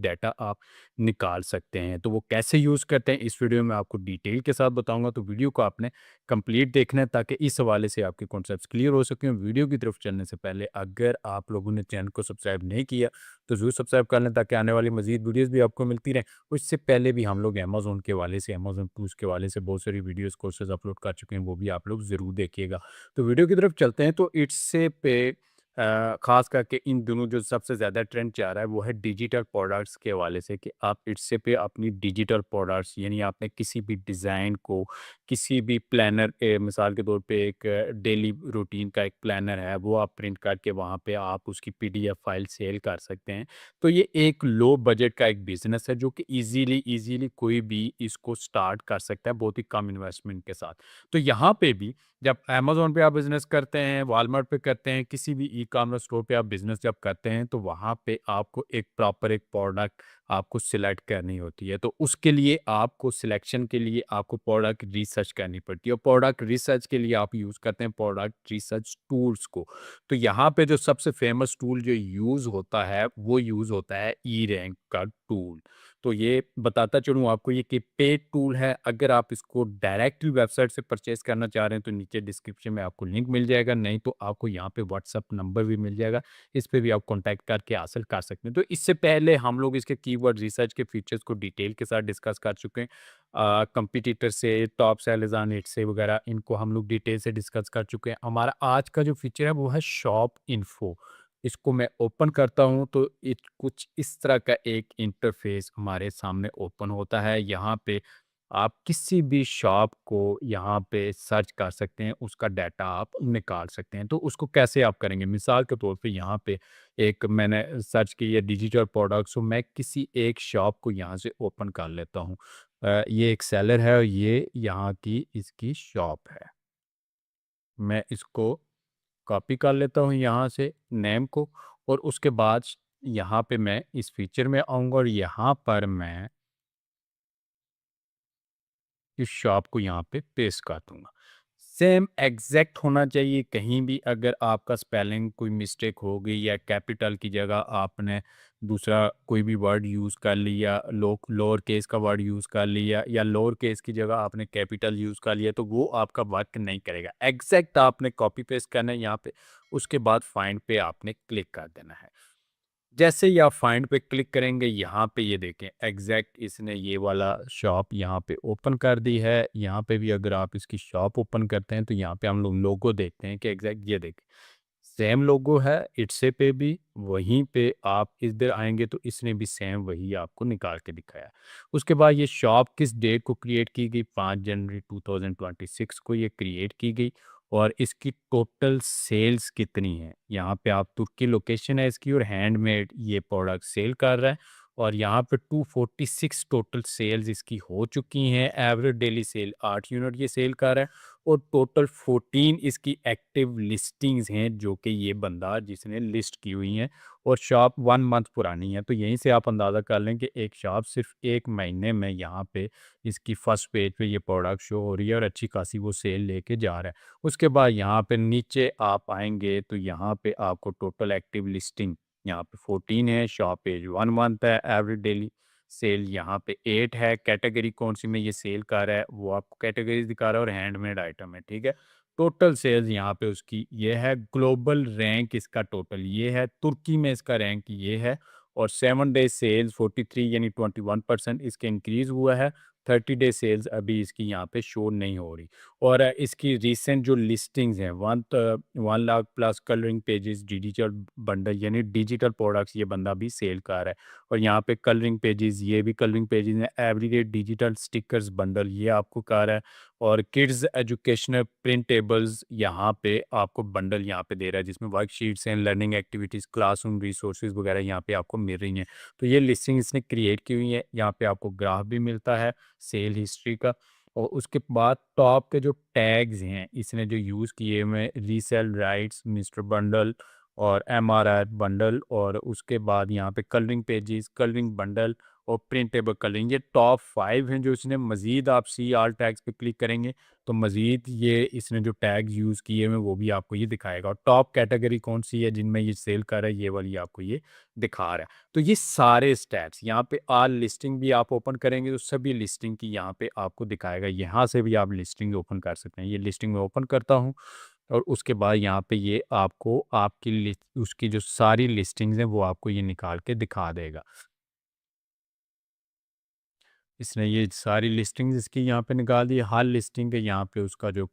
डाटा आप निकाल सकते हैं। तो वो कैसे यूज़ करते हैं इस वीडियो में आपको डिटेल के साथ बताऊँगा। तो वीडियो को आपने कंप्लीट देखना है ताकि इस हवाले से आपके कॉन्सेप्ट्स क्लियर हो सकें। वीडियो की तरफ चलने से पहले अगर आप लोगों ने चैनल को सब्सक्राइब नहीं किया तो ज़रूर सब्सक्राइब कर लें ताकि आने वाली मज़ीद वीडियोज़ भी आपको मिलती रहें। और इससे पहले भी हम लोग अमेज़न के हवाले से, अमेज़न टूल्स के हवाले से बहुत सारी वीडियोज़ कोर्सेज़ अपलोड कर चुके हैं, वो भी आप लोग ज़रूर देखिएगा। तो वीडियो की तरफ चलते हैं। तो इट्से पे ख़ास करके इन दिनों जो सबसे ज़्यादा ट्रेंड जा रहा है वो है डिजिटल प्रोडक्ट्स के हवाले से कि आप इट्से पे अपनी डिजिटल प्रोडक्ट्स यानी आपने किसी भी डिज़ाइन को, किसी भी प्लानर मिसाल के तौर पे एक डेली रूटीन का एक प्लानर है वो आप प्रिंट करके वहाँ पे आप उसकी पीडीएफ फाइल सेल कर सकते हैं। तो ये एक लो बजट का एक बिज़नेस है जो कि ईज़िली कोई भी इसको स्टार्ट कर सकता है बहुत ही कम इन्वेस्टमेंट के साथ। तो यहाँ पे भी जब अमेज़न पे आप बिज़नेस करते हैं, वॉलमार्ट पे करते हैं, किसी भी ई-कॉमर्स स्टोर पे आप बिज़नेस जब करते हैं, तो वहाँ पे आपको एक प्रॉपर एक प्रोडक्ट आपको सिलेक्ट करनी होती है। तो उसके लिए आपको सिलेक्शन के लिए आपको प्रोडक्ट रिसर्च करनी पड़ती है और प्रोडक्ट रिसर्च के लिए आप यूज़ करते हैं प्रोडक्ट रिसर्च टूल्स को। तो यहाँ पे जो सबसे फेमस टूल जो यूज़ होता है, वो यूज़ होता है ई-रैंक का टूल। तो ये बताता चलूँ आपको ये कि पेड टूल है। अगर आप इसको डायरेक्टली वेबसाइट से परचेज़ करना चाह रहे हैं तो नीचे डिस्क्रिप्शन में आपको लिंक मिल जाएगा, नहीं तो आपको यहाँ पे व्हाट्सएप नंबर भी मिल जाएगा। इस पे भी आप कॉन्टैक्ट करके हासिल कर सकते हैं। तो इससे पहले हम लोग इसके कीवर्ड रिसर्च के फीचर्स को डिटेल के साथ डिस्कस कर चुके हैं। कंपटीटर से, टॉप सेलर्स ऑन इट्स वगैरह इनको हम लोग डिटेल से डिस्कस कर चुके हैं। हमारा आज का जो फीचर है वो है शॉप इन्फो। इसको मैं ओपन करता हूँ तो कुछ इस तरह का एक इंटरफ़ेस हमारे सामने ओपन होता है। यहाँ पे आप किसी भी शॉप को यहाँ पे सर्च कर सकते हैं, उसका डाटा आप निकाल सकते हैं। तो उसको कैसे आप करेंगे? मिसाल के तौर पे यहाँ पे एक मैंने सर्च की है डिजिटल प्रोडक्ट्स, तो मैं किसी एक शॉप को यहाँ से ओपन कर लेता हूँ। ये एक सेलर है और ये यहाँ की इसकी शॉप है। मैं इसको कॉपी कर लेता हूँ यहाँ से नेम को, और उसके बाद यहाँ पे मैं इस फीचर में आऊँगा और यहाँ पर मैं इस शॉप को यहाँ पे पेस्ट कर दूँगा। सेम एग्ज़ैक्ट होना चाहिए, कहीं भी अगर आपका स्पेलिंग कोई मिस्टेक हो गई या कैपिटल की जगह आपने दूसरा कोई भी वर्ड यूज़ कर लिया, लोअर केस का वर्ड यूज़ कर लिया या लोअर केस की जगह आपने कैपिटल यूज़ कर लिया, तो वो आपका वर्क नहीं करेगा। एग्ज़ैक्ट आपने कॉपी पेस्ट करना है यहाँ पे, उसके बाद फाइंड पे आपने क्लिक कर देना है। जैसे ही आप फाइंड पे क्लिक करेंगे, यहाँ पे ये देखें एग्जैक्ट इसने ये वाला शॉप यहाँ पे ओपन कर दी है। यहाँ पे भी अगर आप इसकी शॉप ओपन करते हैं तो यहाँ पे हम लोग लोगो देखते हैं कि एग्जैक्ट ये देखें सेम लोगो है इट्से पे भी, वहीं पे आप इधर आएंगे तो इसने भी सेम वही आपको निकाल के दिखाया। उसके बाद ये शॉप किस डेट को क्रिएट की गई, 5 जनवरी 2026 को ये क्रिएट की गई, और इसकी टोटल सेल्स कितनी है। यहाँ पे आप तुर्की लोकेशन है इसकी और हैंडमेड ये प्रोडक्ट सेल कर रहा है, और यहाँ पे 246 टोटल सेल्स इसकी हो चुकी हैं। एवरेज डेली सेल 8 यूनिट ये सेल कर रहा है, और टोटल 14 इसकी एक्टिव लिस्टिंग्स हैं जो कि ये बंदा जिसने लिस्ट की हुई हैं, और शॉप 1 मंथ पुरानी है। तो यहीं से आप अंदाज़ा कर लें कि एक शॉप सिर्फ 1 महीने में यहाँ पे इसकी फर्स्ट पेज पे ये प्रोडक्ट शो हो रही है और अच्छी खासी वो सेल लेके जा रहा है। उसके बाद यहाँ पे नीचे आप आएँगे तो यहाँ पे आपको टोटल एक्टिव लिस्टिंग यहाँ पे 14 है, शॉप पेज 1 मंथ है, एवरेज डेली सेल यहाँ पे 8 है, कैटेगरी कौन-सी में ये सेल कर रहा है वो आपको कैटेगरीज़ दिखा रहा है और हैंडमेड आइटम है, ठीक है? टोटल सेल्स यहाँ पे उसकी ये है, ग्लोबल रैंक इसका टोटल ये है, तुर्की में इसका रैंक ये है, और 7 डे सेल्स 43 यानी 21% इसके इंक्रीज़ हुआ है। 30 डे सेल्स अभी इसकी यहाँ पे शो नहीं हो रही। और इसकी रीसेंट जो लिस्टिंग्स हैं 1 lakh plus colouring pages digital bundle यानी डिजिटल प्रोडक्ट्स ये बंदा भी सेल कर रहा है, और यहाँ पे कलरिंग पेजेस ये भी कलरिंग पेजेस हैं, एवरीडे डिजिटल स्टिकर्स बंडल ये आपको कर रहा है, और किड्स एजुकेशनल प्रिंटेबल्स यहाँ पे आपको बंडल यहाँ पे दे रहा है जिसमें वर्कशीट्स हैं, लर्निंग एक्टिविटीज़, क्लासरूम रिसोर्सेज वगैरह यहाँ पे आपको मिल रही हैं। तो ये लिस्टिंग इसने क्रिएट की हुई है, यहाँ पे आपको ग्राफ भी मिलता है सेल हिस्ट्री का। और उसके बाद टॉप के जो टैग्स हैं इसने जो यूज़ किए हुए हैं, रीसेल राइट्स, मिस्टर बंडल और एमआरआर बंडल, और उसके बाद यहाँ पे कलरिंग पेजेस, कलरिंग बंडल और प्रिंटेबल कलरिंग, ये टॉप 5 हैं जो इसने मज़ीद आप सी आल टैग्स पे क्लिक करेंगे तो मज़ीद ये इसने जो टैग्स यूज़ किए हुए हैं वो भी आपको ये दिखाएगा, और टॉप कैटेगरी कौन सी है जिनमें ये सेल कर रहा है ये वाली आपको ये दिखा रहा है। तो ये सारे स्टैट्स यहाँ पे ऑल लिस्टिंग भी आप ओपन करेंगे तो सभी लिस्टिंग की यहाँ पे आपको दिखाएगा। यहाँ से भी आप लिस्टिंग ओपन कर सकते हैं। ये लिस्टिंग मैं ओपन करता हूँ, और उसके बाद यहाँ पे ये आपको आपकी उसकी जो सारी लिस्टिंग्स हैं वो आपको ये निकाल के दिखा देगा। इसने ये सारी लिस्टिंग्स इसकी यहाँ पे निकाल दी। हर लिस्टिंग के यहाँ पे उसका जो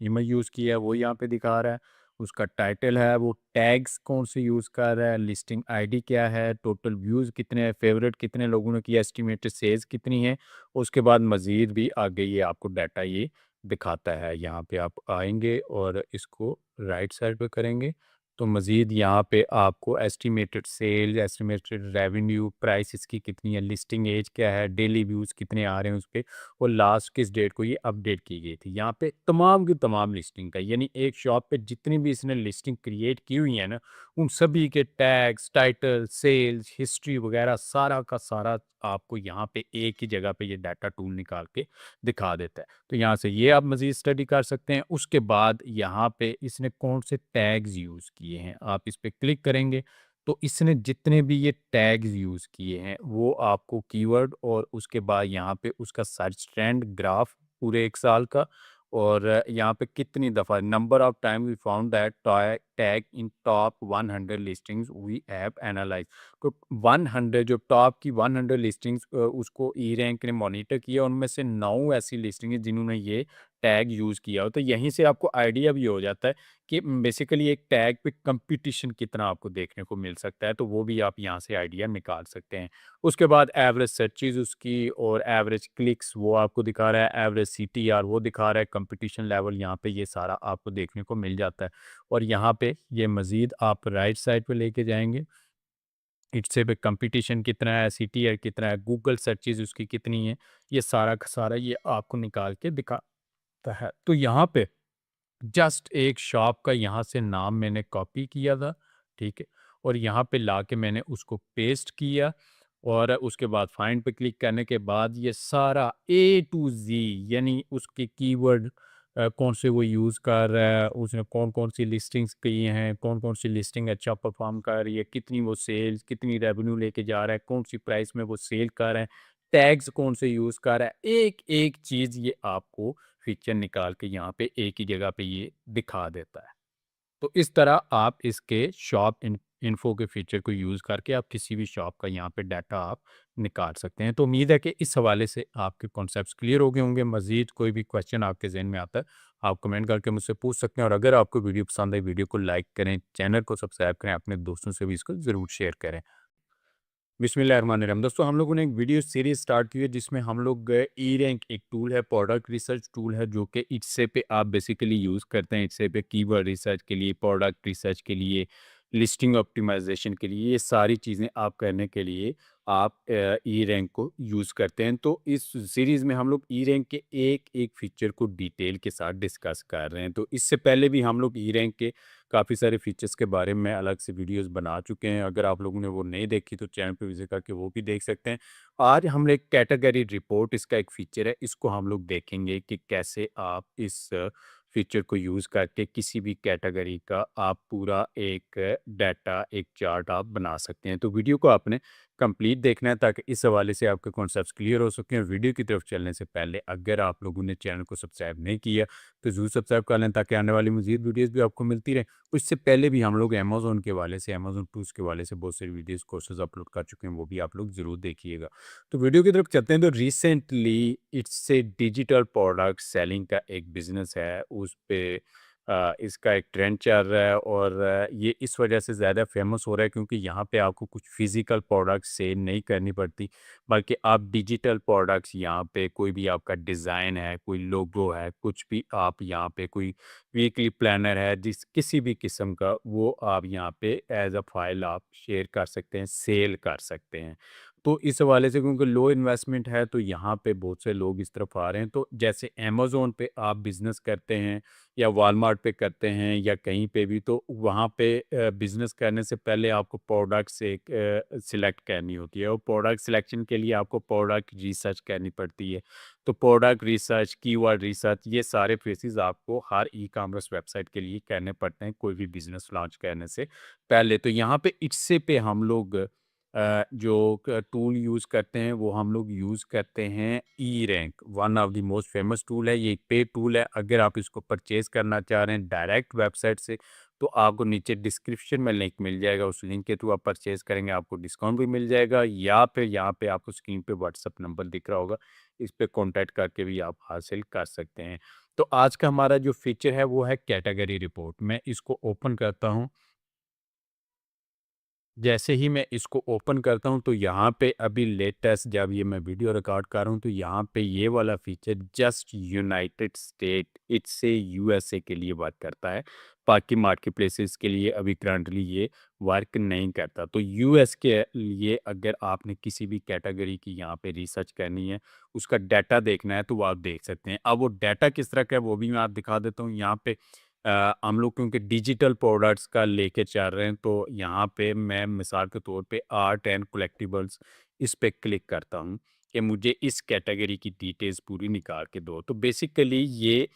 इमेज यूज़ किया है वो यहाँ पे दिखा रहा है। उसका टाइटल है, वो टैग्स कौन से यूज़ कर रहा है, लिस्टिंग आईडी क्या है, टोटल व्यूज़ कितने हैं, फेवरेट कितने लोगों ने किया, एस्टिमेटेड सेल्स कितनी है। उसके बाद मज़ीद भी आगे ये आपको डाटा ये दिखाता है। यहाँ पे आप आएँगे और इसको राइट साइड पे करेंगे तो मज़ीद यहाँ पे आपको estimated sales, estimated revenue, price इसकी कितनी है, लिस्टिंग एज क्या है, डेली व्यूज़ कितने आ रहे हैं उस पे, और लास्ट किस डेट को ये अपडेट की गई थी। यहाँ पे तमाम की तमाम लिस्टिंग का, यानी एक शॉप पे जितनी भी इसने लिस्टिंग क्रिएट की हुई है ना, उन सभी के टैग्स, टाइटल, सेल्स, हिस्ट्री वगैरह सारा का सारा आपको यहाँ पे एक ही जगह पे ये डाटा टूल निकाल के दिखा देता है। तो यहाँ से ये आप मज़ीद स्टडी कर सकते हैं। उसके बाद यहाँ पे इसने कौन से टैग्स यूज़ किए हैं, आप इस पे क्लिक करेंगे तो इसने जितने भी ये टैग्स यूज़ किए हैं वो आपको कीवर्ड, और उसके बाद यहाँ पे उसका सर्च ट्रेंड ग्राफ पूरे 1 साल का, और यहाँ पे कितनी दफ़ा number of time we found that tag in top 100 listings we have analyse. तो 100 जो टॉप की 100 लिस्टिंग्स उसको ई रैंक ने मॉनिटर किया, उनमें से 9 ऐसी लिस्टिंग है जिन्होंने ये टैग यूज़ किया हो। तो यहीं से आपको आइडिया भी हो जाता है कि बेसिकली एक टैग पे कंपटीशन कितना आपको देखने को मिल सकता है, तो वो भी आप यहाँ से आइडिया निकाल सकते हैं। उसके बाद एवरेज सर्चेज़ उसकी और एवरेज क्लिक्स वो आपको दिखा रहा है, एवरेज सीटीआर वो दिखा रहा है, कंपटीशन लेवल यहाँ पे ये सारा आपको देखने को मिल जाता है। और यहाँ पे ये मज़ीद आप राइट साइड पे लेके जाएँगे, इससे पे कंपटीशन कितना है, सीटीआर कितना है, गूगल सर्चेज़ उसकी कितनी है, ये सारा का सारा ये आपको निकाल के दिखाता है। तो यहाँ पे जस्ट एक शॉप का यहाँ से नाम मैंने कॉपी किया था, ठीक है? और यहाँ पे लाके मैंने उसको पेस्ट किया और उसके बाद फाइंड पे क्लिक करने के बाद ये सारा ए टू ज़ी यानी उसके कीवर्ड कौन से वो यूज़ कर रहा है, उसने कौन-कौन सी लिस्टिंग्स की हैं, कौन-कौन सी लिस्टिंग अच्छा परफ़ॉर्म कर रही है, कितनी वो सेल्स, कितनी रेवेन्यू लेके जा रहा है, कौन सी प्राइस में वो सेल कर रहा है, टैग्स कौन से यूज़ कर रहा है, एक-एक चीज़ ये आपको फीचर निकाल के यहाँ पे एक ही जगह पे ये दिखा देता है। तो इस तरह आप इसके शॉप इन्फो के फीचर को यूज़ करके आप किसी भी शॉप का यहाँ पे डाटा आप निकाल सकते हैं। तो उम्मीद है कि इस हवाले से आपके कॉन्सेप्ट्स क्लियर हो गए होंगे। मज़ीद कोई भी क्वेश्चन आपके ज़हन में आता है, आप कमेंट करके मुझसे पूछ सकते हैं और अगर आपको वीडियो पसंद आई, वीडियो को लाइक करें, चैनल को सब्सक्राइब करें, अपने दोस्तों से भी इसको ज़रूर शेयर करें। बिस्मिल्लाहिर्रहमानिर्रहीम। दोस्तों हम लोगों ने एक वीडियो सीरीज स्टार्ट की है जिसमें हम लोग ई रैंक एक टूल है, प्रोडक्ट रिसर्च टूल है जो कि इससे पे आप बेसिकली यूज़ करते हैं। इससे पे कीवर्ड रिसर्च के लिए, प्रोडक्ट रिसर्च के लिए, लिस्टिंग ऑप्टिमाइजेशन के लिए, ये सारी चीज़ें आप करने के लिए आप ई रैंक को यूज़ करते हैं। तो इस सीरीज़ में हम लोग ई रैंक के एक-एक फीचर को डिटेल के साथ डिस्कस कर रहे हैं। तो इससे पहले भी हम लोग ई रैंक के काफ़ी सारे फीचर्स के बारे में अलग से वीडियोस बना चुके हैं। अगर आप लोगों ने वो नहीं देखी तो चैनल पे विज़िट करके वो भी देख सकते हैं। आज हम एक कैटेगरी रिपोर्ट इसका एक फीचर है, इसको हम लोग देखेंगे कि कैसे आप इस फीचर को यूज़ करके किसी भी कैटेगरी का आप पूरा एक डाटा, एक चार्ट आप बना सकते हैं। तो वीडियो को आपने कंप्लीट देखना है ताकि इस हवाले से आपके कॉन्सेप्ट्स क्लियर हो सकें। वीडियो की तरफ चलने से पहले अगर आप लोगों ने चैनल को सब्सक्राइब नहीं किया तो ज़रूर सब्सक्राइब कर लें ताकि आने वाली मज़ीद वीडियोज़ भी आपको मिलती रहें। उससे पहले भी हम लोग अमेज़न के हवाले से, अमेज़न टूल्स के हवाले से बहुत सारी वीडियोज़, कोर्सेज़ अपलोड कर चुके हैं, वो भी आप लोग ज़रूर देखिएगा। तो वीडियो की तरफ चलते हैं। तो recently it's a digital product selling का एक बिज़नेस है, उस पे इसका एक ट्रेंड चल रहा है और ये इस वजह से ज़्यादा फेमस हो रहा है क्योंकि यहाँ पे आपको कुछ फिज़िकल प्रोडक्ट सेल नहीं करनी पड़ती, बल्कि आप डिजिटल प्रोडक्ट्स यहाँ पे कोई भी आपका डिज़ाइन है, कोई लोगो है, कुछ भी आप यहाँ पे कोई वीकली प्लानर है, जिस किसी भी किस्म का वो आप यहाँ पे एज़ अ फाइल आप शेयर कर सकते हैं, सेल कर सकते हैं। तो इस हवाले से क्योंकि लो इन्वेस्टमेंट है तो यहाँ पे बहुत से लोग इस तरफ आ रहे हैं। तो जैसे अमेज़न पे आप बिज़नेस करते हैं या वॉलमार्ट पे करते हैं या कहीं पे भी, तो वहाँ पे बिज़नेस करने से पहले आपको प्रोडक्ट्स एक सिलेक्ट करनी होती है और प्रोडक्ट सिलेक्शन के लिए आपको प्रोडक्ट रिसर्च करनी पड़ती है। तो प्रोडक्ट रिसर्च, कीवर्ड रिसर्च, ये सारे फेसेस आपको हर ई-कॉमर्स वेबसाइट के लिए करने पड़ते हैं कोई भी बिज़नेस लॉन्च करने से पहले। तो यहाँ पे इससे पे हम लोग जो टूल यूज़ करते हैं वो हम लोग यूज़ करते हैं eRank, one of the most famous tool है। ये एक पेड टूल है। अगर आप इसको परचेज करना चाह रहे हैं डायरेक्ट वेबसाइट से तो आपको नीचे डिस्क्रिप्शन में लिंक मिल जाएगा, उस लिंक के थ्रू आप परचेज करेंगे आपको डिस्काउंट भी मिल जाएगा, या फिर यहाँ पे आपको स्क्रीन पे व्हाट्सअप नंबर दिख रहा होगा, इस पे कॉन्टैक्ट करके भी आप हासिल कर सकते हैं। तो आज का हमारा जो फीचर है वो है कैटेगरी रिपोर्ट। मैं इसको ओपन करता हूँ। जैसे ही मैं इसको ओपन करता हूँ तो यहाँ पे अभी लेटेस्ट जब ये मैं वीडियो रिकॉर्ड कर रहा हूँ तो यहाँ पे ये वाला फीचर जस्ट यूनाइटेड स्टेट इससे यूएसए के लिए वर्क करता है। बाकी मार्केट प्लेसेस के लिए अभी करंटली ये वर्क नहीं करता। तो यूएस के लिए अगर आपने किसी भी कैटेगरी की यहाँ पे रिसर्च करनी है, उसका डाटा देखना है तो वो आप देख सकते हैं। अब वो डाटा किस तरह का है वो भी मैं आप दिखा देता हूँ। यहाँ पे हम लोग क्योंकि डिजिटल प्रोडक्ट्स का लेके चल रहे हैं तो यहाँ पे मैं मिसाल के तौर पे आर्ट एंड कलेक्टिबल्स इस पे क्लिक करता हूँ कि मुझे इस कैटेगरी की डिटेल्स पूरी निकाल के दो। तो बेसिकली ये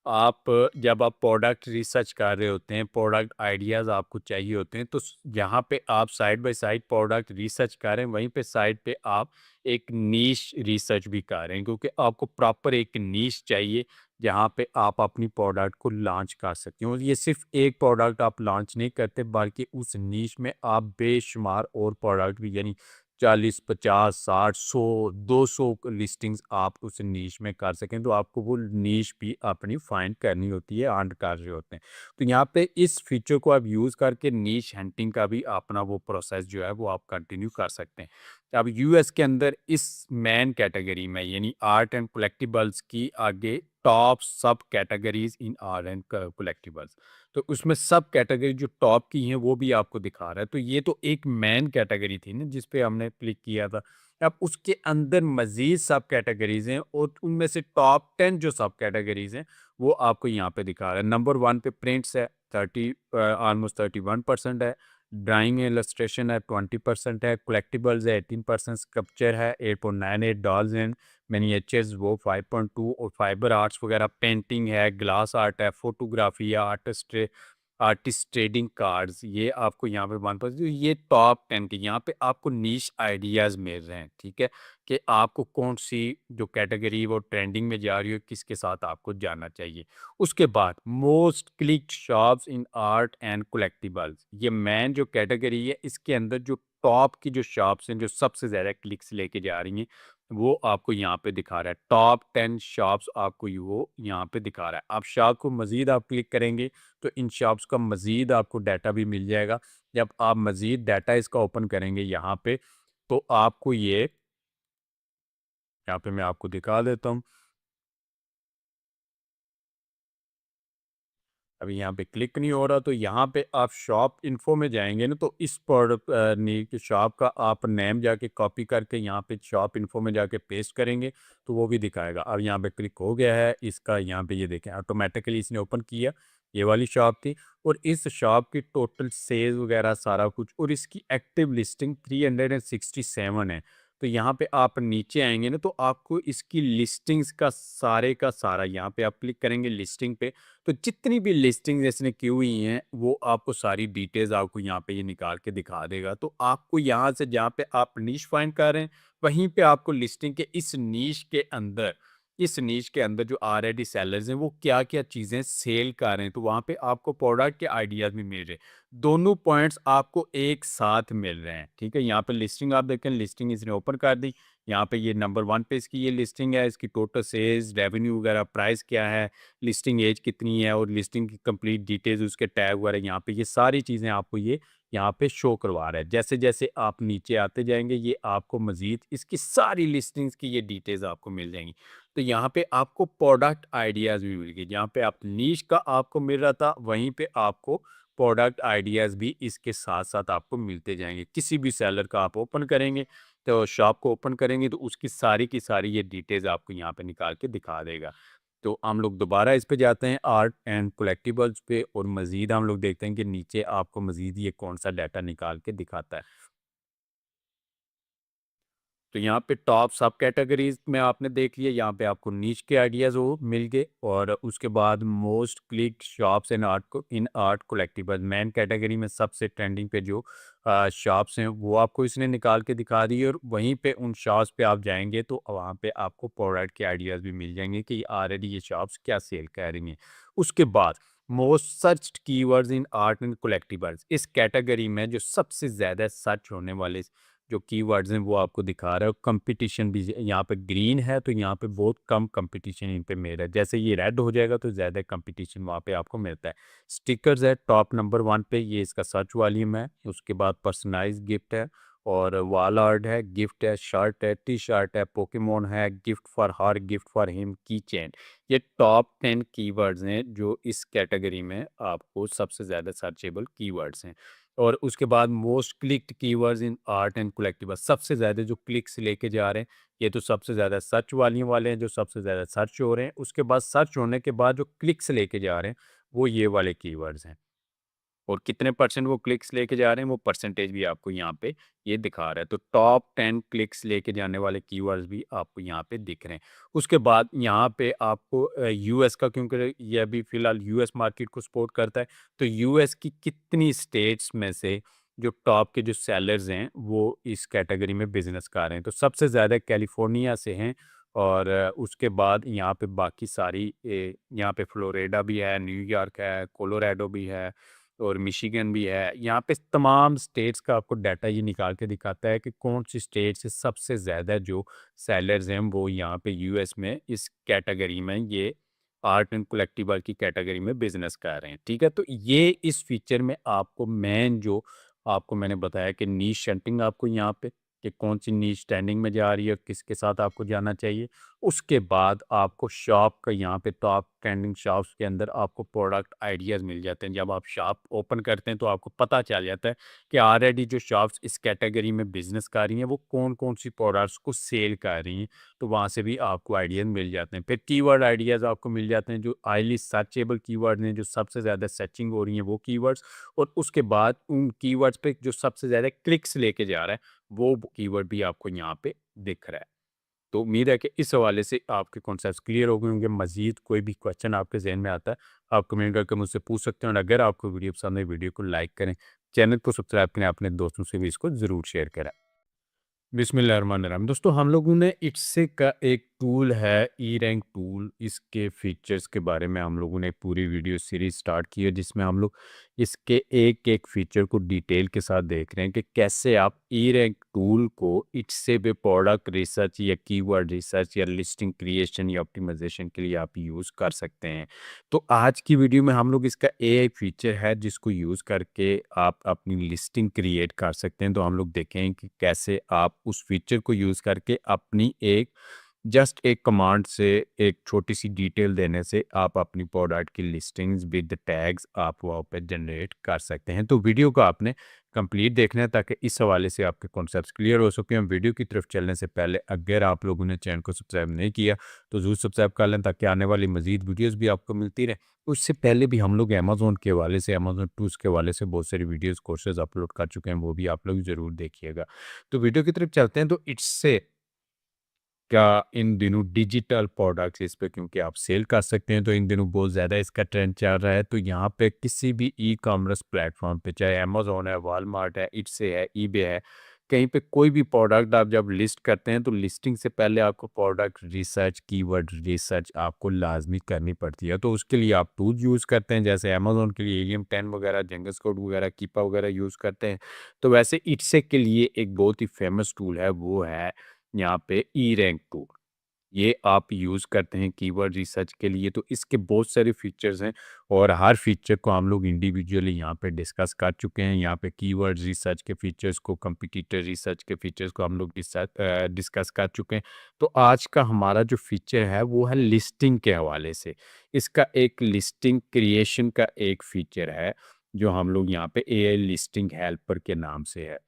आप जब आप प्रोडक्ट रिसर्च कर रहे होते हैं, प्रोडक्ट आइडियाज़ आपको चाहिए होते हैं, तो यहाँ पे आप side by side product research कर रहे हैं, वहीं पे साइड पे आप एक नीश रिसर्च भी कर रहे हैं क्योंकि आपको प्रॉपर एक नीश चाहिए जहाँ पे आप अपनी प्रोडक्ट को लॉन्च कर सकते हो। ये सिर्फ़ एक प्रोडक्ट आप लॉन्च नहीं करते, बल्कि उस नीश में आप बेशुमार और प्रोडक्ट भी, यानी 40, 50, 60, 100, 200 लिस्टिंग्स आप उस नीश में कर सकें, तो आपको वो नीश भी अपनी फाइंड करनी होती है, अर्न कर रहे होते हैं। तो यहाँ पे इस फीचर को आप यूज़ करके नीश हंटिंग का भी अपना वो प्रोसेस जो है वो आप कंटिन्यू कर सकते हैं। अब यूएस के अंदर इस मेन कैटेगरी में, यानी आर्ट एंड कलेक्टिबल्स की आगे टॉप सब categories in art and collectibles, तो उसमें सब कैटेगरी जो टॉप की हैं वो भी आपको दिखा रहा है। तो ये तो एक मेन कैटेगरी थी ना जिस पे हमने क्लिक किया था। अब उसके अंदर मजीद सब कैटेगरीज हैं, और उनमें से टॉप 10 जो सब कैटेगरीज हैं वो आपको यहाँ पे दिखा रहा है। नंबर 1 पे प्रिंट्स है, 30 ऑलमोस्ट 31% है। ड्राइंग इलस्ट्रेशन है, 20% है। कलेक्टिबल्स है, 18%। स्कल्पचर है, 8.98। डॉल्स एंड मिनिएचर्स वो 5.2। और फाइबर आर्ट्स वगैरह, पेंटिंग है, ग्लास आर्ट है, फोटोग्राफी है, आर्टिस्ट ट्रेडिंग कार्ड्स, ये आपको यहाँ पे 1%। ये टॉप 10 के यहाँ पे आपको नीश आइडियाज़ मिल रहे हैं, ठीक है, कि आपको कौन सी जो कैटेगरी वो ट्रेंडिंग में जा रही हो, किसके साथ आपको जाना चाहिए। उसके बाद most clicked shops in art and collectibles, ये मेन जो कैटेगरी है, इसके अंदर जो टॉप की जो शॉप्स हैं जो सबसे ज़्यादा क्लिक्स लेके जा रही हैं, वो आपको यहाँ पे दिखा रहा है। टॉप 10 शॉप्स आपको वो यहाँ पे दिखा रहा है। आप शॉप को मज़ीद आप क्लिक करेंगे तो इन शॉप्स का मज़ीद आपको डाटा भी मिल जाएगा। जब आप मज़ीद डाटा इसका ओपन करेंगे यहाँ पे, तो आपको ये यहाँ पे मैं आपको दिखा देता हूँ। अभी यहाँ पे क्लिक नहीं हो रहा, तो यहाँ पे आप शॉप इन्फो में जाएंगे ना, तो इस प्रोडक्ट शॉप का आप नेम जाके कॉपी करके यहाँ पे शॉप इन्फो में जाके पेस्ट करेंगे, तो वो भी दिखाएगा। अब यहाँ पे क्लिक हो गया है इसका, यहाँ पे ये देखें ऑटोमेटिकली इसने ओपन किया। ये वाली शॉप थी, और इस शॉप की टोटल सेल्स वगैरह सारा कुछ, और इसकी एक्टिव लिस्टिंग 367 है। तो यहाँ पे आप नीचे आएंगे ना, तो आपको इसकी लिस्टिंग्स का सारा यहाँ पे आप क्लिक करेंगे लिस्टिंग पे, तो जितनी भी लिस्टिंग इसने की हुई हैं वो आपको सारी डिटेल्स आपको यहाँ पे ये निकाल के दिखा देगा। तो आपको यहाँ से जहाँ पे आप नीश फाइंड कर रहे हैं, वहीं पे आपको लिस्टिंग के इस नीश के अंदर जो ऑलरेडी सेलर्स हैं वो क्या क्या चीज़ें सेल कर रहे हैं, तो वहाँ पे आपको प्रोडक्ट के आइडियाज़ भी मिल रहे हैं। दोनों पॉइंट्स आपको एक साथ मिल रहे हैं, ठीक है। यहाँ पे लिस्टिंग आप देखें, लिस्टिंग इसने ओपन कर दी। यहाँ पे ये नंबर 1 पे इसकी ये लिस्टिंग है, इसकी टोटल सेल्स, रेवेन्यू वगैरह, प्राइस क्या है, लिस्टिंग एज कितनी है, और लिस्टिंग की कंप्लीट डिटेल्स, उसके टैग वगैरह, यहाँ पे ये सारी चीज़ें आपको ये यहाँ पे शो करवा रहा है। जैसे जैसे आप नीचे आते जाएंगे, ये आपको मजीद इसकी सारी लिस्टिंग्स की ये डिटेल्स आपको मिल जाएंगी। तो यहाँ पे आपको प्रोडक्ट आइडियाज़ भी मिल गए। जहाँ पे आप नीश का आपको मिल रहा था, वहीं पे आपको प्रोडक्ट आइडियाज़ भी इसके साथ साथ आपको मिलते जाएंगे। किसी भी सेलर का आप ओपन करेंगे, तो शॉप को ओपन करेंगे, तो उसकी सारी की सारी ये डिटेल्स आपको यहाँ पे निकाल के दिखा देगा। तो हम लोग दोबारा इस पे जाते हैं आर्ट एंड कलेक्टिबल्स पे, और मज़ीद हम लोग देखते हैं कि नीचे आपको मज़ीद ये कौन-सा डाटा निकाल के दिखाता है। तो यहाँ पे टॉप सब कैटेगरीज में आपने देख लिया, यहाँ पे आपको नीच के आइडियाज़ वो मिल गए, और उसके बाद मोस्ट क्लिक शॉप्स इन आर्ट कलेक्टिबल मेन कैटेगरी में सबसे ट्रेंडिंग पे जो शॉप्स हैं वो आपको इसने निकाल के दिखा दी, और वहीं पे उन शॉप्स पे आप जाएंगे तो वहाँ पे आपको प्रोडक्ट के आइडियाज़ भी मिल जाएंगे कि ऑलरेडी ये शॉप्स क्या सेल कर रही हैं। उसके बाद most searched keywords in art and collectibles, इस कैटेगरी में जो सबसे ज़्यादा सर्च होने वाले जो कीवर्ड्स हैं वो आपको दिखा रहा है। कंपटीशन भी यहाँ पे ग्रीन है, तो यहाँ पे बहुत कम कंपटीशन इन पे मिल रहा है। जैसे ये रेड हो जाएगा तो ज़्यादा कंपटीशन वहाँ पे आपको मिलता है। स्टिकर्स है टॉप नंबर 1 पे, ये इसका सर्च वॉल्यूम है। उसके बाद पर्सनलाइज गिफ्ट है, और वॉल आर्ट है, गिफ्ट है, शर्ट है, टी शर्ट है, पोकेमोन है, gift for her, gift for him, की चेन। ये टॉप 10 कीवर्ड्स हैं जो इस कैटेगरी में आपको सबसे ज़्यादा सर्चेबल कीवर्ड्स हैं। और उसके बाद most clicked keywords in art and collectibles, सबसे ज़्यादा जो क्लिक्स लेके जा रहे हैं, ये तो सबसे ज़्यादा सर्च वाले हैं जो सबसे ज़्यादा सर्च हो रहे हैं। उसके बाद सर्च होने के बाद जो क्लिक्स लेके जा रहे हैं, वो ये वाले कीवर्ड्स हैं। और कितने परसेंट वो क्लिक्स लेके जा रहे हैं वो परसेंटेज भी आपको यहाँ पे ये दिखा रहा है। तो टॉप 10 क्लिक्स लेके जाने वाले कीवर्ड्स भी आपको यहाँ पे दिख रहे हैं। उसके बाद यहाँ पे आपको यूएस का, क्योंकि ये अभी फ़िलहाल यूएस मार्केट को सपोर्ट करता है, तो यूएस की कितनी स्टेट्स में से जो टॉप के जो सेलर्स हैं वो इस कैटेगरी में बिज़नेस कर रहे हैं। तो सबसे ज़्यादा कैलिफ़ोर्निया से हैं, और उसके बाद यहाँ पे बाकी सारी यहाँ पे फ्लोरिडा भी है, न्यूयॉर्क है, कोलोराडो भी है और मिशिगन भी है। यहाँ पे तमाम स्टेट्स का आपको डाटा ये निकाल के दिखाता है कि कौन सी स्टेट से सबसे ज़्यादा जो सेलर्स हैं वो यहाँ पे यूएस में इस कैटेगरी में ये आर्ट एंड कलेक्टिबल की कैटेगरी में बिजनेस कर रहे हैं। ठीक है, तो ये इस फीचर में आपको मेन जो आपको मैंने बताया कि नीश हंटिंग आपको यहाँ पे कि कौन सी नीश ट्रेंडिंग में जा रही है और किसके साथ आपको जाना चाहिए। उसके बाद आपको शॉप का यहाँ पे टॉप ट्रेंडिंग शॉप्स के अंदर आपको प्रोडक्ट आइडियाज़ मिल जाते हैं। जब आप शॉप ओपन करते हैं तो आपको पता चल जाता है कि ऑलरेडी जो शॉप्स इस कैटेगरी में बिजनेस कर रही हैं वो कौन कौन सी प्रोडक्ट्स को सेल कर रही हैं। तो वहाँ से भी आपको आइडियाज़ मिल जाते हैं। फिर कीवर्ड आइडियाज़ आपको मिल जाते हैं जो हाईली सर्चेबल कीवर्ड हैं, जो सबसे ज़्यादा सर्चिंग हो रही हैं वो कीवर्ड्स। और उसके बाद उन कीवर्ड्स पे जो सबसे ज़्यादा क्लिक्स लेके जा रहा है वो कीवर्ड भी आपको यहाँ पे दिख रहा है। तो उम्मीद है कि इस हवाले से आपके कॉन्सेप्ट्स क्लियर हो गए होंगे। मज़ीद कोई भी क्वेश्चन आपके ज़हन में आता है, आप कमेंट करके मुझसे पूछ सकते हैं और अगर आपको वीडियो पसंद है, वीडियो को लाइक करें, चैनल को सब्सक्राइब करें, अपने दोस्तों से भी इसको ज़रूर शेयर करें। बिस्मिल्लाहिर्रहमानिर्रहीम। दोस्तों हम लोगों ने इट्से का एक टूल है ई रैंक टूल, इसके फीचर्स के बारे में हम लोगों ने एक पूरी वीडियो सीरीज स्टार्ट की है जिसमें हम लोग इसके एक एक फीचर को डिटेल के साथ देख रहे हैं कि कैसे आप ई रैंक टूल को इट्से पे प्रोडक्ट रिसर्च या कीवर्ड रिसर्च या लिस्टिंग क्रिएशन या ऑप्टिमाइजेशन के लिए आप यूज़ कर सकते हैं। तो आज की वीडियो में हम लोग इसका एआई फीचर है जिसको यूज़ करके आप अपनी लिस्टिंग क्रिएट कर सकते हैं। तो हम लोग देखें कि कैसे आप उस फीचर को यूज़ करके अपनी जस्ट एक कमांड से एक छोटी सी डिटेल देने से आप अपनी प्रोडक्ट की लिस्टिंग्स विद टैग्स आप वहाँ पे जनरेट कर सकते हैं। तो वीडियो को आपने कंप्लीट देखना है ताकि इस हवाले से आपके कॉन्सेप्ट्स क्लियर हो सके। हम वीडियो की तरफ चलने से पहले अगर आप लोगों ने चैनल को सब्सक्राइब नहीं किया तो ज़रूर सब्सक्राइब कर लें ताकि आने वाली मजीद वीडियोस भी आपको मिलती रहे। उससे पहले भी हम लोग अमेज़न के हवाले से, अमेज़न टूल्स के हवाले से बहुत सारी वीडियोस कोर्सेज अपलोड कर चुके हैं, वो भी आप लोग ज़रूर देखिएगा। तो वीडियो की तरफ चलते हैं। तो इससे क्या इन दिनों डिजिटल प्रोडक्ट्स इस पे क्योंकि आप सेल कर सकते हैं तो इन दिनों बहुत ज़्यादा इसका ट्रेंड चल रहा है। तो यहाँ पे किसी भी ई कॉमर्स प्लेटफॉर्म पे, चाहे अमेज़न है, वॉलमार्ट है, इट्से है, ईबे है, कहीं पे कोई भी प्रोडक्ट आप जब लिस्ट करते हैं तो लिस्टिंग से पहले आपको प्रोडक्ट रिसर्च, कीवर्ड रिसर्च आपको लाजमी करनी पड़ती है। तो उसके लिए आप टूल यूज़ करते हैं, जैसे अमेज़न के लिए एलियम 10 वगैरह, जेंगस कोड वगैरह, कीपा वगैरह यूज़ करते हैं। तो वैसे इट्से के लिए एक बहुत ही फेमस टूल है, वो है यहाँ पे ई रैंक टूल। ये आप यूज़ करते हैं कीवर्ड रिसर्च के लिए। तो इसके बहुत सारे फीचर्स हैं और हर फीचर को हम लोग इंडिविजुअली यहाँ पे डिस्कस कर चुके हैं। यहाँ पे कीवर्ड रिसर्च के फीचर्स को, कंपटीटर रिसर्च के फीचर्स को हम लोग डिस्कस कर चुके हैं। तो आज का हमारा जो फीचर है वो है लिस्टिंग के हवाले से। इसका एक लिस्टिंग क्रिएशन का एक फीचर है जो हम लोग यहाँ पे एआई लिस्टिंग हेल्पर के नाम से है।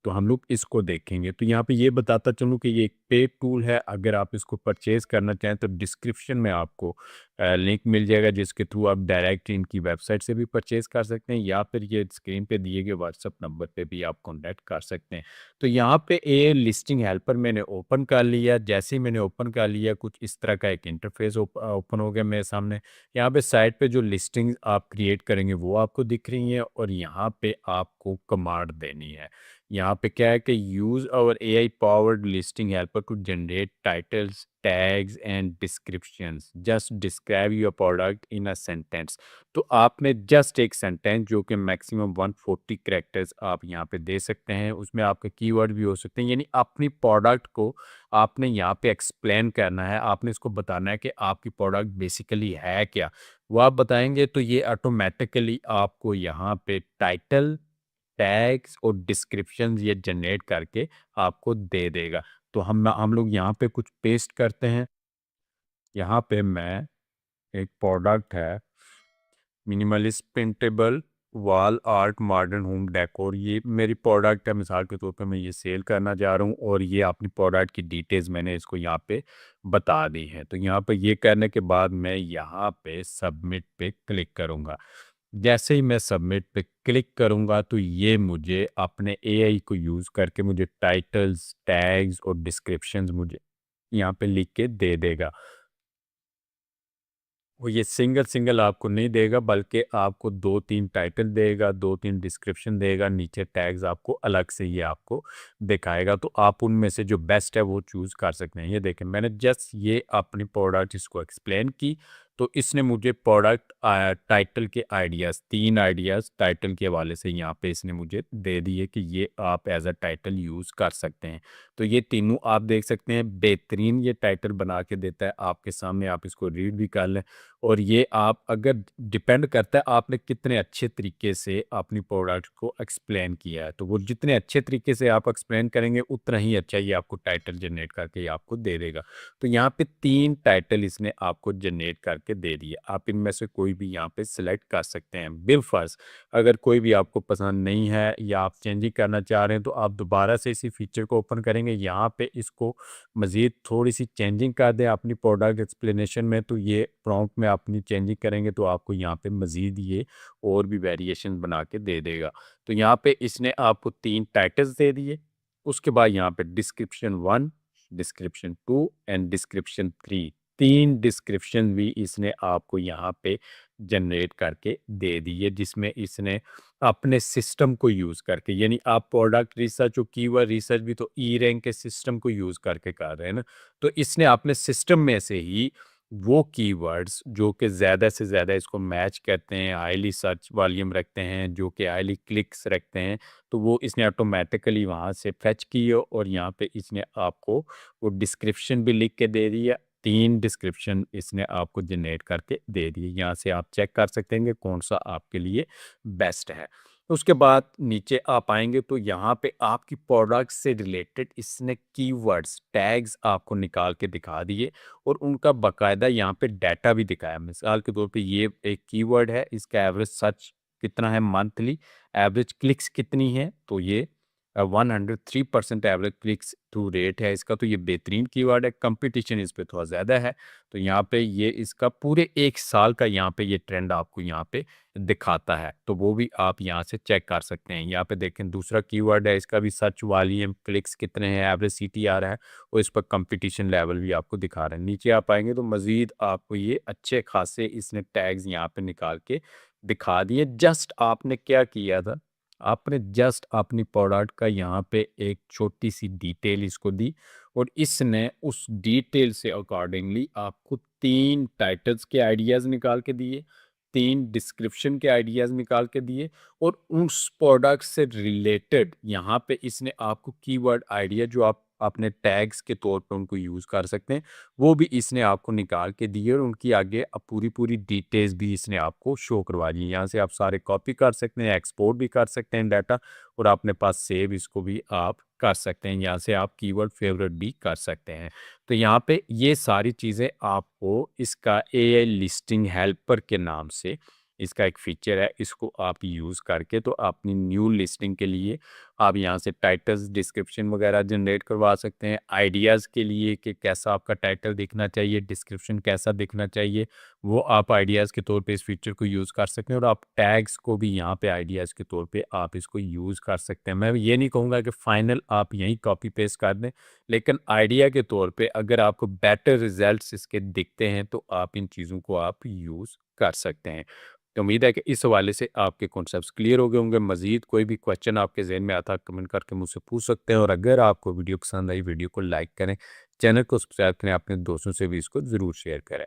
तो हम लोग इसको देखेंगे। तो यहाँ पे ये बताता चलूँ कि ये एक पेड टूल है। अगर आप इसको परचेज़ करना चाहें तो डिस्क्रिप्शन में आपको लिंक मिल जाएगा जिसके थ्रू आप डायरेक्ट इनकी वेबसाइट से भी परचेज़ कर सकते हैं या फिर ये स्क्रीन पे दिए गए व्हाट्सएप नंबर पे भी आप कॉन्टैक्ट कर सकते हैं। तो यहाँ पे ए लिस्टिंग हेल्पर मैंने ओपन कर लिया। जैसे ही मैंने ओपन कर लिया कुछ इस तरह का एक इंटरफेस ओपन हो गया मेरे सामने। यहाँ पे साइट पे जो लिस्टिंग आप क्रिएट करेंगे वो आपको दिख रही हैं और यहाँ पे आपको कमांड देनी है। यहाँ पे क्या है कि use our AI powered listing helper to generate titles, tags and descriptions, just describe your product in a sentence. तो आपने जस्ट एक सेंटेंस जो कि मैक्सिमम 140 कैरेक्टर्स आप यहाँ पे दे सकते हैं, उसमें आपके कीवर्ड भी हो सकते हैं। यानी अपनी प्रोडक्ट को आपने यहाँ पे एक्सप्लेन करना है, आपने इसको बताना है कि आपकी प्रोडक्ट बेसिकली है क्या। वो आप बताएंगे तो ये ऑटोमेटिकली आपको यहाँ पे टाइटल, टैग्स और डिस्क्रिप्शंस ये जनरेट करके आपको दे देगा। तो हम लोग यहाँ पे कुछ पेस्ट करते हैं। यहाँ पे मैं एक प्रोडक्ट है minimalist printable wall art modern home decor, ये मेरी प्रोडक्ट है। मिसाल के तौर पे मैं ये सेल करना चाह रहा हूँ और ये अपनी प्रोडक्ट की डिटेल्स मैंने इसको यहाँ पे बता दी है। तो यहाँ पे ये करने के बाद मैं यहाँ पे सबमिट पे क्लिक करूँगा। जैसे ही मैं सबमिट पे क्लिक करूँगा तो ये मुझे अपने एआई को यूज़ करके मुझे टाइटल्स, टैग्स और डिस्क्रिप्शंस मुझे यहाँ पे लिख के दे देगा। वो ये सिंगल-सिंगल आपको नहीं देगा, बल्कि आपको 2-3 टाइटल देगा, 2-3 डिस्क्रिप्शन देगा, नीचे टैग्स आपको अलग से ये आपको दिखाएगा। तो आप उनमें से जो बेस्ट है वो चूज़ कर सकते हैं। ये देखें, मैंने जस्ट ये अपनी प्रोडक्ट इसको एक्सप्लेन की, तो इसने मुझे प्रोडक्ट टाइटल के आइडियाज़, 3 आइडियाज़ टाइटल के हवाले से यहाँ पे इसने मुझे दे दिए कि ये आप एज़ अ टाइटल यूज़ कर सकते हैं। तो ये तीनों आप देख सकते हैं, बेहतरीन ये टाइटल बना के देता है आपके सामने, आप इसको रीड भी कर लें। और ये आप अगर डिपेंड करता है आपने कितने अच्छे तरीके से अपनी प्रोडक्ट को एक्सप्लेन किया है, तो वो जितने अच्छे तरीके से आप एक्सप्लेन करेंगे उतना ही अच्छा ये आपको टाइटल जनरेट करके ये आपको दे देगा। तो यहाँ पे 3 टाइटल इसने आपको जनरेट करके दे दिए, आप इनमें से कोई भी यहाँ पे सिलेक्ट कर सकते हैं। बिलफर्ज अगर कोई भी आपको पसंद नहीं है या आप चेंजिंग करना चाह रहे हैं, तो आप दोबारा से इसी फीचर को ओपन करेंगे, यहाँ पे इसको मज़ीद थोड़ी-सी चेंजिंग कर दें अपनी प्रोडक्ट एक्सप्लेनेशन में, तो ये प्रॉम्प्ट में अपनी चेंजिंग करेंगे तो आपको यहाँ पे मज़ीद ये और भी वेरिएशन बना के दे देगा। तो यहाँ पे इसने आपको 3 टाइटल्स दे दिए, उसके बाद यहाँ पे description 1, description 2 and description 3, 3 description भी इसने आपको यहाँ पे जनरेट करके दे दिए, जिसमें इसने अपने सिस्टम को यूज़ करके, यानी आप प्रोडक्ट रिसर्च और कीवर्ड रिसर्च भी तो ई रैंक के सिस्टम को यूज़ करके कर रहे हैं ना, तो इसने अपने सिस्टम में से ही वो कीवर्ड्स जो कि ज़्यादा से ज़्यादा इसको मैच करते हैं, हाईली सर्च वॉल्यूम रखते हैं, जो कि हाईली क्लिक्स रखते हैं, तो वो इसने ऑटोमेटिकली वहाँ से फेच किए और यहाँ पे इसने आपको वो डिस्क्रिप्शन भी लिख के दे दिया। 3 डिस्क्रिप्शन इसने आपको जनरेट करके दे दिए। यहाँ से आप चेक कर सकते हैं कि कौन-सा आपके लिए बेस्ट है। उसके बाद नीचे आप आएँगे तो यहाँ पे आपकी प्रोडक्ट से रिलेटेड इसने कीवर्ड्स, टैग्स आपको निकाल के दिखा दिए और उनका बाकायदा यहाँ पे डाटा भी दिखाया। मिसाल के तौर पे ये एक कीवर्ड है, इसका एवरेज सर्च कितना है मंथली, एवरेज क्लिक्स कितनी है, तो ये 103% एवरेज क्लिक्स थ्रू रेट है इसका, तो ये बेहतरीन कीवर्ड है, कंपटीशन इस पे थोड़ा ज़्यादा है। तो यहाँ पे ये इसका पूरे 1 साल का यहाँ पे ये ट्रेंड आपको यहाँ पे दिखाता है, तो वो भी आप यहाँ से चेक कर सकते हैं। यहाँ पे देखें दूसरा कीवर्ड है, इसका भी सर्च वॉल्यूम, क्लिक्स कितने हैं, एवरेज सीटीआर है और इस पर कंपटीशन लेवल भी आपको दिखा रहे हैं। नीचे आप आएँगे तो मज़ीद आपको ये अच्छे खासे इसने टैग्स यहाँ पे निकाल के दिखा दिए। जस्ट आपने क्या किया था, आपने जस्ट अपनी प्रोडक्ट का यहाँ पे एक छोटी-सी डिटेल इसको दी और इसने उस डिटेल से अकॉर्डिंगली आपको 3 टाइटल्स के आइडियाज़ निकाल के दिए, 3 डिस्क्रिप्शन के आइडियाज़ निकाल के दिए और उस प्रोडक्ट से रिलेटेड यहाँ पे इसने आपको कीवर्ड आइडिया जो आप अपने टैग्स के तौर पे उनको यूज़ कर सकते हैं, वो भी इसने आपको निकाल के दिए और उनकी आगे पूरी-पूरी डिटेल्स भी इसने आपको शो करवा दी है। यहाँ से आप सारे कॉपी कर सकते हैं, एक्सपोर्ट भी कर सकते हैं डाटा और अपने पास सेव इसको भी आप कर सकते हैं। यहाँ से आप कीवर्ड फेवरेट भी कर सकते हैं। तो यहाँ पे ये सारी चीज़ें आपको इसका एआई लिस्टिंग हेल्पर के नाम से इसका एक फीचर है, इसको आप यूज़ करके तो अपनी न्यू लिस्टिंग के लिए आप यहाँ से टाइटल्स, डिस्क्रिप्शन वगैरह जनरेट करवा सकते हैं। आइडियाज़ के लिए कि कैसा आपका टाइटल दिखना चाहिए, डिस्क्रिप्शन कैसा दिखना चाहिए, वो आप आइडियाज़ के तौर पे इस फीचर को यूज़ कर सकते हैं और आप टैग्स को भी यहाँ पे आइडियाज़ के तौर पे आप इसको यूज़ कर सकते हैं। मैं ये नहीं कहूँगा कि फाइनल आप यहीं कॉपी पेस्ट कर दें, लेकिन आइडिया के तौर पे अगर आपको बेटर रिजल्ट्स इसके दिखते हैं, तो आप इन चीज़ों को आप यूज़ कर सकते हैं। तो उम्मीद है कि इस हवाले से आपके कॉन्सेप्ट्स क्लियर हो गए होंगे। मज़ीद कोई भी क्वेश्चन आपके ज़हन में आता है, कमेंट करके मुझसे पूछ सकते हैं और अगर आपको वीडियो पसंद आई, वीडियो को लाइक करें, चैनल को सब्सक्राइब करें, अपने दोस्तों से भी इसको ज़रूर शेयर करें।